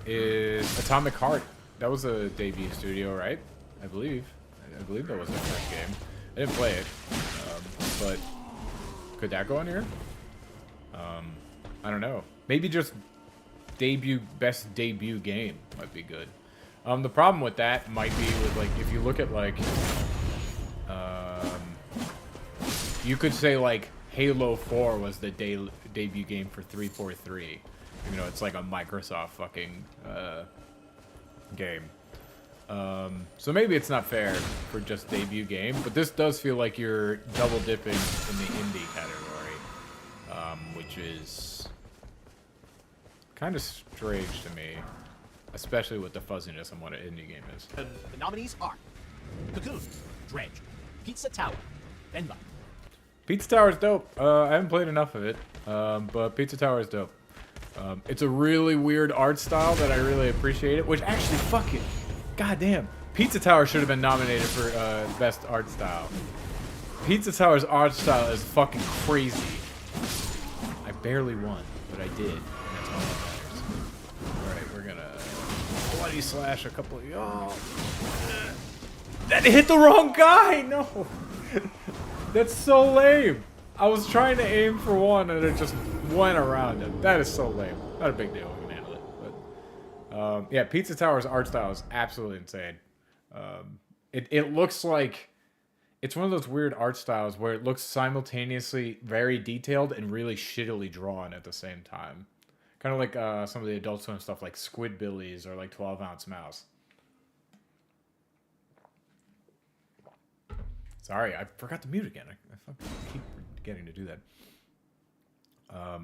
is Atomic Heart? That was a debut studio, right? I believe that was their first game. I didn't play it, but could that go on here? I don't know. Maybe just best debut game might be good. The problem with that might be with like if you look at like you could say like Halo 4 was the debut game for 343. You know, it's like a Microsoft fucking game. So maybe it's not fair for just debut game, but this does feel like you're double dipping in the indie category, which is kind of strange to me, especially with the fuzziness on what an indie game is. The nominees are Cocoon, Dredge, Pizza Tower, Benba. Pizza Tower is dope. I haven't played enough of it, but Pizza Tower is dope. It's a really weird art style that I really appreciate it, which actually, fuck it. Goddamn. Pizza Tower should have been nominated for best art style. Pizza Tower's art style is fucking crazy. I barely won, but I did. And that's all that matters. Alright, we're gonna bloody slash a couple of y'all. That hit the wrong guy! No! That's so lame. I was trying to aim for one and it just went around it. That is so lame. Not a big deal. We can handle it. But yeah, Pizza Tower's art style is absolutely insane. It looks like it's one of those weird art styles where it looks simultaneously very detailed and really shittily drawn at the same time. Kind of like some of the Adult Swim stuff, like Squidbillies or like 12-Ounce Mouse. Sorry, I forgot to mute again. I fucking keep forgetting to do that. But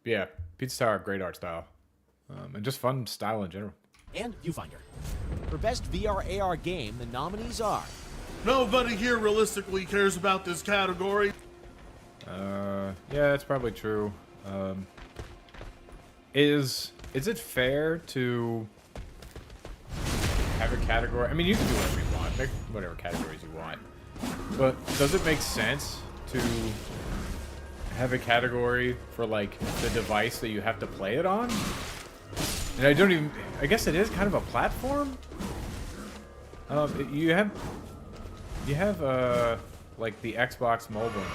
yeah, Pizza Tower, great art style. And just fun style in general. And Viewfinder. For Best VR AR Game, the nominees are... Nobody here realistically cares about this category. Yeah, that's probably true. Is it fair to have a category? I mean, you can do whatever you want. Pick whatever categories you want. But does it make sense to have a category for, like, the device that you have to play it on? And I guess it is kind of a platform? You have, like, the Xbox Mobile and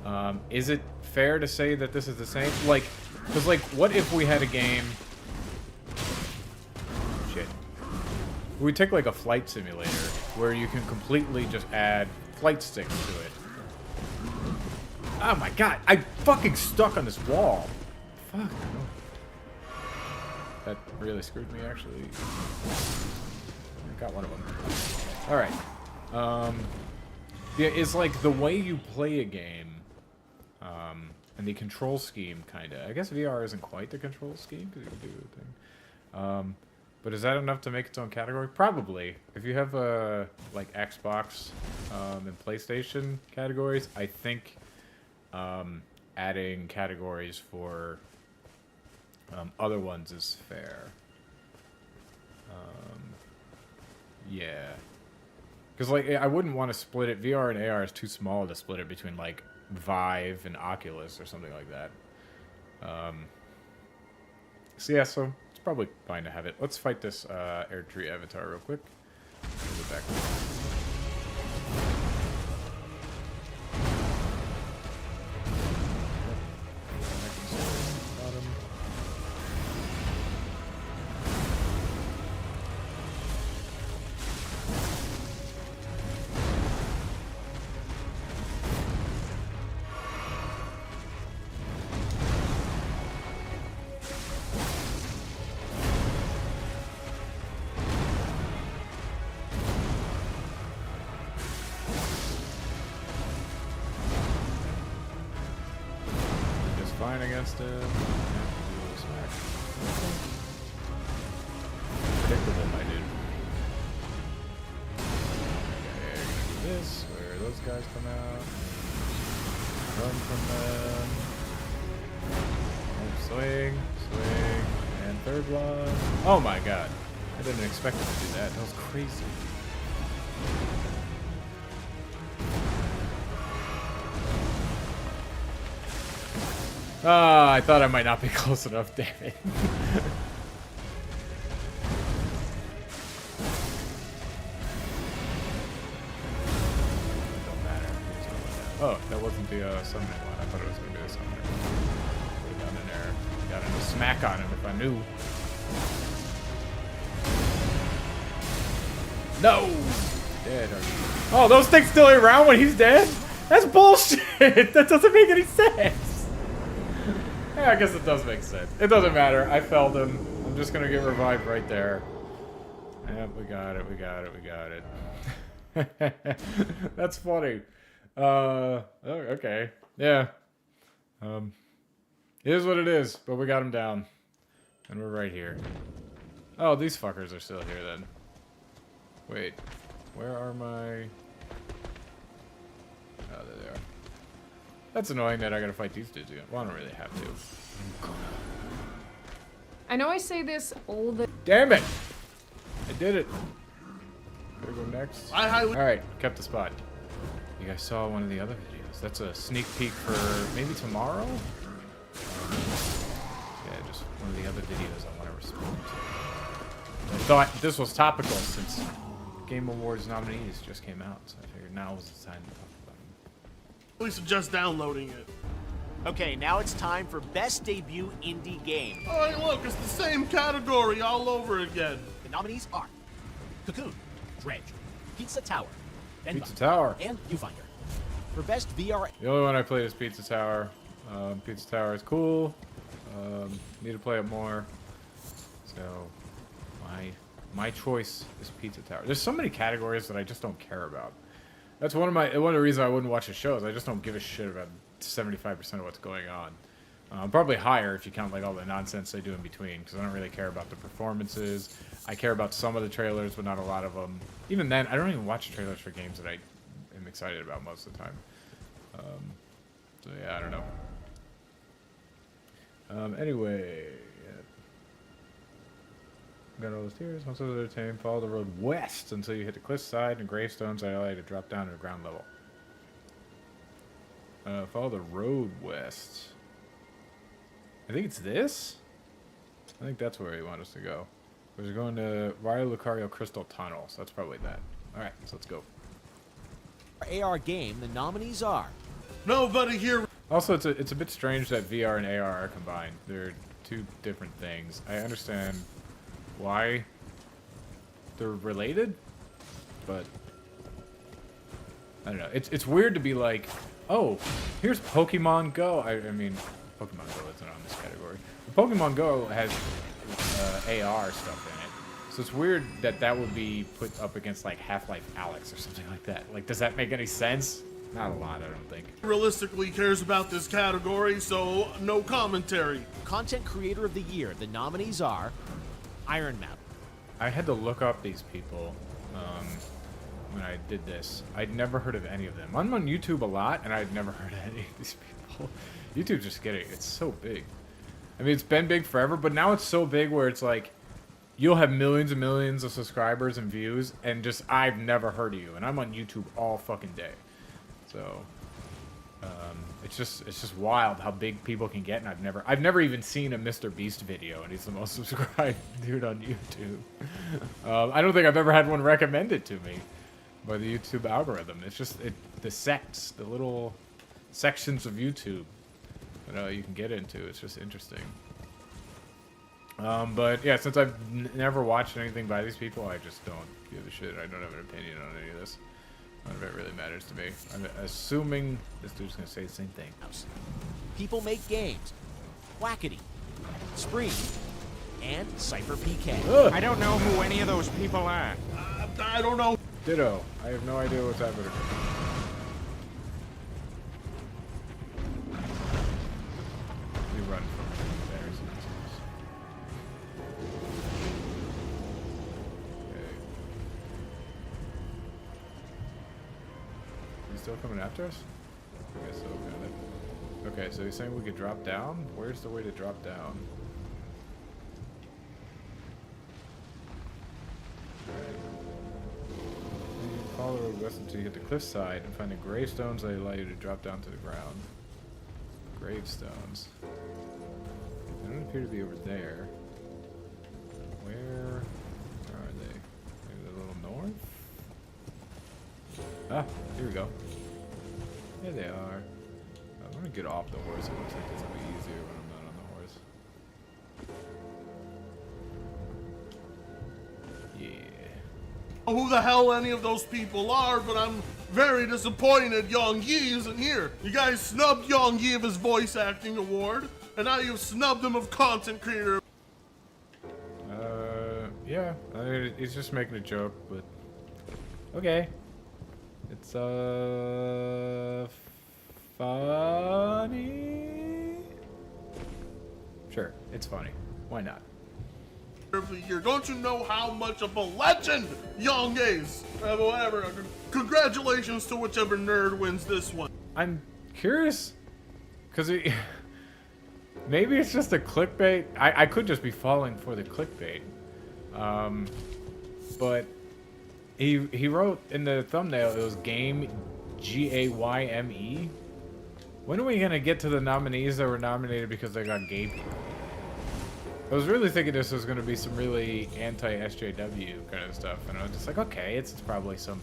stuff. Is it fair to say that this is the same? Like, because, like, what if we had a game... Shit. We take, like, a flight simulator where you can completely just add flight sticks to it. Oh my god, I'm fucking stuck on this wall. Fuck. That really screwed me, actually. I got one of them. Alright. Yeah, it's like the way you play a game, and the control scheme, kinda. I guess VR isn't quite the control scheme, because you can do a thing. But is that enough to make its own category? Probably. If you have, like, Xbox and PlayStation categories, I think adding categories for other ones is fair. Yeah. Because, like, I wouldn't want to split it. VR and AR is too small to split it between, like, Vive and Oculus or something like that. So, yeah, so it's probably fine to have it. Let's fight this Air Tree Avatar real quick. Go back. Fine against him. Predictable, my dude. Okay, gonna do this, where those guys come out. Run from them. And swing, and third one. Oh my god. I didn't expect it to do that. That was crazy. Ah, I thought I might not be close enough, damn it. Don't matter. Oh, that wasn't the summoning one. I thought it was going to be a summoning one. Would have gone in there, got him to smack on him if I knew. No! Dead. Oh, those things still around when he's dead? That's bullshit! That doesn't make any sense! Yeah, I guess it does make sense. It doesn't matter. I felled him. I'm just gonna get revived right there. Yep, we got it. We got it. We got it. That's funny. Oh, okay. Yeah. It is what it is, but we got him down. And we're right here. Oh, these fuckers are still here then. Wait. Where are my... Oh, there they are. That's annoying that I gotta fight these dudes again. Well, I don't really have to. I know I say this all the... Damn it! I did it. Gotta go next. Alright, kept the spot. You guys saw one of the other videos. That's a sneak peek for maybe tomorrow? Yeah, just one of the other videos I want to respond to. I thought this was topical since Game Awards nominees just came out, so I figured now was the time to talk about them. We suggest downloading it. Okay, now it's time for Best Debut Indie Game. Oh, hey, look, it's the same category all over again. The nominees are Cocoon, Dredge, Pizza Tower, Pizza Tower, and Viewfinder. For Best VR... The only one I played is Pizza Tower. Pizza Tower is cool. Need to play it more. So, my choice is Pizza Tower. There's so many categories that I just don't care about. That's one of the reasons I wouldn't watch the shows. I just don't give a shit about 75% of what's going on. Probably higher if you count like all the nonsense they do in between, because I don't really care about the performances. I care about some of the trailers, but not a lot of them. Even then, I don't even watch trailers for games that I am excited about most of the time. So yeah, I don't know. Anyway, yeah. Got all those tiers. Once those are attained, follow the road west until you hit the cliff side and gravestones that allow you to drop down to the ground level. Follow the road west. I think it's this? I think that's where you want us to go. We're going to Rio Lucario Crystal Tunnel, so that's probably that. Alright, so let's go. AR game, the nominees are... Nobody here... Also, it's a bit strange that VR and AR are combined. They're two different things. I understand why they're related, but I don't know. It's weird to be like, oh, here's Pokemon Go. I mean, Pokemon Go isn't on this category. But Pokemon Go has AR stuff in it, so it's weird that that would be put up against like Half-Life Alyx or something like that. Like, does that make any sense? Not a lot, I don't think. Realistically cares about this category, so no commentary. Content Creator of the Year, the nominees are Iron Map. I had to look up these people when I did this. I'd never heard of any of them. I'm on YouTube a lot, and I'd never heard of any of these people. YouTube's just getting, it's so big. I mean, it's been big forever, but now it's so big where it's like, you'll have millions and millions of subscribers and views, and just, I've never heard of you, and I'm on YouTube all fucking day. So, it's just wild how big people can get, and I've never even seen a Mr. Beast video, and he's the most subscribed dude on YouTube. I don't think I've ever had one recommended to me by the YouTube algorithm. It's just the sects, the little sections of YouTube that you can get into. It's just interesting. But yeah, since I've never watched anything by these people, I just don't give a shit. I don't have an opinion on any of this. None of it really matters to me. I'm assuming this dude's gonna say the same thing. People Make Games, Wackety, Spree, and Cypher PK. Ugh. I don't know who any of those people are. I don't know. Ditto. I have no idea what's happening. Let me run from embarrassing. Still coming after us? I guess so, kind of. Okay, so he's saying we could drop down? Where's the way to drop down? Alright. You follow the road west until you hit the cliffside and find the gravestones that allow you to drop down to the ground. Gravestones. They don't appear to be over there. Where are they? Maybe a little north? Ah, here we go. There they are. I'm gonna get off the horse. It looks like it's gonna be easier when I'm not on the horse. Yeah. Who the hell any of those people are, but I'm very disappointed Yang Yi isn't here. You guys snubbed Yang Yi of his voice acting award, and now you've snubbed him of content creator. Yeah. I mean, he's just making a joke, but okay. It's funny. Sure, it's funny. Why not? Don't you know how much of a legend Yang is? Whatever. Congratulations to whichever nerd wins this one. I'm curious, because maybe it's just a clickbait. I could just be falling for the clickbait. But he wrote in the thumbnail, it was game G-A-Y-M-E. When are we gonna get to the nominees that were nominated because they got gay people? I was really thinking this was gonna be some really anti-SJW kind of stuff, and I was just like, okay, it's probably some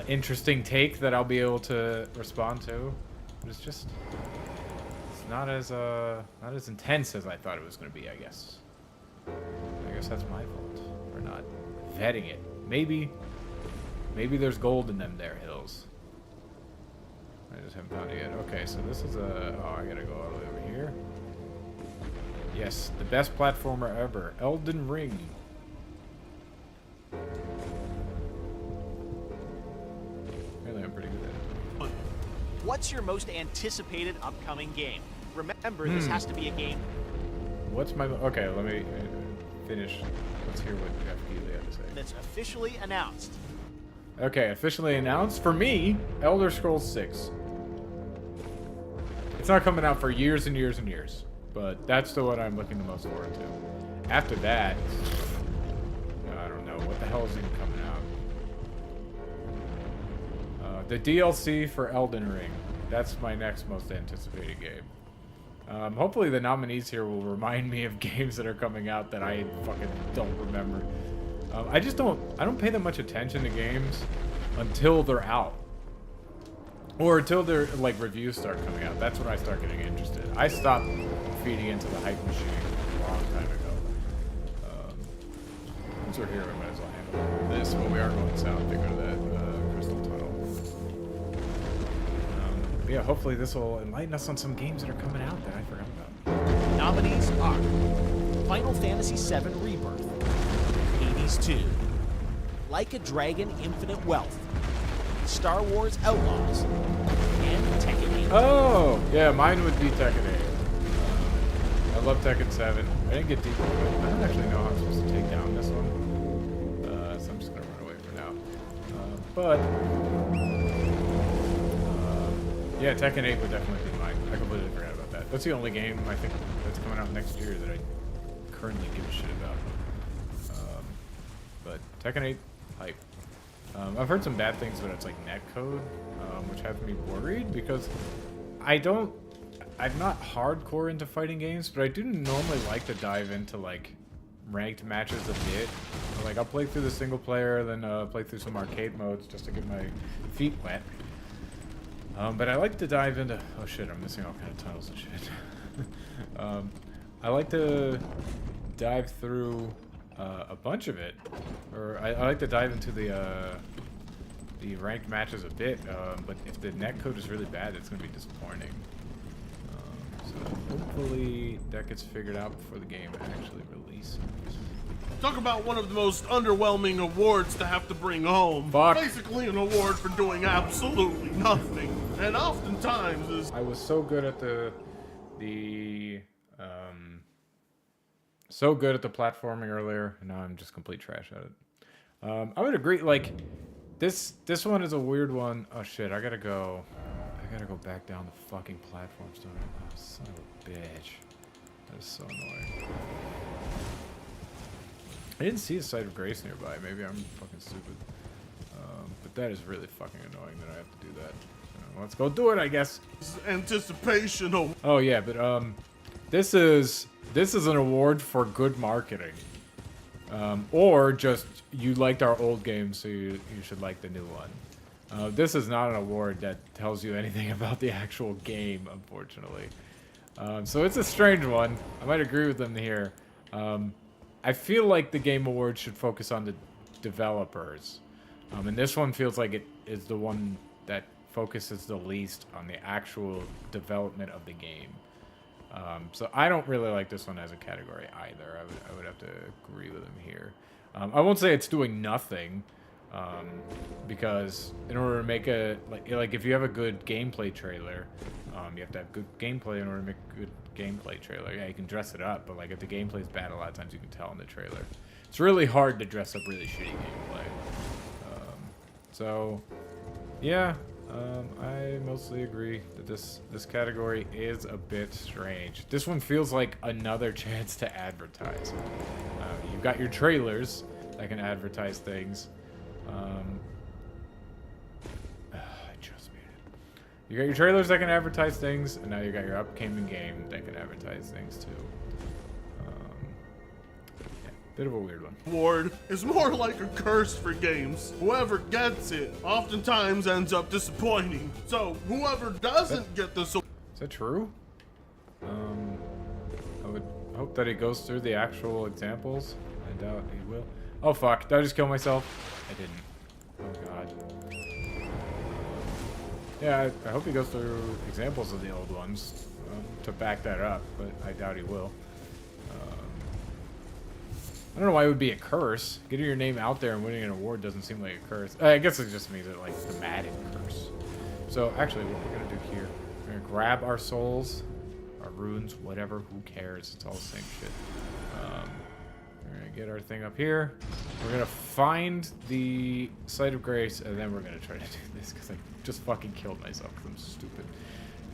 interesting take that I'll be able to respond to. But it's just not as intense as I thought it was going to be, I guess. I guess that's my fault for not vetting it. Maybe there's gold in them there hills. I just haven't found it yet. Okay, so this is a... Oh, I gotta go all the way over here. Yes, the best platformer ever. Elden Ring. Really, I'm pretty good at it. What's your most anticipated upcoming game? Remember, this has to be a game. What's my... Okay, let me finish. Let's hear what Jeff Keighley had to say. That's officially announced. Okay, officially announced. For me, Elder Scrolls 6. It's not coming out for years and years and years, but that's the one I'm looking the most forward to. After that, I don't know. What the hell is even coming out? The DLC for Elden Ring. That's my next most anticipated game. Hopefully the nominees here will remind me of games that are coming out that I fucking don't remember. I don't pay that much attention to games until they're out. Or until their like reviews start coming out. That's when I start getting interested. I stopped feeding into the hype machine a long time ago. Since we're here, we might as well handle this, but we are going south to go to that crystal tunnel. Yeah, hopefully this will enlighten us on some games that are coming out that I forgot about. Nominees are Final Fantasy VII Rebirth, Hades 2, Like a Dragon Infinite Wealth, Star Wars Outlaws, and Tekken 8. Oh, yeah, mine would be Tekken 8. I love Tekken 7. I didn't get deep into it. I don't actually know how I'm supposed to take down this one. So I'm just going to run away for now. Yeah, Tekken 8 would definitely be mine. I completely forgot about that. That's the only game I think that's coming out next year that I currently give a shit about. But Tekken 8, hype. I've heard some bad things, but it's like netcode, which have me worried because I'm not hardcore into fighting games, but I do normally like to dive into like ranked matches a bit. Like I'll play through the single player, then play through some arcade modes just to get my feet wet. But I like to dive into... Oh shit, I'm missing all kind of tunnels and shit. I like to dive through a bunch of it. Or I like to dive into the ranked matches a bit, but if the netcode is really bad, it's going to be disappointing. So hopefully that gets figured out before the game actually releases. Talk about one of the most underwhelming awards to have to bring home. Fuck. Basically an award for doing absolutely nothing. And oftentimes is... I was so good at so good at the platforming earlier, and now I'm just complete trash at it. I would agree, like, this one is a weird one. Oh shit, I gotta go back down the fucking platforms, don't I? Oh, son of a bitch. That is so annoying. I didn't see a Site of Grace nearby. Maybe I'm fucking stupid. But that is really fucking annoying that I have to do that. So let's go do it, I guess. Anticipation. Oh yeah, but this is an award for good marketing. Or just you liked our old game, so you should like the new one. This is not an award that tells you anything about the actual game, unfortunately. So it's a strange one. I might agree with them here. I feel like the Game Awards should focus on the developers. And this one feels like it is the one that focuses the least on the actual development of the game. So I don't really like this one as a category either. I would have to agree with him here. I won't say it's doing nothing, because in order to make a like if you have a good gameplay trailer, you have to have good gameplay in order to make a good gameplay trailer. Yeah, you can dress it up, but like if the gameplay's bad, a lot of times you can tell in the trailer. It's really hard to dress up really shitty gameplay. So yeah. I mostly agree that this category is a bit strange. This one feels like another chance to advertise. You've got your trailers that can advertise things. I just made it. You got your trailers that can advertise things, and now you got your upcoming game that can advertise things too. Bit of a weird one. Award is more like a curse for games. Whoever gets it oftentimes ends up disappointing. So whoever doesn't get this... Is that true? I hope that he goes through the actual examples. I doubt he will. Oh fuck, did I just kill myself? I didn't. Oh god. Yeah, I hope he goes through examples of the old ones to back that up, but I doubt he will. I don't know why it would be a curse. Getting your name out there and winning an award doesn't seem like a curse. I guess it just means it like the Madden curse. So actually, what we're gonna do here, we're gonna grab our souls, our runes, whatever. Who cares? It's all the same shit. We're gonna get our thing up here. We're gonna find the Site of Grace, and then we're gonna try to do this because I just fucking killed myself because I'm stupid.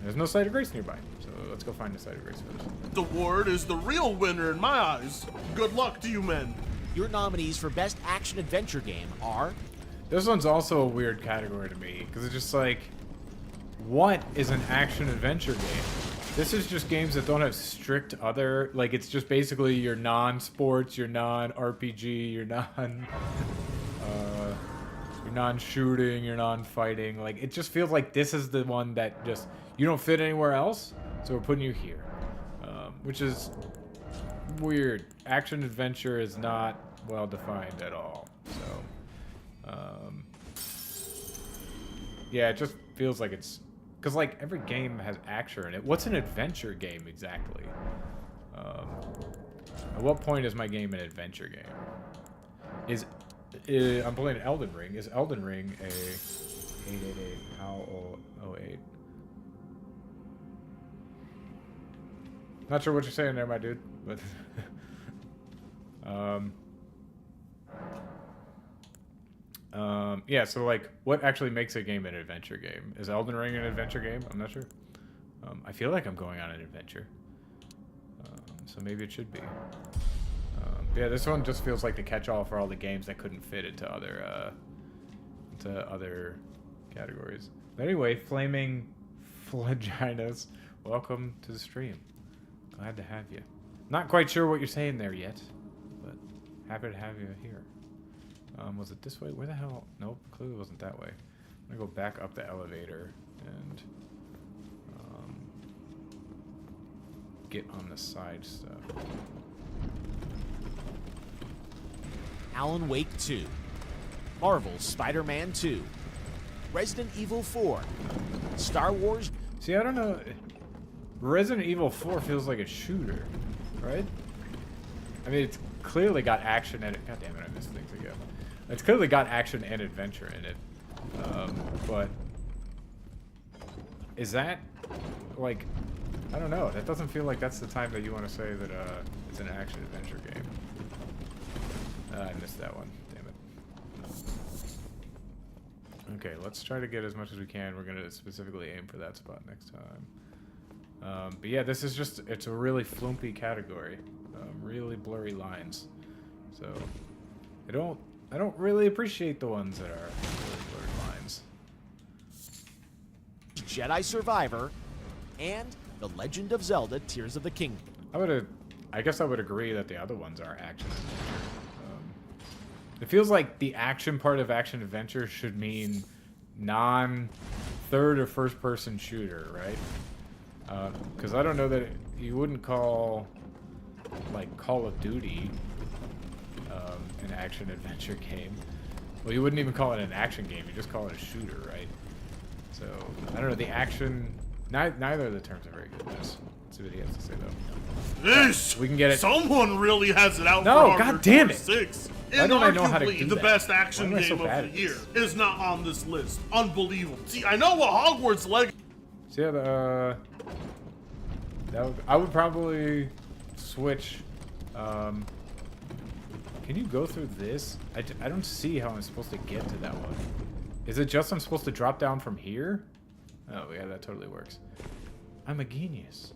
There's no Site of Grace nearby, so let's go find the Site of Grace first. The award is the real winner in my eyes. Good luck to you men. Your nominees for Best Action Adventure Game are... This one's also a weird category to me, because it's just like, what is an action adventure game? This is just games that don't have strict other, like it's just basically your non-sports, your non-RPG, your non-shooting, your non-fighting. Like, it just feels like this is the one that just, you don't fit anywhere else, so we're putting you here. Which is weird. Action adventure is not well defined at all. So, yeah, it just feels like it's, because like every game has action in it. What's an adventure game exactly? At what point is my game an adventure game? I'm playing Elden Ring. Is Elden Ring a 888 HOW 08? Not sure what you're saying there, my dude, but yeah, so like, what actually makes a game an adventure game? Is Elden Ring an adventure game? I'm not sure. I feel like I'm going on an adventure, so maybe it should be. Yeah, this one just feels like the catch-all for all the games that couldn't fit into other categories. But anyway, Flaming Flaginas, welcome to the stream. Glad to have you. Not quite sure what you're saying there yet, but happy to have you here. Was it this way? Where the hell? Nope, clearly wasn't that way. I'm gonna go back up the elevator and get on the side stuff. Alan Wake 2, Marvel's Spider-Man 2, Resident Evil 4, Star Wars... See, I don't know. Resident Evil 4 feels like a shooter, right? I mean, it's clearly got action in it. God damn it, I missed things again. It's clearly got action and adventure in it. But is that, like, I don't know. That doesn't feel like that's the time that you want to say that it's an action-adventure game. I missed that one. Damn it. Okay, let's try to get as much as we can. We're going to specifically aim for that spot next time. But yeah, this is just, it's a really flumpy category. Really blurry lines. So, I don't really appreciate the ones that are really blurry lines. Jedi Survivor, and The Legend of Zelda Tears of the Kingdom. I guess I would agree that the other ones are action adventure. It feels like the action part of action adventure should mean non-third or first person shooter, right? Because I don't know that you wouldn't call like Call of Duty an action adventure game. Well, you wouldn't even call it an action game. You just call it a shooter, right? So I don't know. The action. Neither of the terms are very good. Let's see what he has to say though. This we can get it. Someone really has it out. No, for God damn it! 6. Why don't I know how to do the that? best action Why am I so game bad of at the year this? is not on this list. Unbelievable. See, I know what Hogwarts Legacy. See, I would probably switch. Can you go through this? I don't see how I'm supposed to get to that one. Is it just I'm supposed to drop down from here? Oh, yeah, that totally works. I'm a genius.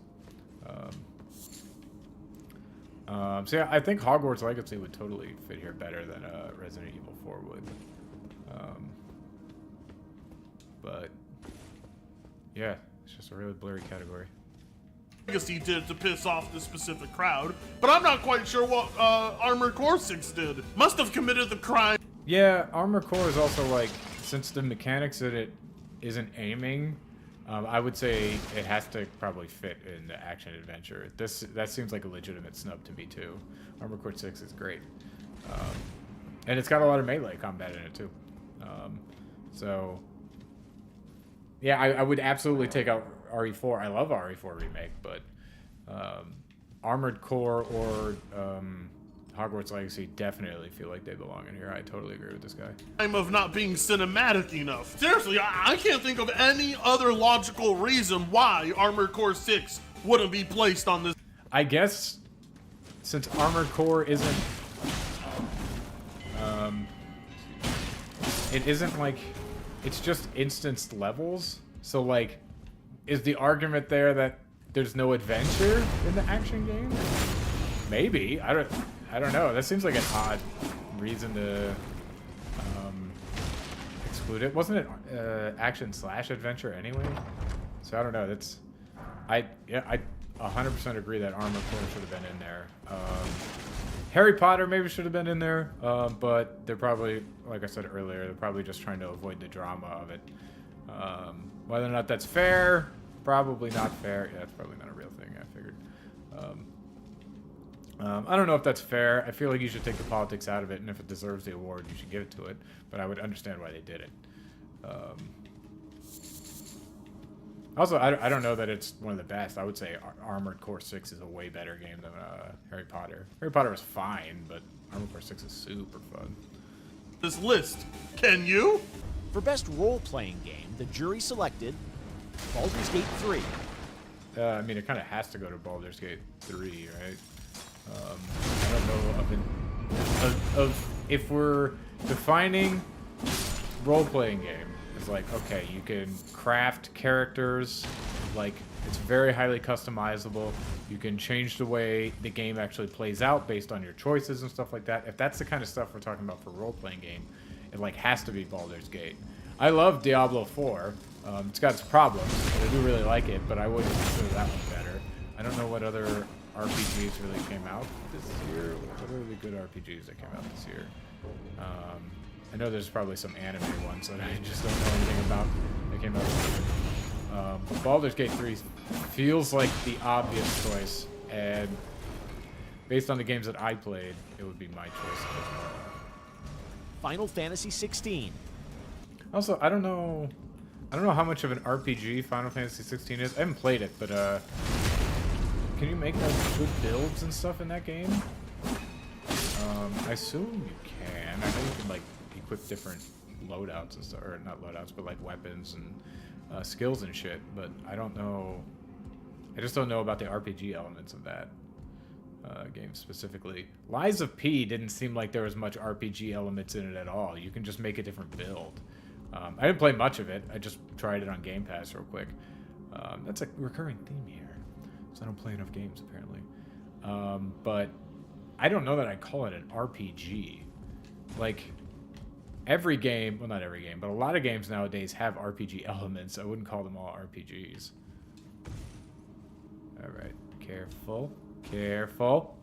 So yeah, I think Hogwarts Legacy would totally fit here better than Resident Evil 4 would. But yeah, it's just a really blurry category. Legacy did to piss off this specific crowd, but I'm not quite sure what Armored Core 6 did. Must have committed the crime. Yeah, Armored Core is also like, since the mechanics that it isn't aiming, I would say it has to probably fit in the action adventure. That seems like a legitimate snub to me too. Armored Core 6 is great, and it's got a lot of melee combat in it too. So yeah, I would absolutely take out RE4. I love RE4 remake, but Armored Core or Hogwarts Legacy definitely feel like they belong in here. I totally agree with this guy. Of not being cinematic enough. Seriously, I can't think of any other logical reason why Armored Core 6 wouldn't be placed on this. I guess since Armored Core isn't, it isn't like, it's just instanced levels. So like, is the argument there that there's no adventure in the action game? Maybe. I don't know. That seems like an odd reason to exclude it. Wasn't it action/adventure anyway? So I don't know. I 100% agree that Armored Core should have been in there. Harry Potter maybe should have been in there, but they're probably, like I said earlier, they're probably just trying to avoid the drama of it. Whether or not that's fair, probably not fair. Yeah, it's probably not a real thing, I figured. I don't know if that's fair. I feel like you should take the politics out of it, and if it deserves the award, you should give it to it. But I would understand why they did it. Also, I don't know that it's one of the best. I would say Armored Core 6 is a way better game than Harry Potter. Harry Potter was fine, but Armored Core 6 is super fun. This list, can you? For best role-playing game, the jury selected Baldur's Gate 3. I mean, it kind of has to go to Baldur's Gate 3, right? I don't know of if we're defining role-playing game, it's like, okay, you can craft characters, like it's very highly customizable. You can change the way the game actually plays out based on your choices and stuff like that. If that's the kind of stuff we're talking about for role-playing game, it like has to be Baldur's Gate. I love Diablo 4. It's got its problems, but I do really like it, but I wouldn't consider that one better. I don't know what other RPGs really came out this year. What are the good RPGs that came out this year? I know there's probably some anime ones that I just don't know anything about that came out this year. But Baldur's Gate 3 feels like the obvious choice, and based on the games that I played, it would be my choice. Final Fantasy 16. Also, I don't know how much of an RPG Final Fantasy 16 is. I haven't played it, but can you make like good builds and stuff in that game? I assume you can. I know you can like equip different loadouts and stuff, or not loadouts, but like weapons and skills and shit. But I don't know. I just don't know about the RPG elements of that game specifically. Lies of P didn't seem like there was much RPG elements in it at all. You can just make a different build. I didn't play much of it. I just tried it on Game Pass real quick. That's a recurring theme here. So I don't play enough games, apparently. But I don't know that I'd call it an RPG. Like, every game, well, not every game, but a lot of games nowadays have RPG elements. I wouldn't call them all RPGs. All right. Careful. Careful.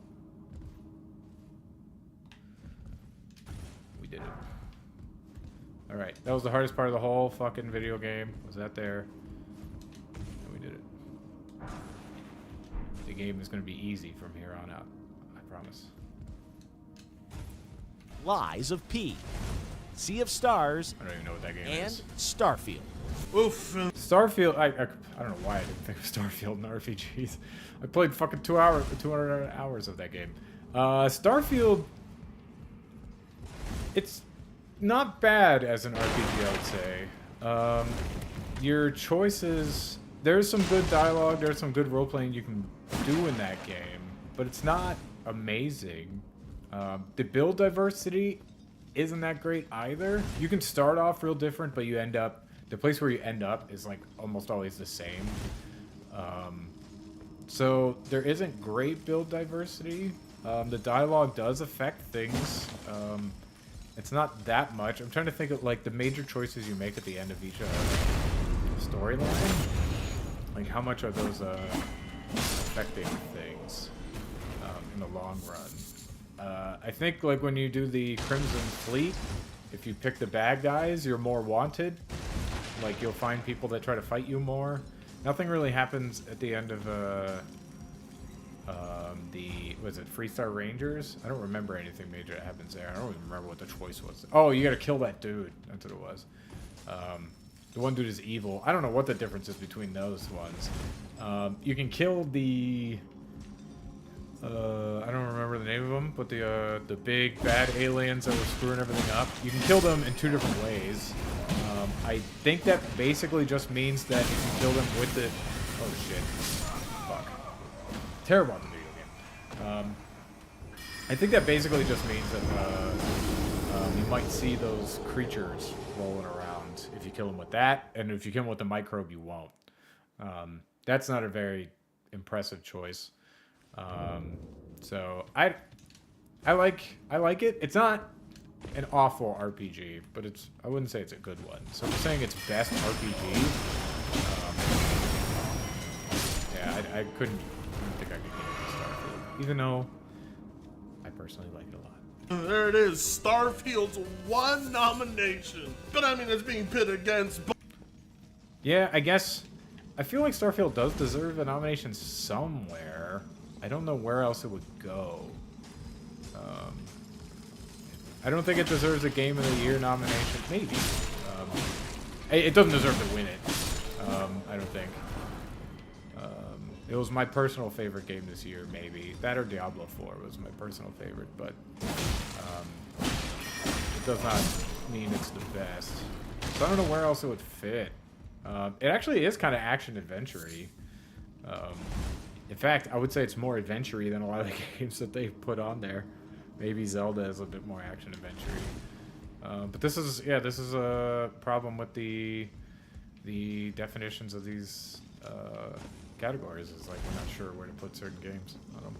We did it. All right. That was the hardest part of the whole fucking video game. Was that there? And we did it. The game is going to be easy from here on out. I promise. Lies of P. Sea of Stars. I don't even know what that game and is. Starfield. Oof. Starfield, I don't know why I didn't think of Starfield in RPGs. I played fucking 200 hours of that game. Starfield, it's not bad as an RPG, I would say. Your choices, there's some good dialogue, there's some good role-playing you can do in that game, but it's not amazing. The build diversity isn't that great either. You can start off real different, but you end up, the place where you end up is like almost always the same. So there isn't great build diversity. The dialogue does affect things. It's not that much. I'm trying to think of like the major choices you make at the end of each storyline. Like how much are those affecting things in the long run? I think like when you do the Crimson Fleet, if you pick the bad guys, you're more wanted. Like, you'll find people that try to fight you more. Nothing really happens at the end of was it Freestar Rangers? I don't remember anything major that happens there. I don't even remember what the choice was. Oh, you gotta kill that dude. That's what it was. The one dude is evil. I don't know what the difference is between those ones. You can kill the... I don't remember the name of them, but the big bad aliens that were screwing everything up. You can kill them in 2 different ways. I think that basically just means that you can kill them with the... Oh shit. Fuck. Terrible at the video game. I think that basically just means that you might see those creatures rolling around if you kill them with that, and if you kill them with the microbe, you won't. That's not a very impressive choice. So I like it. It's not an awful RPG, but I wouldn't say it's a good one. So I'm saying it's best RPG. Yeah, I couldn't think I could give it to Starfield, even though I personally like it a lot. There it is, Starfield's 1 nomination. But I mean, it's being pitted against. Yeah, I guess I feel like Starfield does deserve a nomination somewhere. I don't know where else it would go. I don't think it deserves a Game of the Year nomination. Maybe. It doesn't deserve to win it. I don't think. It was my personal favorite game this year, maybe. That or Diablo 4 was my personal favorite, but it does not mean it's the best. So I don't know where else it would fit. It actually is kind of action-adventure-y. In fact, I would say it's more adventure-y than a lot of the games that they put on there. Maybe Zelda is a bit more action-adventure-y. But this is a problem with the definitions of these categories. Is like we're not sure where to put certain games on them.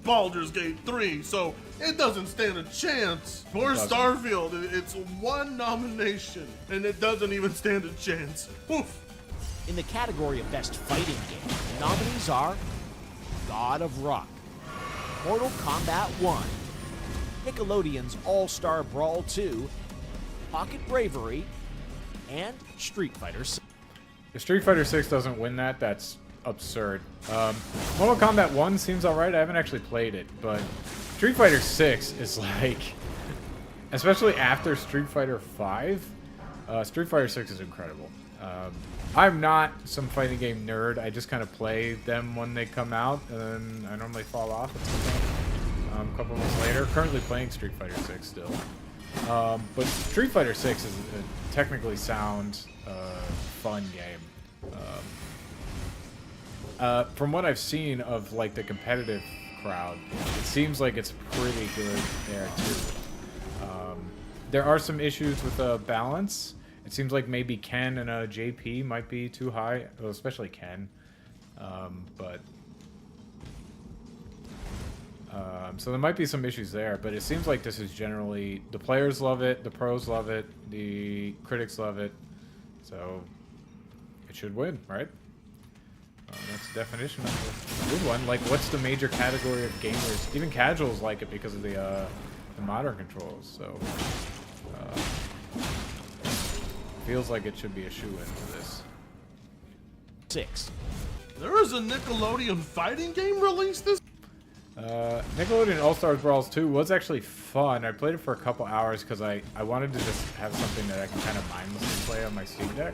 Baldur's Gate 3, so it doesn't stand a chance. For Starfield, it's 1 nomination, and it doesn't even stand a chance. Oof. In the category of Best Fighting Game, the nominees are God of Rock, Mortal Kombat 1, Nickelodeon's All-Star Brawl 2, Pocket Bravery, and Street Fighter 6. If Street Fighter 6 doesn't win that, that's absurd. Mortal Kombat 1 seems alright. I haven't actually played it, but Street Fighter 6 is like, especially after Street Fighter 5, Street Fighter 6 is incredible. I'm not some fighting game nerd. I just kind of play them when they come out, and then I normally fall off at some point. A couple months later, currently playing Street Fighter 6 still. But Street Fighter 6 is a technically sound, fun game. From what I've seen of like the competitive crowd, it seems like it's pretty good there too. There are some issues with the balance. It seems like maybe Ken and JP might be too high, well, especially Ken. So there might be some issues there, but it seems like this is generally, the players love it, the pros love it, the critics love it, so it should win, right? That's the definition of a good one. Like, what's the major category of gamers? Even casuals like it because of the modern controls, so feels like it should be a shoe-in for this. 6. There is a Nickelodeon fighting game released this. Nickelodeon All-Stars Brawls 2 was actually fun. I played it for a couple hours because I wanted to just have something that I can kind of mindlessly play on my Steam Deck.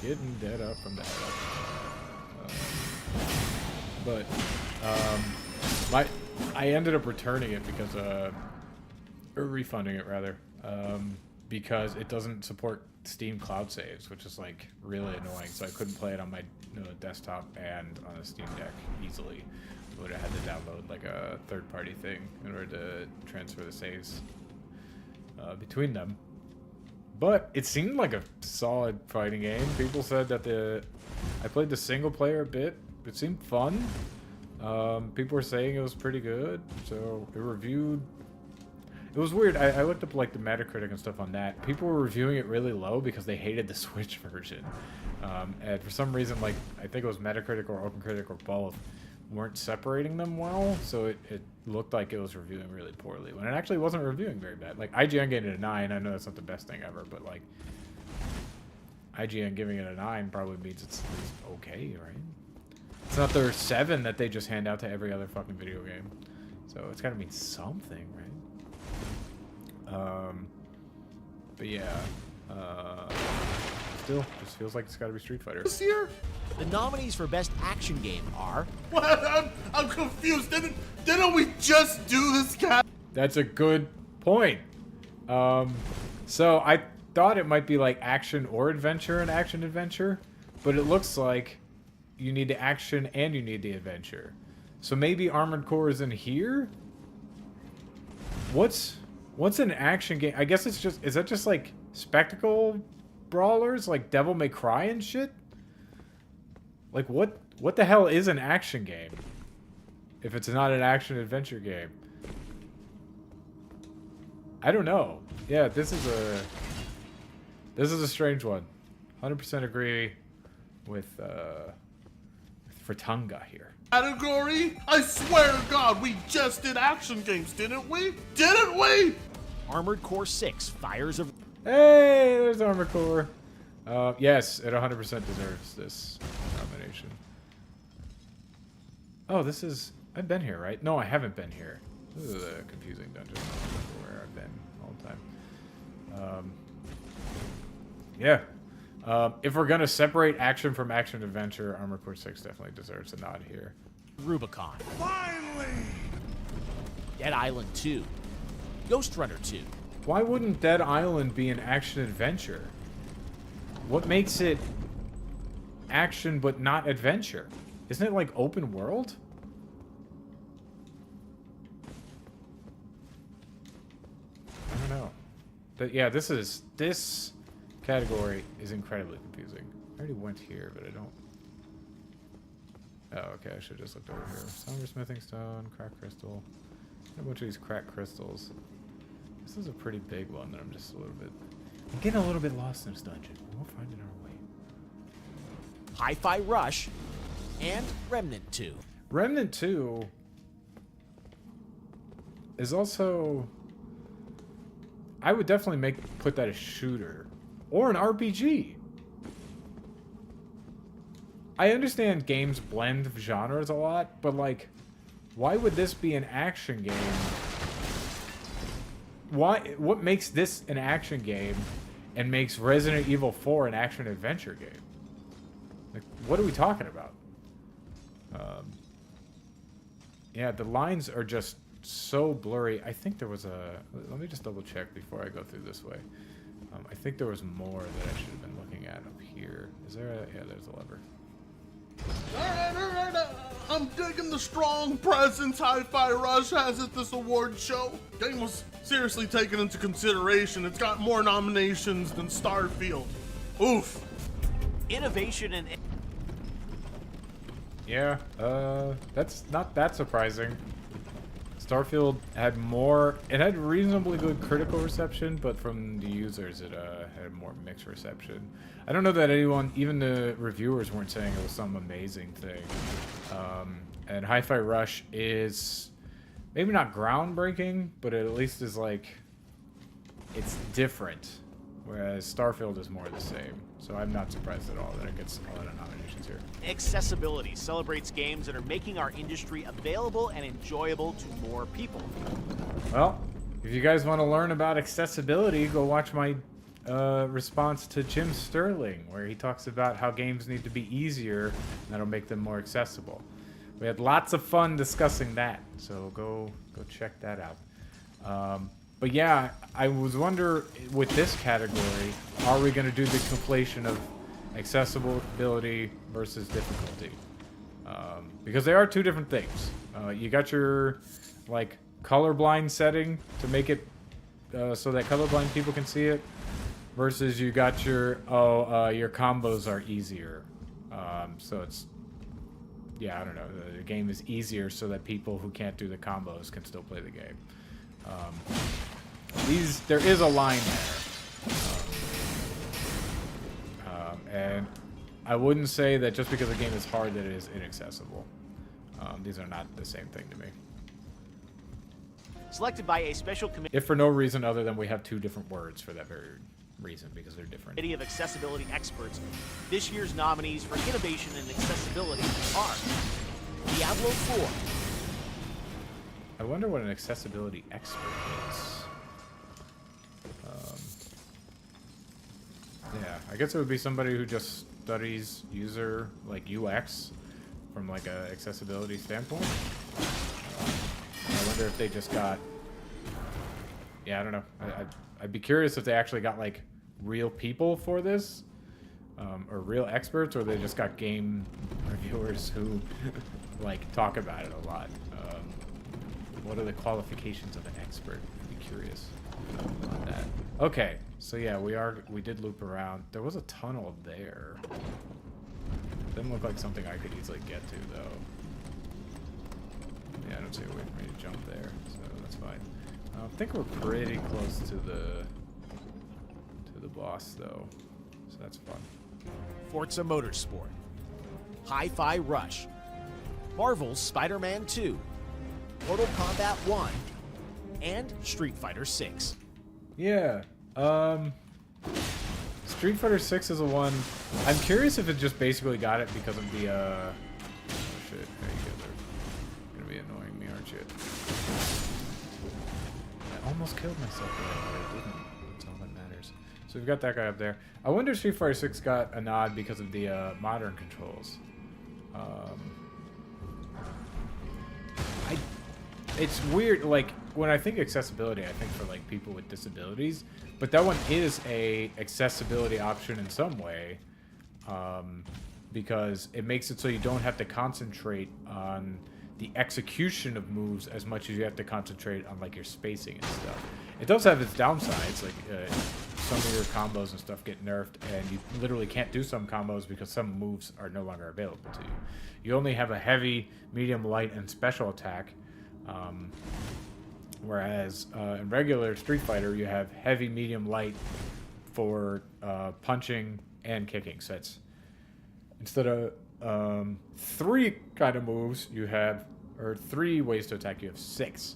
Getting dead up from the head up. I ended up returning it because, or refunding it rather, because it doesn't support Steam cloud saves, which is like really annoying. So I couldn't play it on my desktop and on a Steam Deck easily. I would have had to download like a third-party thing in order to transfer the saves between them. But it seemed like a solid fighting game. People said that I played the single player a bit. It seemed fun. People were saying it was pretty good. So it reviewed. It was weird. I looked up like the Metacritic and stuff on that. People were reviewing it really low because they hated the Switch version. And for some reason, like I think it was Metacritic or OpenCritic or both, weren't separating them well, so it looked like it was reviewing really poorly, when it actually wasn't reviewing very bad. Like, IGN gave it a 9. I know that's not the best thing ever, but, like, IGN giving it a 9 probably means it's at least okay, right? It's not their 7 that they just hand out to every other fucking video game. So it's gotta mean something, right? But yeah. Still, just feels like it's gotta be Street Fighter. This year? The nominees for Best Action Game are... What? I'm confused. Didn't we just do this, cat? That's a good point. So I thought it might be like action or adventure and action adventure, but it looks like you need the action and you need the adventure. So maybe Armored Core is in here? What's an action game? I guess it's just, is that just like spectacle brawlers like Devil May Cry and shit? Like what the hell is an action game if it's not an action adventure game? I don't know. Yeah, this is a strange one. 100% agree with Fritanga here. Category? I swear to God, we just did action games, didn't we? Didn't we? Armored Core 6, Fires of... Hey, there's Armored Core. Yes, it 100% deserves this nomination. Oh, this is... I've been here, right? No, I haven't been here. This is a confusing dungeon. I don't remember where I've been all the time. Yeah. If we're going to separate action from action adventure, Armored Core 6 definitely deserves a nod here. Rubicon. Finally! Dead Island 2. Ghost Runner 2. Why wouldn't Dead Island be an action adventure? What makes it action but not adventure? Isn't it like open world? I don't know. But yeah, this category is incredibly confusing. I already went here, but I don't... Oh, okay, I should have just looked over here. Somber Smithing Stone, Crack Crystal. A bunch of these crack crystals. This is a pretty big one that I'm just a little bit... I'm getting a little bit lost in this dungeon. We'll find it our way. Hi-Fi Rush, and Remnant 2. Remnant 2 is also... I would definitely put that a shooter. Or an RPG. I understand games blend genres a lot, but like, why would this be an action game? What makes this an action game and makes Resident Evil 4 an action-adventure game? Like, what are we talking about? Yeah, the lines are just so blurry. I think there was a... Let me just double-check before I go through this way. I think there was more that I should have been looking at up here. Is there a... Yeah, there's a lever. Alright. I'm digging the strong presence Hi-Fi Rush has at this award show. Game was seriously taken into consideration. It's got more nominations than Starfield. Oof. Innovation and... Yeah, that's not that surprising. Starfield had more... It had reasonably good critical reception, but from the users it had more mixed reception. I don't know that anyone, even the reviewers, weren't saying it was some amazing thing. And Hi-Fi Rush is maybe not groundbreaking, but it at least is like... It's different, whereas Starfield is more the same. So I'm not surprised at all that it gets a lot of nominations here. Accessibility celebrates games that are making our industry available and enjoyable to more people. Well, if you guys want to learn about accessibility, go watch my response to Jim Sterling, where he talks about how games need to be easier and that'll make them more accessible. We had lots of fun discussing that, so go check that out. But yeah, I was wondering, with this category, are we going to do the conflation of accessibility versus difficulty? Because they are two different things. You got your like colorblind setting to make it so that colorblind people can see it, versus you got your your combos are easier. So it's, yeah, I don't know. The game is easier so that people who can't do the combos can still play the game. There is a line there. And I wouldn't say that just because a game is hard that it is inaccessible. These are not the same thing to me. Selected by a special committee If for no reason other than we have two different words for that very reason, because they're different. of accessibility experts, this year's nominees for innovation and accessibility are Diablo 4. I wonder what an accessibility expert is. Yeah, I guess it would be somebody who just studies user, like UX, from like a accessibility standpoint. I wonder if they just got... Yeah, I don't know. I'd be curious if they actually got like real people for this, or real experts, or they just got game reviewers who like talk about it a lot. What are the qualifications of an expert? I'd be curious on that. Okay, so yeah, we did loop around. There was a tunnel there. Didn't look like something I could easily get to though. Yeah, I don't see a way for me to jump there, so that's fine. I think we're pretty close to the boss though, so that's fun. Forza Motorsport, Hi-Fi Rush, Marvel's Spider-Man 2, Mortal Kombat 1, and Street Fighter 6. Yeah, Street Fighter 6 is a one. I'm curious if it just basically got it because of the oh shit, there you guys are gonna be annoying me, aren't you? I almost killed myself with that, but I didn't. That's all that matters. So we've got that guy up there. I wonder if Street Fighter 6 got a nod because of the modern controls. It's weird, like, when I think accessibility, I think for, like, people with disabilities, but that one is a accessibility option in some way, because it makes it so you don't have to concentrate on the execution of moves as much as you have to concentrate on, like, your spacing and stuff. It does have its downsides, like, some of your combos and stuff get nerfed, and you literally can't do some combos because some moves are no longer available to you. You only have a heavy, medium, light, and special attack, whereas in regular Street Fighter, you have heavy, medium, light for punching and kicking. So it's, instead of 3 kind of moves, you have, or 3 ways to attack, you have 6.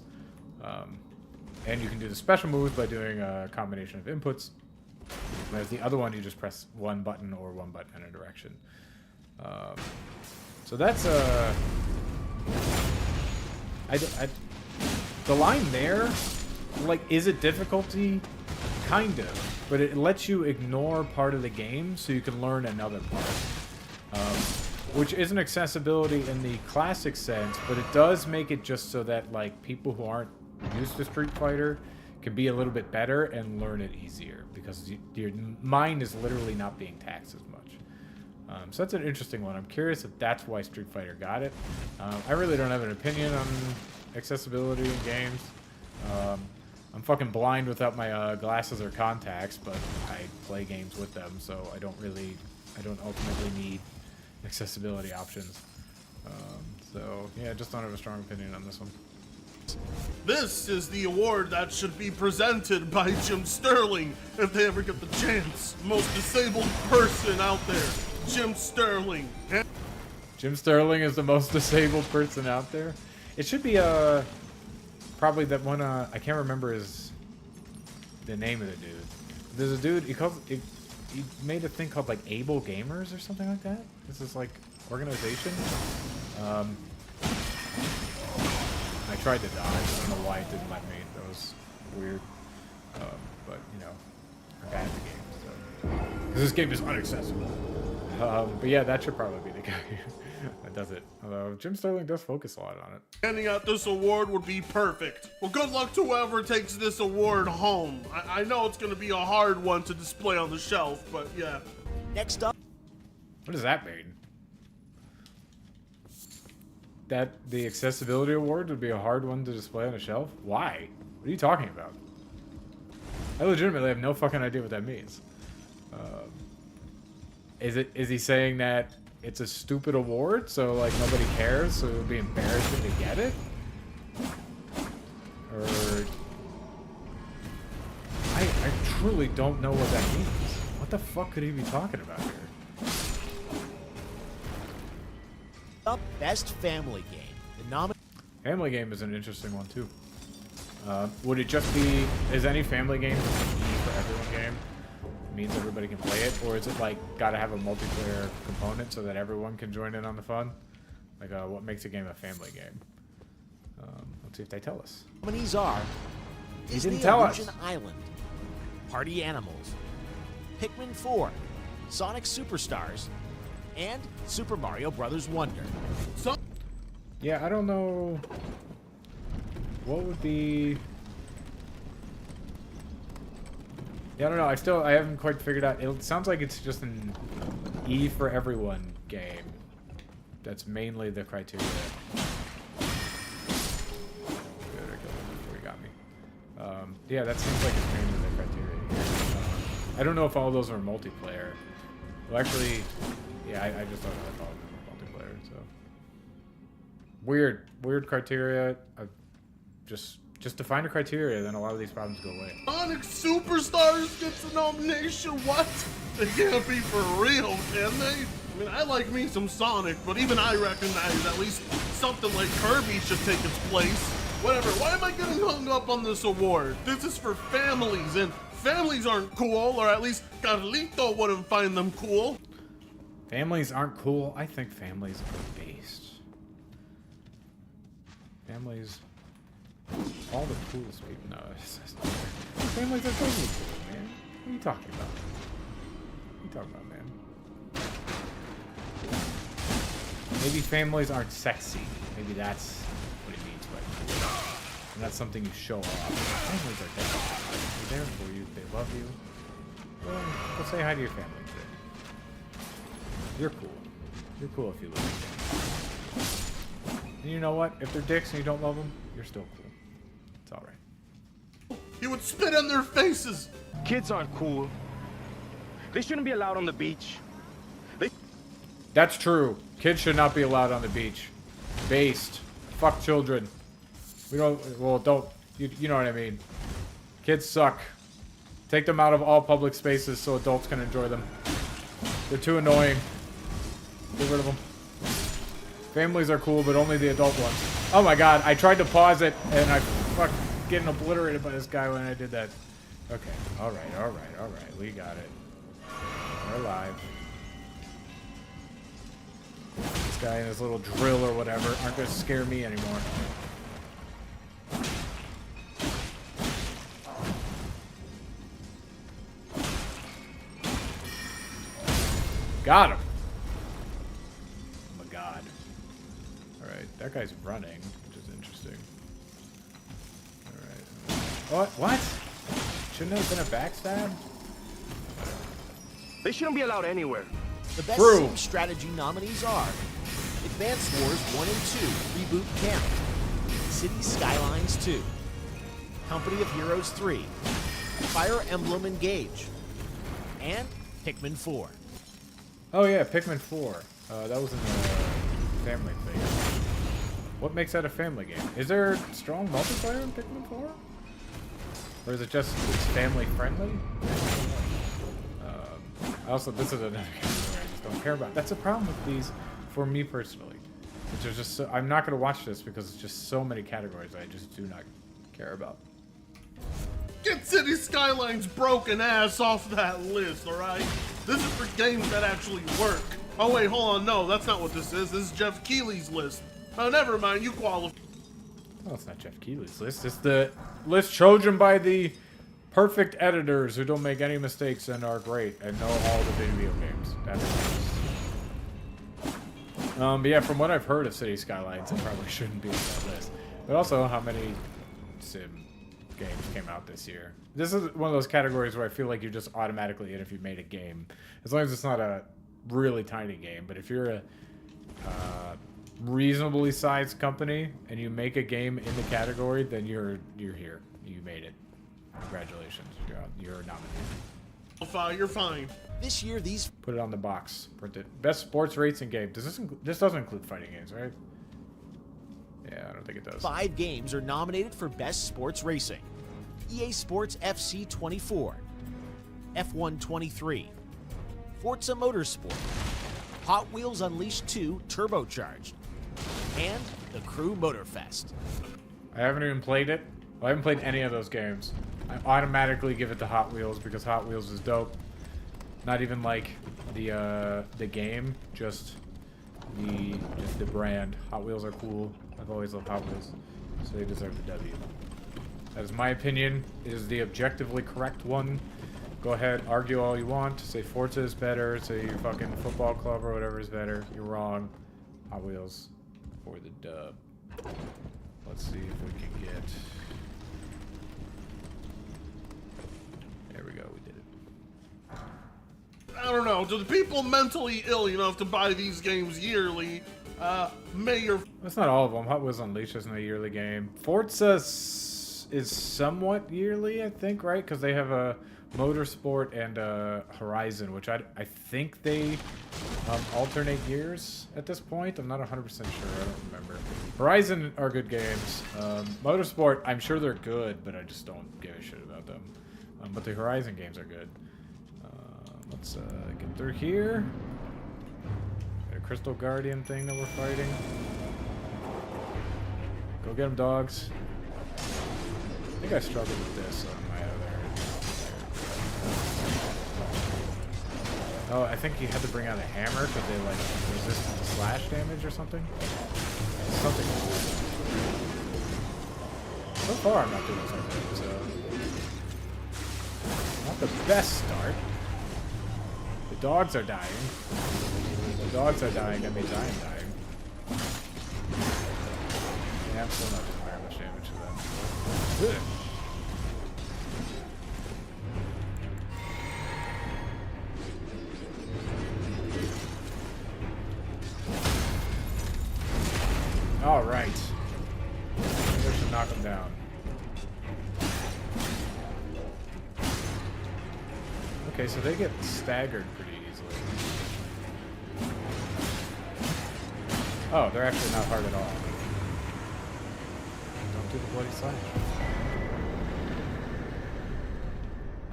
And you can do the special moves by doing a combination of inputs. Whereas the other one, you just press 1 button or 1 button in a direction. So that's the line there, like, is it difficulty? Kind of, but it lets you ignore part of the game so you can learn another part, which isn't accessibility in the classic sense, but it does make it just so that, like, people who aren't used to Street Fighter can be a little bit better and learn it easier because your mind is literally not being taxed as much. So that's an interesting one. I'm curious if that's why Street Fighter got it. I really don't have an opinion on accessibility in games. I'm fucking blind without my glasses or contacts, but I play games with them, so I don't ultimately need accessibility options. So yeah, just don't have a strong opinion on this one. This is the award that should be presented by Jim Sterling if they ever get the chance. Most disabled person out there, Jim Sterling. Jim Sterling is the most disabled person out there. It should be probably that one. I can't remember the name of the dude. There's a dude. He made a thing called like Able Gamers or something like that. This is like organization. I tried to dodge. I don't know why it didn't let me. That was weird. But you know, I'm bad at the game, so because this game is inaccessible. But yeah, that should probably be the guy that does it. Although Jim Sterling does focus a lot on it. Handing out this award would be perfect. Well, good luck to whoever takes this award home. I know it's going to be a hard one to display on the shelf, but yeah. Next up. What does that mean? That the accessibility award would be a hard one to display on a shelf? Why? What are you talking about? I legitimately have no fucking idea what that means. Is he saying that it's a stupid award, so like nobody cares, so it would be embarrassing to get it? Or I truly don't know what that means. What the fuck could he be talking about here? Up Best Family Game. The Family game is an interesting one too. Would it just be, is any family game just an E for everyone game? It means everybody can play it, or is it like gotta have a multiplayer component so that everyone can join in on the fun? Like, what makes a game a family game? Let's see if they tell us. nominees are He Disney didn't tell us. Illusion Island, Party Animals, Pikmin 4, Sonic Superstars, and Super Mario Bros. Wonder. Yeah, I don't know. What would be? Yeah, I don't know. I haven't quite figured out. It sounds like it's just an E for everyone game. That's mainly the criteria. Before you got me. Yeah, that seems like it's mainly the criteria. I don't know if all of those are multiplayer. Well, actually, yeah, I just thought all of them were multiplayer. So weird criteria. Just define a criteria, then a lot of these problems go away. Sonic Superstars gets a nomination? What? They can't be for real, can they? I mean, I like me some Sonic, but even I recognize at least something like Kirby should take its place. Whatever, why am I getting hung up on this award? This is for families, and families aren't cool, or at least Carlito wouldn't find them cool. Families aren't cool. I think families are based. Families, all the coolest people. No, families are totally cool, man. What are you talking about? What are you talking about, man? Maybe families aren't sexy. Maybe that's what it means by cool. And that's something you show off. Families are there. They're there for you. They love you. Well, go say hi to your family today. You're cool. You're cool if you live with them. And you know what? If they're dicks and you don't love them, you're still cool. It's alright. He would spit in their faces. Kids aren't cool. They shouldn't be allowed on the beach. That's true. Kids should not be allowed on the beach. Based. Fuck children. We don't, well, don't, you know what I mean. Kids suck. Take them out of all public spaces so adults can enjoy them. They're too annoying. Get rid of them. Families are cool, but only the adult ones. Oh my god, I tried to pause it, and I fuck getting obliterated by this guy when I did that. Okay, alright. We got it. We're alive. This guy and his little drill or whatever aren't gonna scare me anymore. Got him. Oh my god. Alright, that guy's running, which is interesting. Alright. What? Shouldn't it have been a backstab? They shouldn't be allowed anywhere. The best True. sim strategy nominees are Advance Wars 1 and 2 Reboot Camp, City Skylines 2, Company of Heroes 3, Fire Emblem Engage, and Pikmin 4. Oh yeah, Pikmin 4. That was in the family thing. What makes that a family game? Is there strong multiplayer in Pikmin 4? Or is it just it's family friendly? Also, this is another category I just don't care about. That's a problem with these for me personally. Which is just so, I'm not going to watch this because it's just so many categories I just do not care about. Get City Skylines broken ass off that list, alright? This is for games that actually work. Oh wait, hold on, no, that's not what this is. This is Jeff Keighley's list. Oh, never mind, you qualify. Well, it's not Jeff Keighley's list. It's the list chosen by the perfect editors who don't make any mistakes and are great and know all the video games. That's but yeah, from what I've heard of City Skylines, it probably shouldn't be on that list. But also, how many sim games came out this year? This is one of those categories where I feel like you're just automatically in if you made a game, as long as it's not a really tiny game. But if you're a reasonably sized company and you make a game in the category, then you're here. You made it. Congratulations, you're nominated. You're fine. This year, these Put it on the box. Print it. Best sports racing game. Does this doesn't include fighting games, right? Yeah, I don't think it does. 5 games are nominated for Best Sports Racing. EA Sports FC 24, F1 23, Forza Motorsport, Hot Wheels Unleashed 2 Turbocharged, and the Crew Motorfest. I haven't even played it. Well, I haven't played any of those games. I automatically give it to Hot Wheels because Hot Wheels is dope. Not even like the game, just the brand. Hot Wheels are cool. I've always loved Hot Wheels, so they deserve the W. That is my opinion. It is the objectively correct one. Go ahead, argue all you want. Say Forza is better. Say your fucking football club or whatever is better. You're wrong. Hot Wheels for the dub. Let's see if we can get... There we go, we did it. I don't know, do the people mentally ill enough to buy these games yearly, That's not all of them. Hot Wheels Unleashed isn't a yearly game. Forza is somewhat yearly, I think, right? Because they have a Motorsport and Horizon, which I think they alternate years at this point. I'm not 100% sure. I don't remember. Horizon are good games. Motorsport, I'm sure they're good, but I just don't give a shit about them. But the Horizon games are good. Let's get through here. Got a Crystal Guardian thing that we're fighting. Go get them, dogs. I think I struggled with this on my other... Oh, I think you had to bring out a hammer because they like resisted the slash damage or something. Something. So far, I'm not doing so good. So not the best start. The dogs are dying. The dogs are dying. That means I am dying. Yeah, I'm still not doing very much damage to them. Ugh. All right. We should knock them down. Okay, so they get staggered pretty easily. Oh, they're actually not hard at all. Don't do the bloody slash.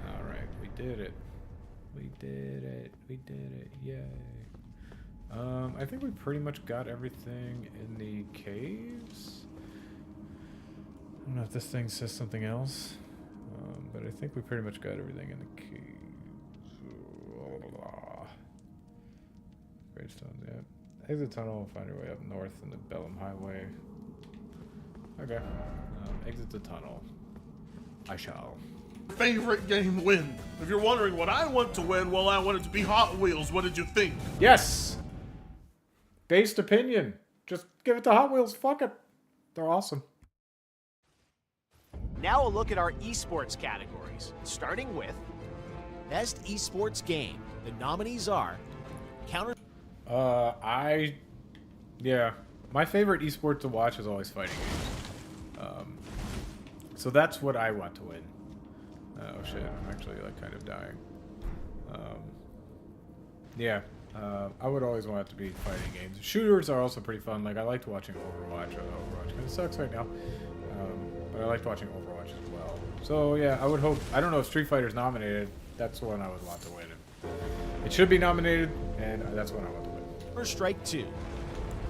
All right, we did it. We did it. We did it. Yay. I think we pretty much got everything in the caves. I don't know if this thing says something else, but I think we pretty much got everything in the caves. Gravestones, yeah. Exit tunnel, find your way up north in the Bellum Highway. Okay. Exit the tunnel. I shall. Favorite game win. If you're wondering what I want to win, well, I want it to be Hot Wheels. What did you think? Yes! Based opinion. Just give it to Hot Wheels. Fuck it. They're awesome. Now a look at our esports categories, starting with Best Esports Game. The nominees are Counter... Yeah. My favorite esport to watch is always fighting games. So that's what I want to win. Oh shit, I'm actually like kind of dying. Yeah. I would always want it to be fighting games. Shooters are also pretty fun. Like, I liked watching Overwatch. Overwatch kind of sucks right now. But I liked watching Overwatch as well. So, yeah, I would hope... I don't know if Street Fighter's nominated. That's the one I would want to win. It should be nominated, and that's what I want to win. Counter-Strike 2,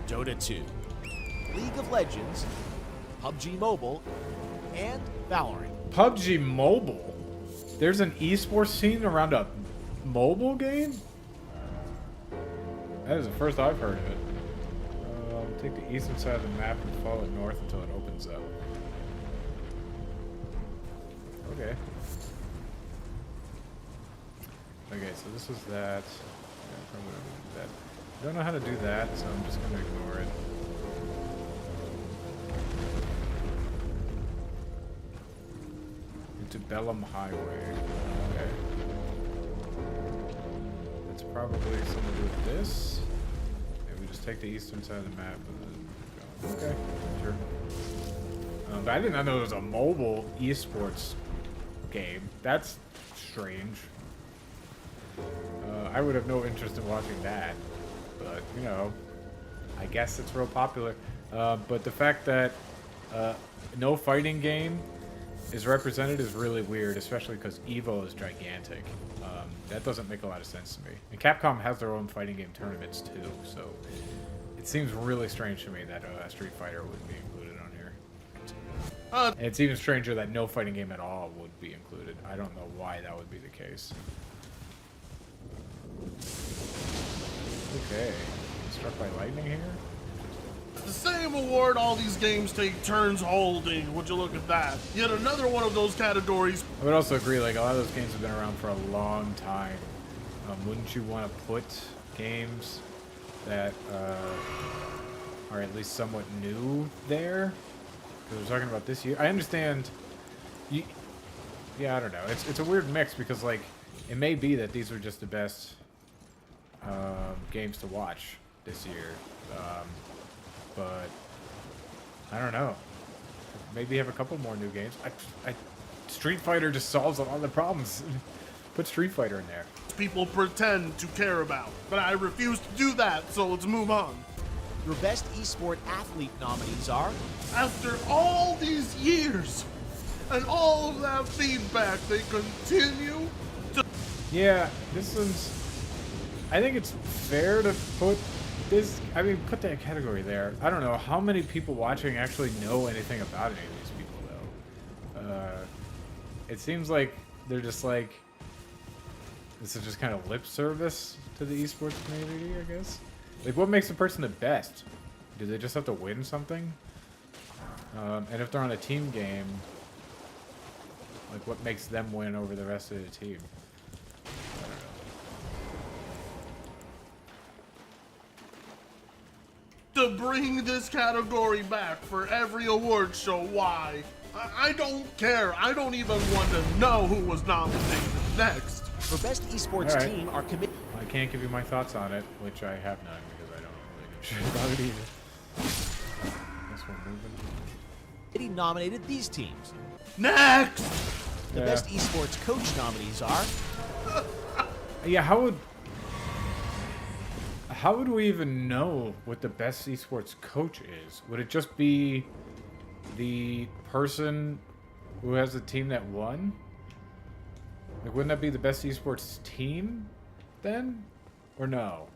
Dota 2, League of Legends, PUBG Mobile, and Valorant. PUBG Mobile? There's an esports scene around a mobile game? That is the first I've heard of it. Take the eastern side of the map and follow it north until it opens up. Okay. Okay, so this is that. Yeah, probably gonna do that. I don't know how to do that, so I'm just gonna ignore it. Into Bellum Highway. Okay. That's probably something to do with this. Okay, we just take the eastern side of the map and then go. Okay, sure. But I did not know there was a mobile esports game. That's strange. I would have no interest in watching that, but you know, I guess it's real popular. But the fact that no fighting game is represented is really weird, especially because Evo is gigantic. That doesn't make a lot of sense to me. And Capcom has their own fighting game tournaments too, so it seems really strange to me that Street Fighter wouldn't be included on here. And it's even stranger that no fighting game at all would be included. I don't know why that would be the case. Okay, struck by lightning here? The same award all these games take turns holding. Would you look at that? Yet another one of those categories. I would also agree, like, a lot of those games have been around for a long time. Wouldn't you want to put games that are at least somewhat new there? Because we're talking about this year. I understand. Yeah, I don't know. It's a weird mix because, like, it may be that these are just the best games to watch this year. But I don't know. Maybe have a couple more new games. Street Fighter just solves a lot of the problems. Put Street Fighter in there. People pretend to care about, but I refuse to do that, so let's move on. Your best esport athlete nominees are... After all these years and all of that feedback, they continue to... Yeah, this one's... I think it's fair to put this... I mean, put that category there. I don't know how many people watching actually know anything about any of these people, though. It seems like they're just like... This is just kind of lip service to the esports community, I guess. Like, what makes a person the best? Do they just have to win something? And if they're on a team game, like, what makes them win over the rest of the team? I don't know. To bring this category back for every award show. Why? I don't care. I don't even want to know who was nominated next. For best esports team are committed. I can't give you my thoughts on it, which I have none because I don't really give a shit about it either. Guess we're moving. He nominated these teams. Next! The best esports coach nominees are... Yeah, how would we even know what the best esports coach is? Would it just be the person who has the team that won? Like, wouldn't that be the best esports team then? Or no?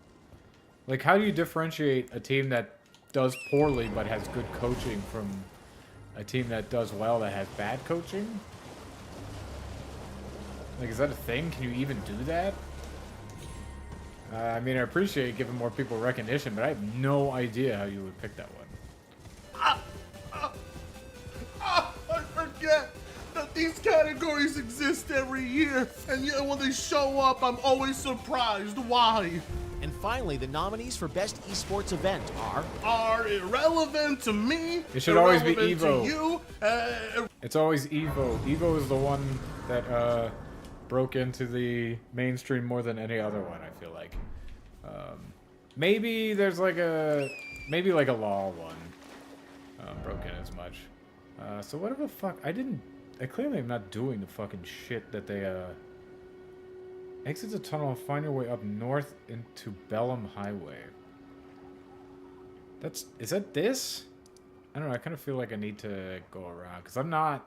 Like, how do you differentiate a team that does poorly but has good coaching from a team that does well that has bad coaching? Like, is that a thing? Can you even do that? I mean, I appreciate giving more people recognition, but I have no idea how you would pick that one. I forget that these categories exist every year, and yet when they show up, I'm always surprised. Why? And finally, the nominees for best esports event are irrelevant to me. It should always be irrelevant Evo. To you. It's always Evo. Evo is the one that broke into the mainstream more than any other one, I feel like. Maybe there's like a LOL one broke in as much. So whatever the fuck, I clearly am not doing the fucking shit that they exit the tunnel and find your way up north into Bellum Highway. Is that this? I don't know, I kind of feel like I need to go around because I'm not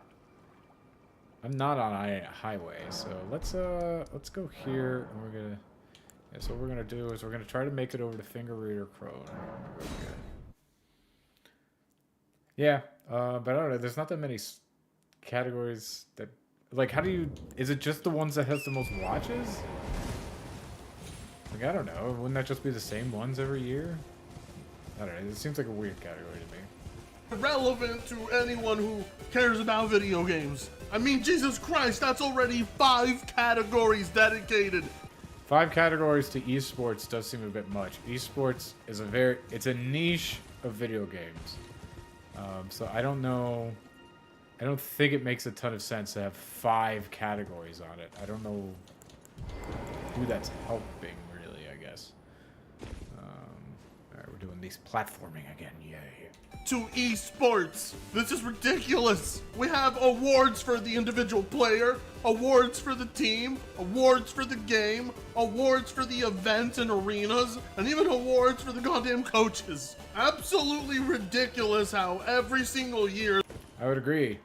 on a highway. So let's go here and we're gonna so what we're gonna do is we're gonna try to make it over to Finger Reader Crone. Yeah, but I don't know, there's not that many categories that, like, how do you, is it just the ones that has the most watches? Like, I don't know, wouldn't that just be the same ones every year? I don't know, it seems like a weird category to me. Relevant to anyone who cares about video games. I mean, Jesus Christ, that's already 5 categories dedicated. 5 categories to esports does seem a bit much. Esports is it's a niche of video games. So I don't know. I don't think it makes a ton of sense to have 5 categories on it. I don't know who that's helping, really, I guess. Alright, we're doing these platforming again. Yay. To esports. This is ridiculous. We have awards for the individual player, awards for the team, awards for the game, awards for the events and arenas, and even awards for the goddamn coaches. Absolutely ridiculous how every single year... I would agree.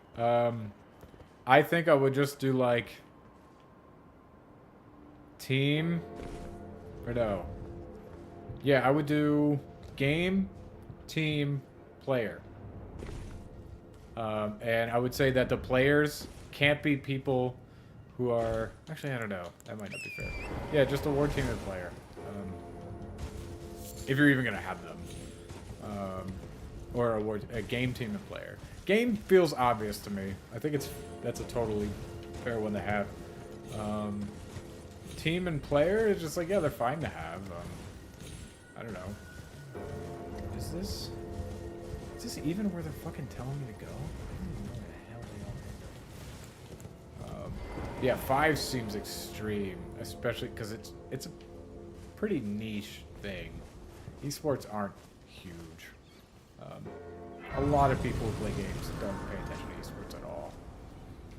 I think I would just do like team, or no. Yeah, I would do game, team, player. And I would say that the players can't be people who are... Actually, I don't know. That might not be fair. Yeah, just award team and player. If you're even going to have them. Or award a game, team, and player. Game feels obvious to me. I think that's a totally fair one to have. Team and player is just like, yeah, they're fine to have. I don't know. Is this even where they're fucking telling me to go? I don't even know where the hell they are. Yeah, 5 seems extreme, especially because it's a pretty niche thing. Esports aren't huge. A lot of people who play games don't pay attention to esports at all.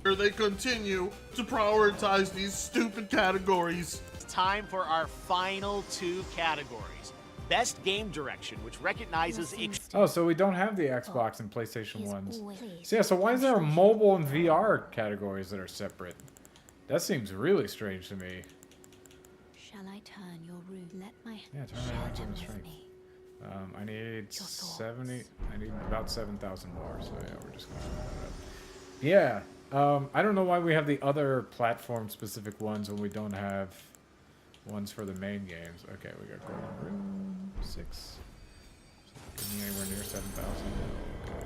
They continue to prioritize these stupid categories. It's time for our final 2 categories. Best Game Direction, which recognizes... Oh, so we don't have the Xbox and PlayStation ones. So yeah, so why is there a mobile and VR categories that are separate? That seems really strange to me. Shall I turn your room? Let my Yeah, turn my room into strength. I need 70. I need about 7,000 more. So yeah, we're just gonna do that. Yeah. I don't know why we have the other platform-specific ones when we don't have ones for the main games. Okay, we got Golden Room 6. Getting me anywhere near 7,000. Okay.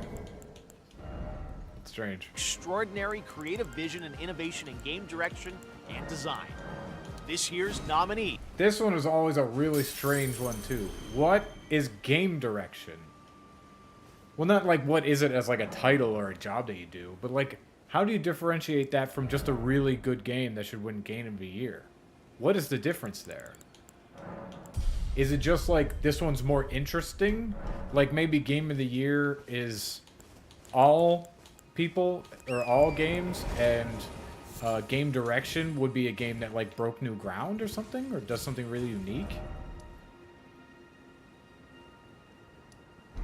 Strange. Extraordinary creative vision and innovation in game direction and design. This year's nominee. This one is always a really strange one too. What is game direction? Well, not like what is it as like a title or a job that you do, but like how do you differentiate that from just a really good game that should win Game of the Year? What is the difference there? Is it just like this one's more interesting? Like maybe Game of the Year is all people or all games, and game direction would be a game that like broke new ground or something, or does something really unique.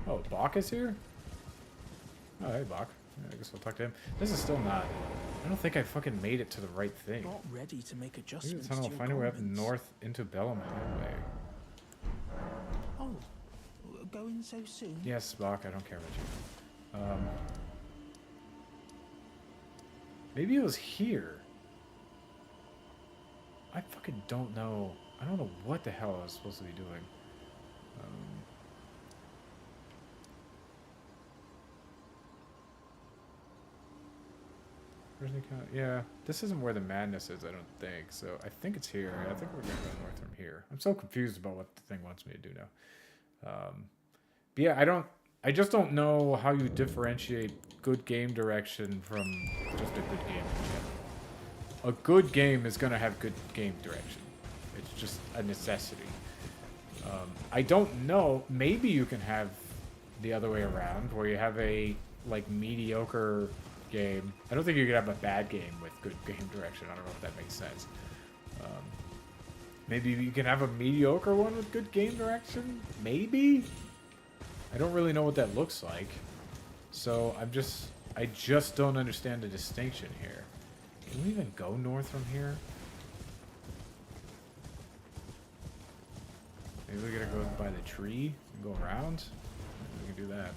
Oh, Bach is here? Oh, hey, Bach. Yeah, I guess we'll talk to him. This is still not... I don't think I fucking made it to the right thing. Not ready to make adjustments. Maybe the tunnel, find a way up north into Bellum Highway. Oh, going so soon? Yes, Bach, I don't care about you. Maybe it was here. I fucking don't know. I don't know what the hell I was supposed to be doing. Yeah, this isn't where the madness is, I don't think. So I think it's here. I think we're gonna go north from here. I'm so confused about what the thing wants me to do now. But yeah, I just don't know how you differentiate good game direction from just a good game. A good game is gonna have good game direction. It's just a necessity. I don't know. Maybe you can have the other way around, where you have a like mediocre game. I don't think you could have a bad game with good game direction. I don't know if that makes sense. Maybe you can have a mediocre one with good game direction? Maybe? I don't really know what that looks like. So I just don't understand the distinction here. Can we even go north from here? Maybe we gotta go by the tree and go around? We can do that.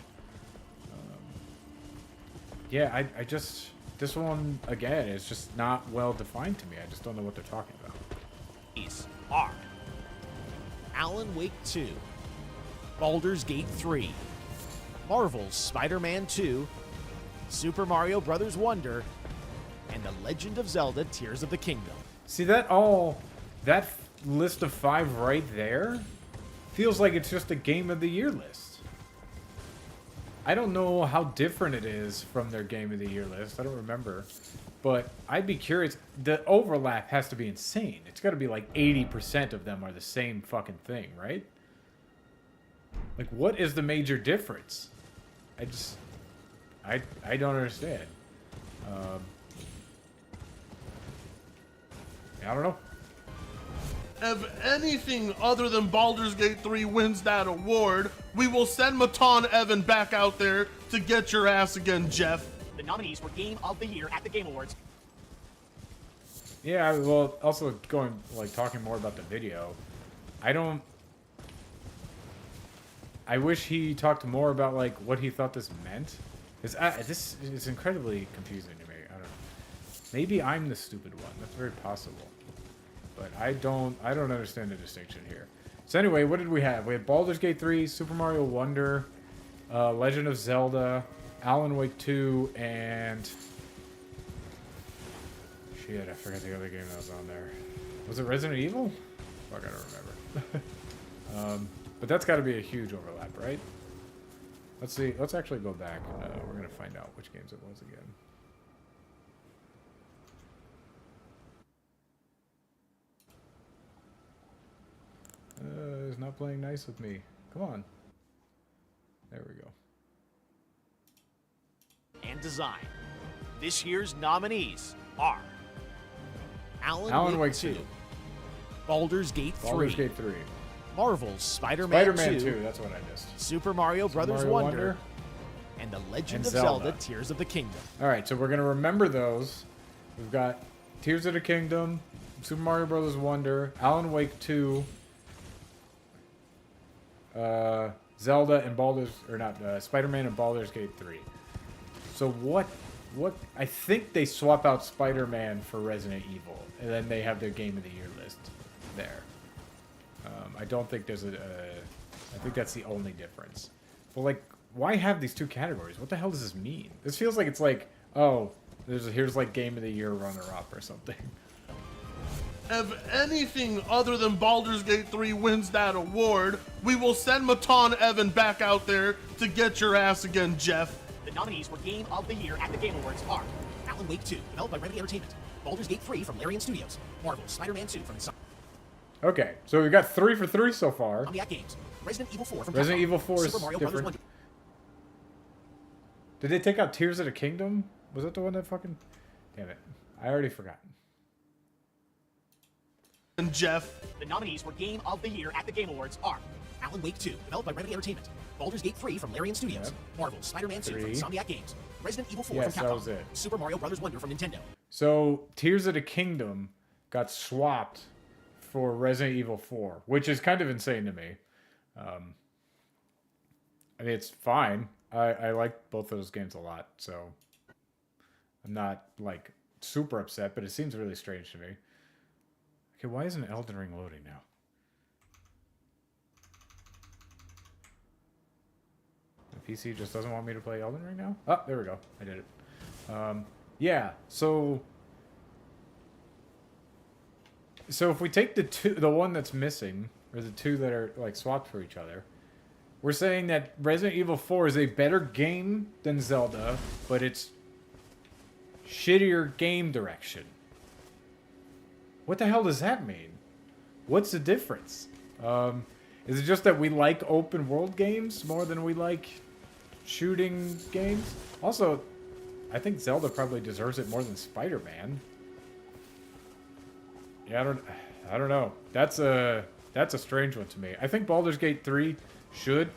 Yeah, I just... This one, again, is just not well defined to me. I just don't know what they're talking about. These are Alan Wake 2, Baldur's Gate 3, Marvel's Spider-Man 2, Super Mario Bros. Wonder, and The Legend of Zelda Tears of the Kingdom. See, that list of 5 right there feels like it's just a Game of the Year list. I don't know how different it is from their Game of the Year list. I don't remember. But I'd be curious. The overlap has to be insane. It's got to be like 80% of them are the same fucking thing, right? Like, what is the major difference? I don't understand. I don't know. If anything other than Baldur's Gate 3 wins that award, we will send Matan Evan back out there to get your ass again, Jeff. The nominees were Game of the Year at the Game Awards. Yeah, well, also going, like, talking more about the video. I wish he talked more about, like, what he thought this meant. This is incredibly confusing to me. I don't know. Maybe I'm the stupid one. That's very possible. But I don't understand the distinction here. So anyway, what did we have? We had Baldur's Gate 3, Super Mario Wonder, Legend of Zelda, Alan Wake 2, and... Shit, I forgot the other game that was on there. Was it Resident Evil? Fuck, I don't remember. But that's got to be a huge overlap, right? Let's see. Let's actually go back. We're going to find out which games it was again. It's not playing nice with me. Come on. There we go. And design. This year's nominees are Alan Wake 2, Baldur's Gate 3, Baldur's Gate 3, Marvel's Spider-Man 2, that's what I missed, Super Mario Brothers Wonder, and The Legend of Zelda Tears of the Kingdom. Alright, so we're going to remember those. We've got Tears of the Kingdom, Super Mario Brothers Wonder, Alan Wake 2, Zelda and Spider-Man and Baldur's Gate 3. So what I think they swap out Spider-Man for Resident Evil, and then they have their Game of the Year list there. I don't think there's I think that's the only difference. But like, why have these two categories? What the hell does this mean? This feels like it's like, oh, here's like Game of the Year runner-up or something. If anything other than Baldur's Gate 3 wins that award, we will send Matan Evan back out there to get your ass again, Jeff. The nominees for Game of the Year at the Game Awards are Alan Wake 2, developed by Remedy Entertainment, Baldur's Gate 3 from Larian Studios, Marvel's Spider-Man 2 from Okay, so we got 3 for 3 so far. Insomniac Games, Resident Evil 4 from Resident Capcom, Evil 4 is Super Mario Brothers different. Wonder. Did they take out Tears of the Kingdom? Was that the one that fucking... Damn it. I already forgot. And Jeff. The nominees for Game of the Year at the Game Awards are Alan Wake 2, developed by Remedy Entertainment, Baldur's Gate 3 from Larian Studios, Marvel's Spider-Man 2 from Insomniac Games, Resident Evil 4 from Capcom, that was it. Super Mario Brothers Wonder from Nintendo. So, Tears of the Kingdom got swapped for Resident Evil 4, which is kind of insane to me. I mean, it's fine. I like both of those games a lot, so I'm not, like, super upset, but it seems really strange to me. Okay, why isn't Elden Ring loading now? The PC just doesn't want me to play Elden Ring now? Oh, there we go. I did it. Yeah, so if we take the one that's missing, or the two that are like swapped for each other, we're saying that Resident Evil 4 is a better game than Zelda, but it's shittier game direction. What the hell does that mean? What's the difference? Is it just that we like open world games more than we like shooting games? Also, I think Zelda probably deserves it more than Spider-Man. Yeah, I don't know. That's a strange one to me. I think Baldur's Gate 3 should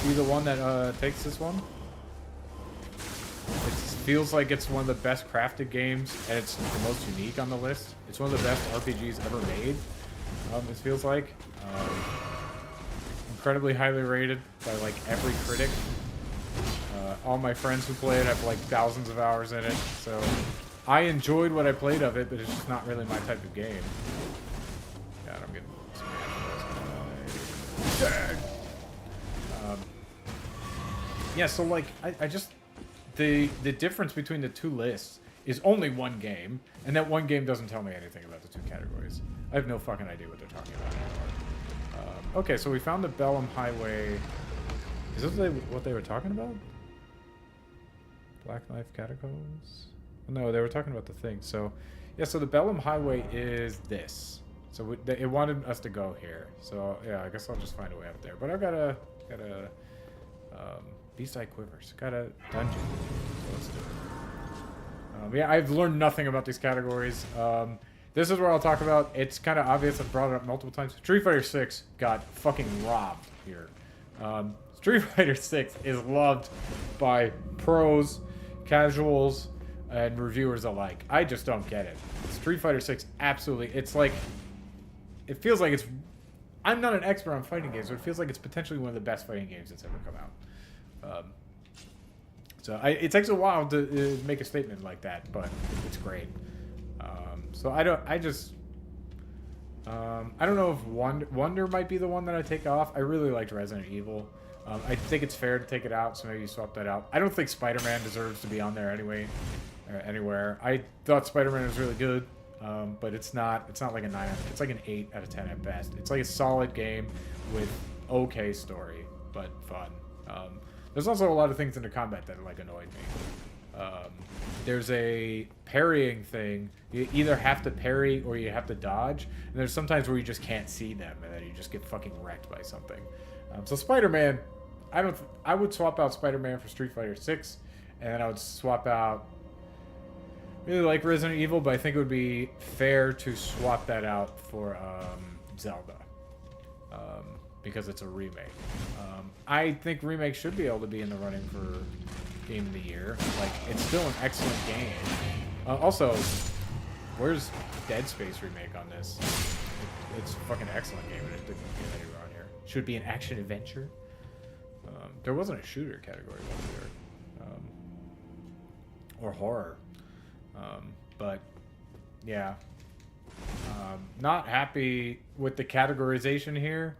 be the one that takes this one. It feels like it's one of the best crafted games, and it's the most unique on the list. It's one of the best RPGs ever made. It feels like incredibly highly rated by like every critic. All my friends who play it have like thousands of hours in it, so I enjoyed what I played of it, but it's just not really my type of game. God, I'm getting smashed. Yeah, so like I just the difference between the two lists is only one game, and that one game doesn't tell me anything about the two categories. I have no fucking idea what they're talking about anymore. Okay, so we found the Bellum Highway. Is this what they were talking about? Black Knife Catacombs? No, they were talking about the thing. So, yeah, so the Bellum Highway is this. So it wanted us to go here. So, yeah, I guess I'll just find a way up there. But I've got a Beast Eye Quivers. Got a dungeon. So let's do it. Yeah, I've learned nothing about these categories. This is where I'll talk about. It's kind of obvious. I've brought it up multiple times. Street Fighter 6 got fucking robbed here. Street Fighter 6 is loved by pros. casuals and reviewers alike. I just don't get it. Street Fighter 6 absolutely. It's like, it feels like it's. I'm not an expert on fighting games, but it feels like it's potentially one of the best fighting games that's ever come out. So it takes a while to make a statement like that, but it's great. So I don't know if Wonder might be the one that I take off. I really liked Resident Evil. I think it's fair to take it out, so maybe you swap that out. I don't think Spider-Man deserves to be on there anyway, anywhere. I thought Spider-Man was really good, but it's not like a 9. It's like an 8 out of 10 at best. It's like a solid game with okay story, but fun. There's also a lot of things in the combat that like annoyed me. There's a parrying thing. You either have to parry or you have to dodge, and there's sometimes where you just can't see them, and then you just get fucking wrecked by something. So Spider-Man, I would swap out Spider-Man for Street Fighter 6, and then I would swap out. Really like Resident Evil, but I think it would be fair to swap that out for Zelda, because it's a remake. I think remakes should be able to be in the running for Game of the Year. Like, it's still an excellent game. Also, where's Dead Space remake on this? It's a fucking excellent game, and it didn't get anywhere on here. Should be an action adventure. There wasn't a shooter category, was there? Or horror. But yeah, not happy with the categorization here.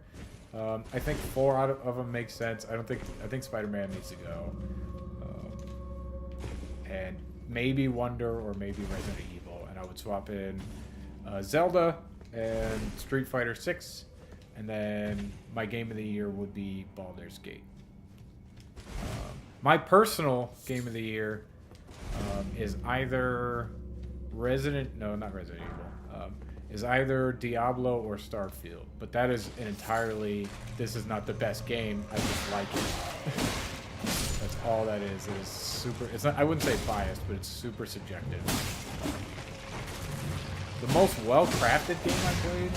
I think 4 out of them make sense. I think Spider-Man needs to go, and maybe Wonder or maybe Resident Evil, and I would swap in Zelda and Street Fighter 6, and then my Game of the Year would be Baldur's Gate. My personal Game of the Year is either not Resident Evil. Is either Diablo or Starfield. But that is an entirely, this is not the best game, I just like it. That's all that is. It is super, it's not, I wouldn't say biased, but it's super subjective. The most well-crafted game I played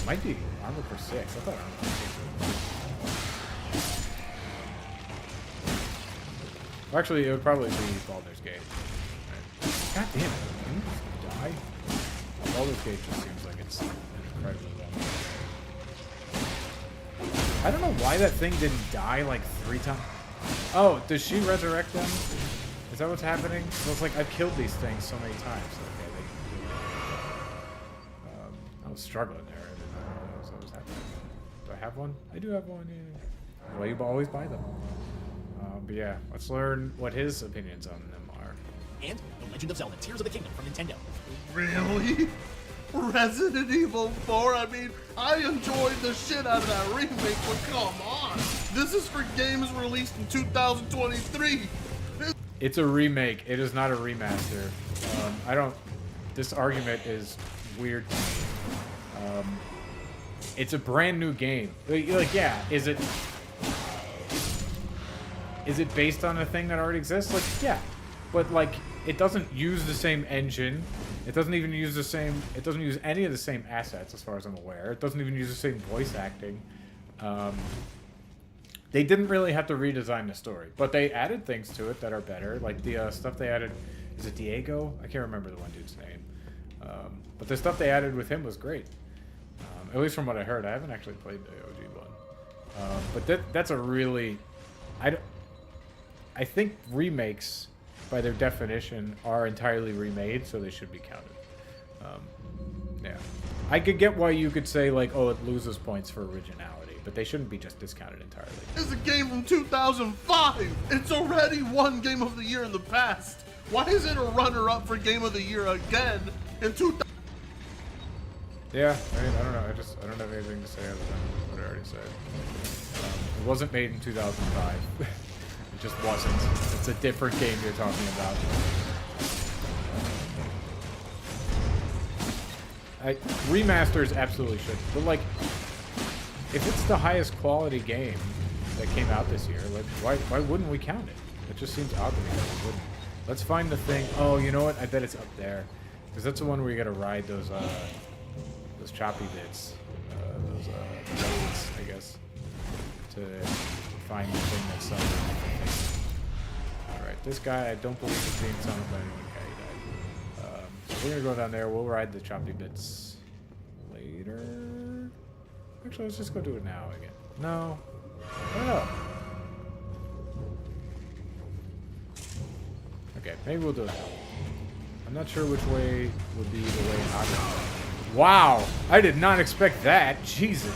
might be Armored Core 6. I thought Armored Core 6 was... Actually, it would probably be Baldur's Gate. God damn it. Can you just die? Baldur's Gate just seems like it's incredibly well made. I don't know why that thing didn't die like 3 times. Oh, does she resurrect them? Is that what's happening? So it's like, I've killed these things so many times. Okay, I was struggling there. I didn't know what was happening. Do I have one? I do have one, yeah. Well, you always buy them. But yeah, let's learn what his opinions on them are. And The Legend of Zelda Tears of the Kingdom from Nintendo. Really? Resident Evil 4? I mean, I enjoyed the shit out of that remake, but come on. This is for games released in 2023. It's a remake. It is not a remaster. This argument is weird to me. It's a brand new game. Like, yeah, is it based on a thing that already exists? Like, yeah. But, like, it doesn't use the same engine. It doesn't even use the same... It doesn't use any of the same assets, as far as I'm aware. It doesn't even use the same voice acting. They didn't really have to redesign the story. But they added things to it that are better. Like, the stuff they added... Is it Diego? I can't remember the one dude's name. But the stuff they added with him was great. At least from what I heard. I haven't actually played the OG one. But that's a really... I think remakes, by their definition, are entirely remade, so they should be counted. Yeah. I could get why you could say, like, oh, it loses points for originality, but they shouldn't be just discounted entirely. It's a game from 2005! It's already won Game of the Year in the past! Why is it a runner-up for Game of the Year again in 2000? Yeah, I mean, I don't know. I don't have anything to say other than what I already said. It wasn't made in 2005. It just wasn't. It's a different game you're talking about. Remasters absolutely should. But, like, if it's the highest quality game that came out this year, like, why wouldn't we count it? It just seems odd to me that we wouldn't. Let's find the thing. Oh, you know what? I bet it's up there. Because that's the one where you gotta ride those choppy bits. Those roads, I guess. To find the thing that's something. Alright, This guy, I don't believe is being summoned by anyone. Okay, he died. So we're gonna go down there. We'll ride the choppy bits later. Actually, let's just go do it now again. No. I don't know. Okay, maybe we'll do it now. I'm not sure which way would be the way out of it. Wow! I did not expect that. Jesus.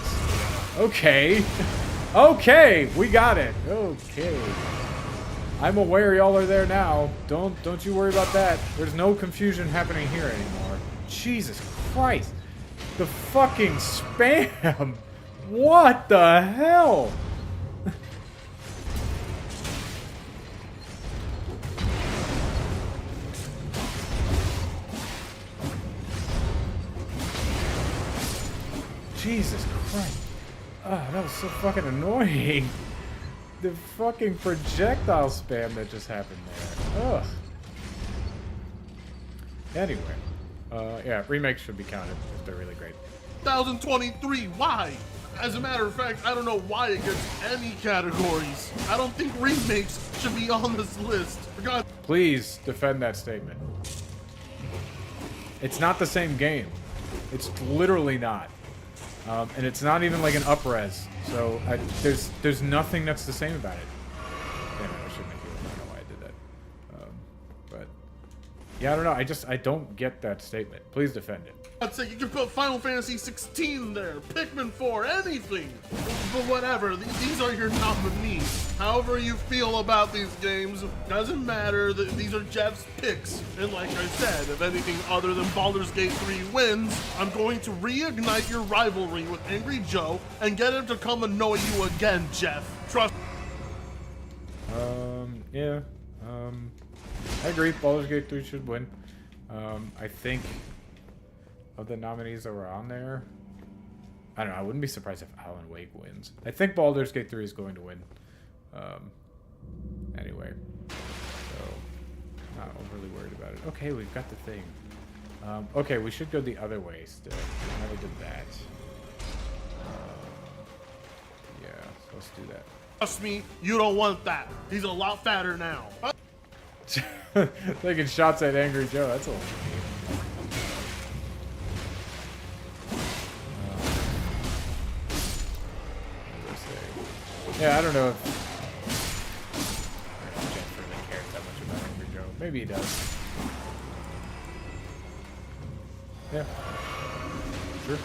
Okay. Okay, we got it. Okay. I'm aware y'all are there now. Don't you worry about that. There's no confusion happening here anymore. Jesus Christ. The fucking spam. What the hell? Jesus Christ. Oh, that was so fucking annoying. The fucking projectile spam that just happened there. Ugh. Anyway. Yeah, remakes should be counted if they're really great. 2023, why? As a matter of fact, I don't know why it gets any categories. I don't think remakes should be on this list. For God. Please defend that statement. It's not the same game. It's literally not. And it's not even like an up-res. So there's nothing that's the same about it. Damn it, I should make you. I don't know why I did that. But yeah, I don't know. I don't get that statement. Please defend it. I'd say you can put Final Fantasy 16 there, Pikmin 4, anything. But whatever, these are your nominees. However you feel about these games, doesn't matter. These are Jeff's picks. And like I said, if anything other than Baldur's Gate 3 wins, I'm going to reignite your rivalry with Angry Joe and get him to come annoy you again, Jeff. Trust. Yeah. I agree. Baldur's Gate 3 should win. I think of the nominees that were on there, I don't know. I wouldn't be surprised if Alan Wake wins. I think Baldur's Gate 3 is going to win. Anyway, so not overly worried about it. Okay, we've got the thing. Okay, we should go the other way still. We never did that. Yeah, so let's do that. Trust me, you don't want that. He's a lot fatter now. Taking shots at Angry Joe. That's a little mean. Yeah, I don't know if Jeff really cares that much about Angry Joe. Maybe he does. Yeah. Sure.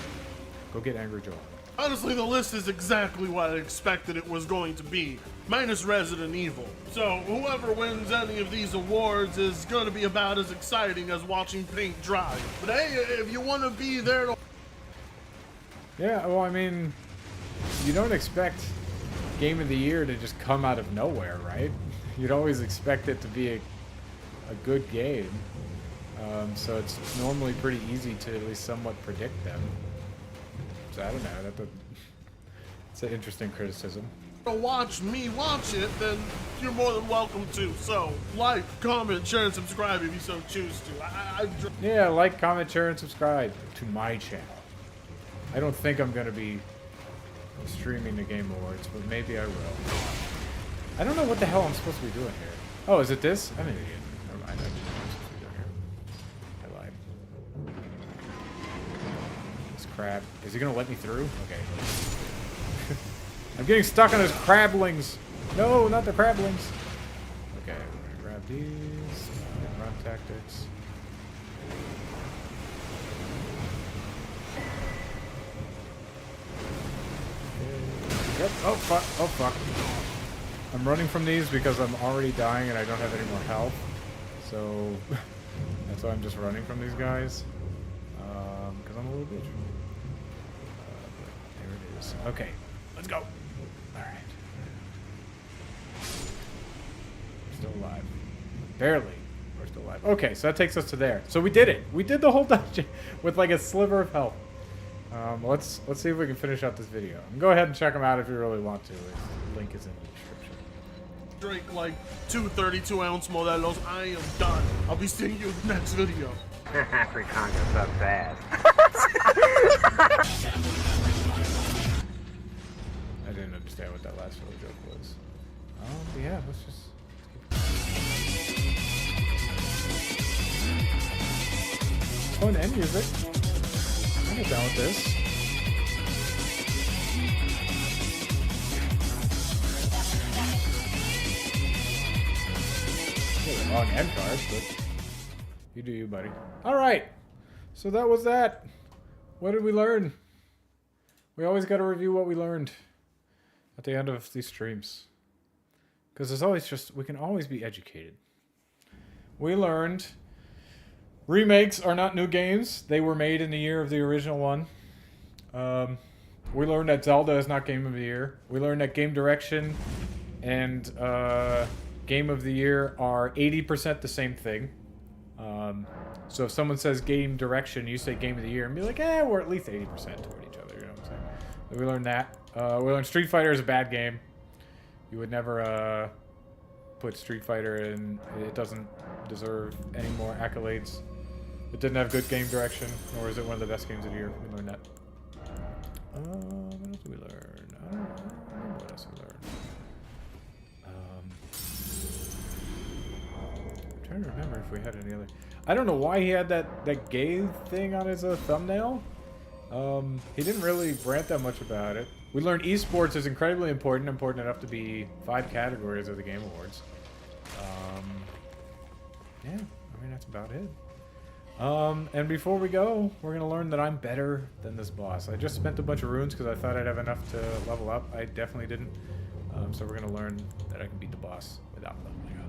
Go get Angry Joe. Honestly, the list is exactly what I expected it was going to be, minus Resident Evil. So whoever wins any of these awards is going to be about as exciting as watching paint dry. But hey, if you want to be there to... Yeah, well, I mean, you don't expect Game of the Year to just come out of nowhere, right? You'd always expect it to be a good game. So it's normally pretty easy to at least somewhat predict them. So I don't know. It's an interesting criticism. Watch me watch it, then you're more than welcome to. So like, comment, share, and subscribe if you so choose to. Yeah, like, comment, share, and subscribe to my channel. I don't think I'm gonna be streaming the Game Awards, but maybe I will. I don't know what the hell I'm supposed to be doing here. Oh, is it this? I'm an idiot. Never mind. I didn't know what I'm supposed to be doing here. I lied. This crab. Is he gonna let me through? Okay. I'm getting stuck on his crablings. No, not the crablings. Okay, we're gonna grab these. Run tactics. Yep. Oh fuck. Oh fuck. I'm running from these because I'm already dying and I don't have any more health. So that's why I'm just running from these guys. Because I'm a little bitch. There it is. Okay. Let's go. Alright. We're still alive. Barely. We're still alive. Okay, so that takes us to there. So we did it. We did the whole dungeon with like a sliver of health. Let's see if we can finish out this video. And go ahead and check them out if you really want to. The link is in the description. Drink like 2 32-ounce Modelos. I am done. I'll be seeing you in the next video. Fritanga sucks ass. I didn't understand what that last little joke was. But yeah, let's just keep fun end music. I get down with this. The wrong end cards, but you do you, buddy. Alright, so that was that. What did we learn? We always got to review what we learned at the end of these streams. Because there's always we can always be educated. We learned remakes are not new games. They were made in the year of the original one. We learned that Zelda is not Game of the Year. We learned that Game Direction and Game of the Year are 80% the same thing. So if someone says Game Direction, you say Game of the Year, and be like, we're at least 80% toward each other. You know what I'm saying? So we learned that. We learned Street Fighter is a bad game. You would never put Street Fighter in. It doesn't deserve any more accolades. It didn't have good game direction, nor is it one of the best games of the year. We learned that. What else did we learn? I don't remember what else we learned. I'm trying to remember if we had any other. I don't know why he had that gay thing on his thumbnail. He didn't really rant that much about it. We learned esports is incredibly important enough to be 5 categories of the Game Awards. Yeah, I mean, that's about it. And before we go, we're going to learn that I'm better than this boss. I just spent a bunch of runes because I thought I'd have enough to level up. I definitely didn't. So we're going to learn that I can beat the boss without leveling up.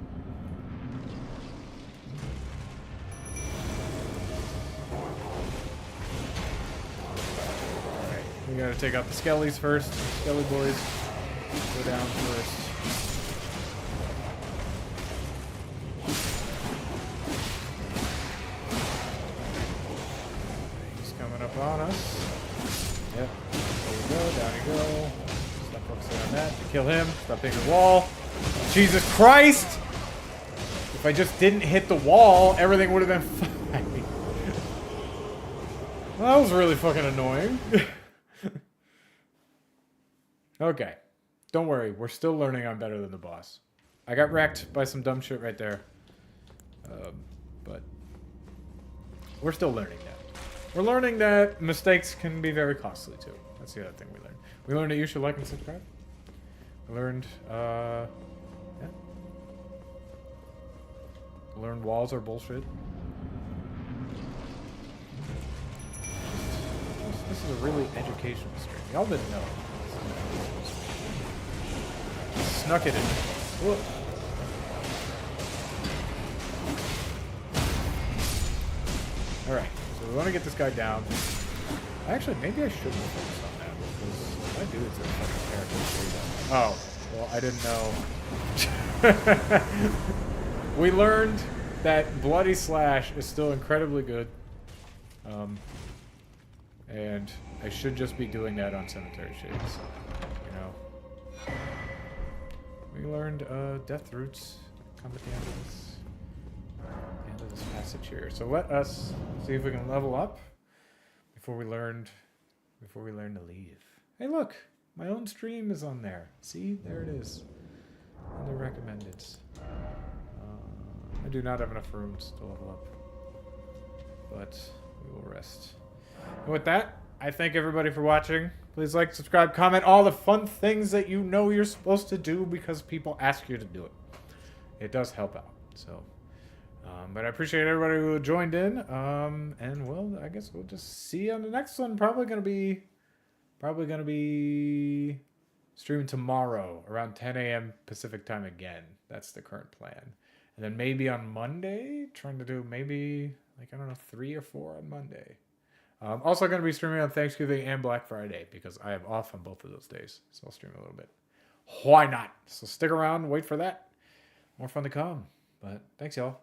Alright, we got to take out the skellies first. Skelly boys go down first. On us. Yep. There we go. Down you go. Stop focusing on that. Kill him. Stop hitting the wall. Jesus Christ! If I just didn't hit the wall, everything would have been fine. Well, that was really fucking annoying. Okay. Don't worry. We're still learning I'm better than the boss. I got wrecked by some dumb shit right there. But we're still learning that. We're learning that mistakes can be very costly, too. That's the other thing we learned. We learned that you should like and subscribe. We learned, yeah. We learned walls are bullshit. This is a really educational stream. Y'all didn't know. Snuck it in. Whoop. Alright. We want to get this guy down. Actually, maybe I shouldn't focus on that because if I do, it's a fucking character. Oh, well, I didn't know. We learned that Bloody Slash is still incredibly good. And I should just be doing that on Cemetery Shades. You know. We learned Death Roots come at the end of this. End of this passage here. So let us see if we can level up before we learn to leave. Hey, look, my own stream is on there. See, there it is. In the recommendeds. I do not have enough rooms to level up, but we will rest. And with that, I thank everybody for watching. Please like, subscribe, comment, all the fun things that you know you're supposed to do because people ask you to do it. It does help out. So. But I appreciate everybody who joined in. And well, I guess we'll just see you on the next one. Probably gonna be streaming tomorrow around 10 a.m. Pacific time again. That's the current plan. And then maybe on Monday, trying to do maybe like, I don't know, 3 or 4 on Monday. Also gonna be streaming on Thanksgiving and Black Friday because I am off on both of those days. So I'll stream a little bit. Why not? So stick around, wait for that. More fun to come. But thanks, y'all.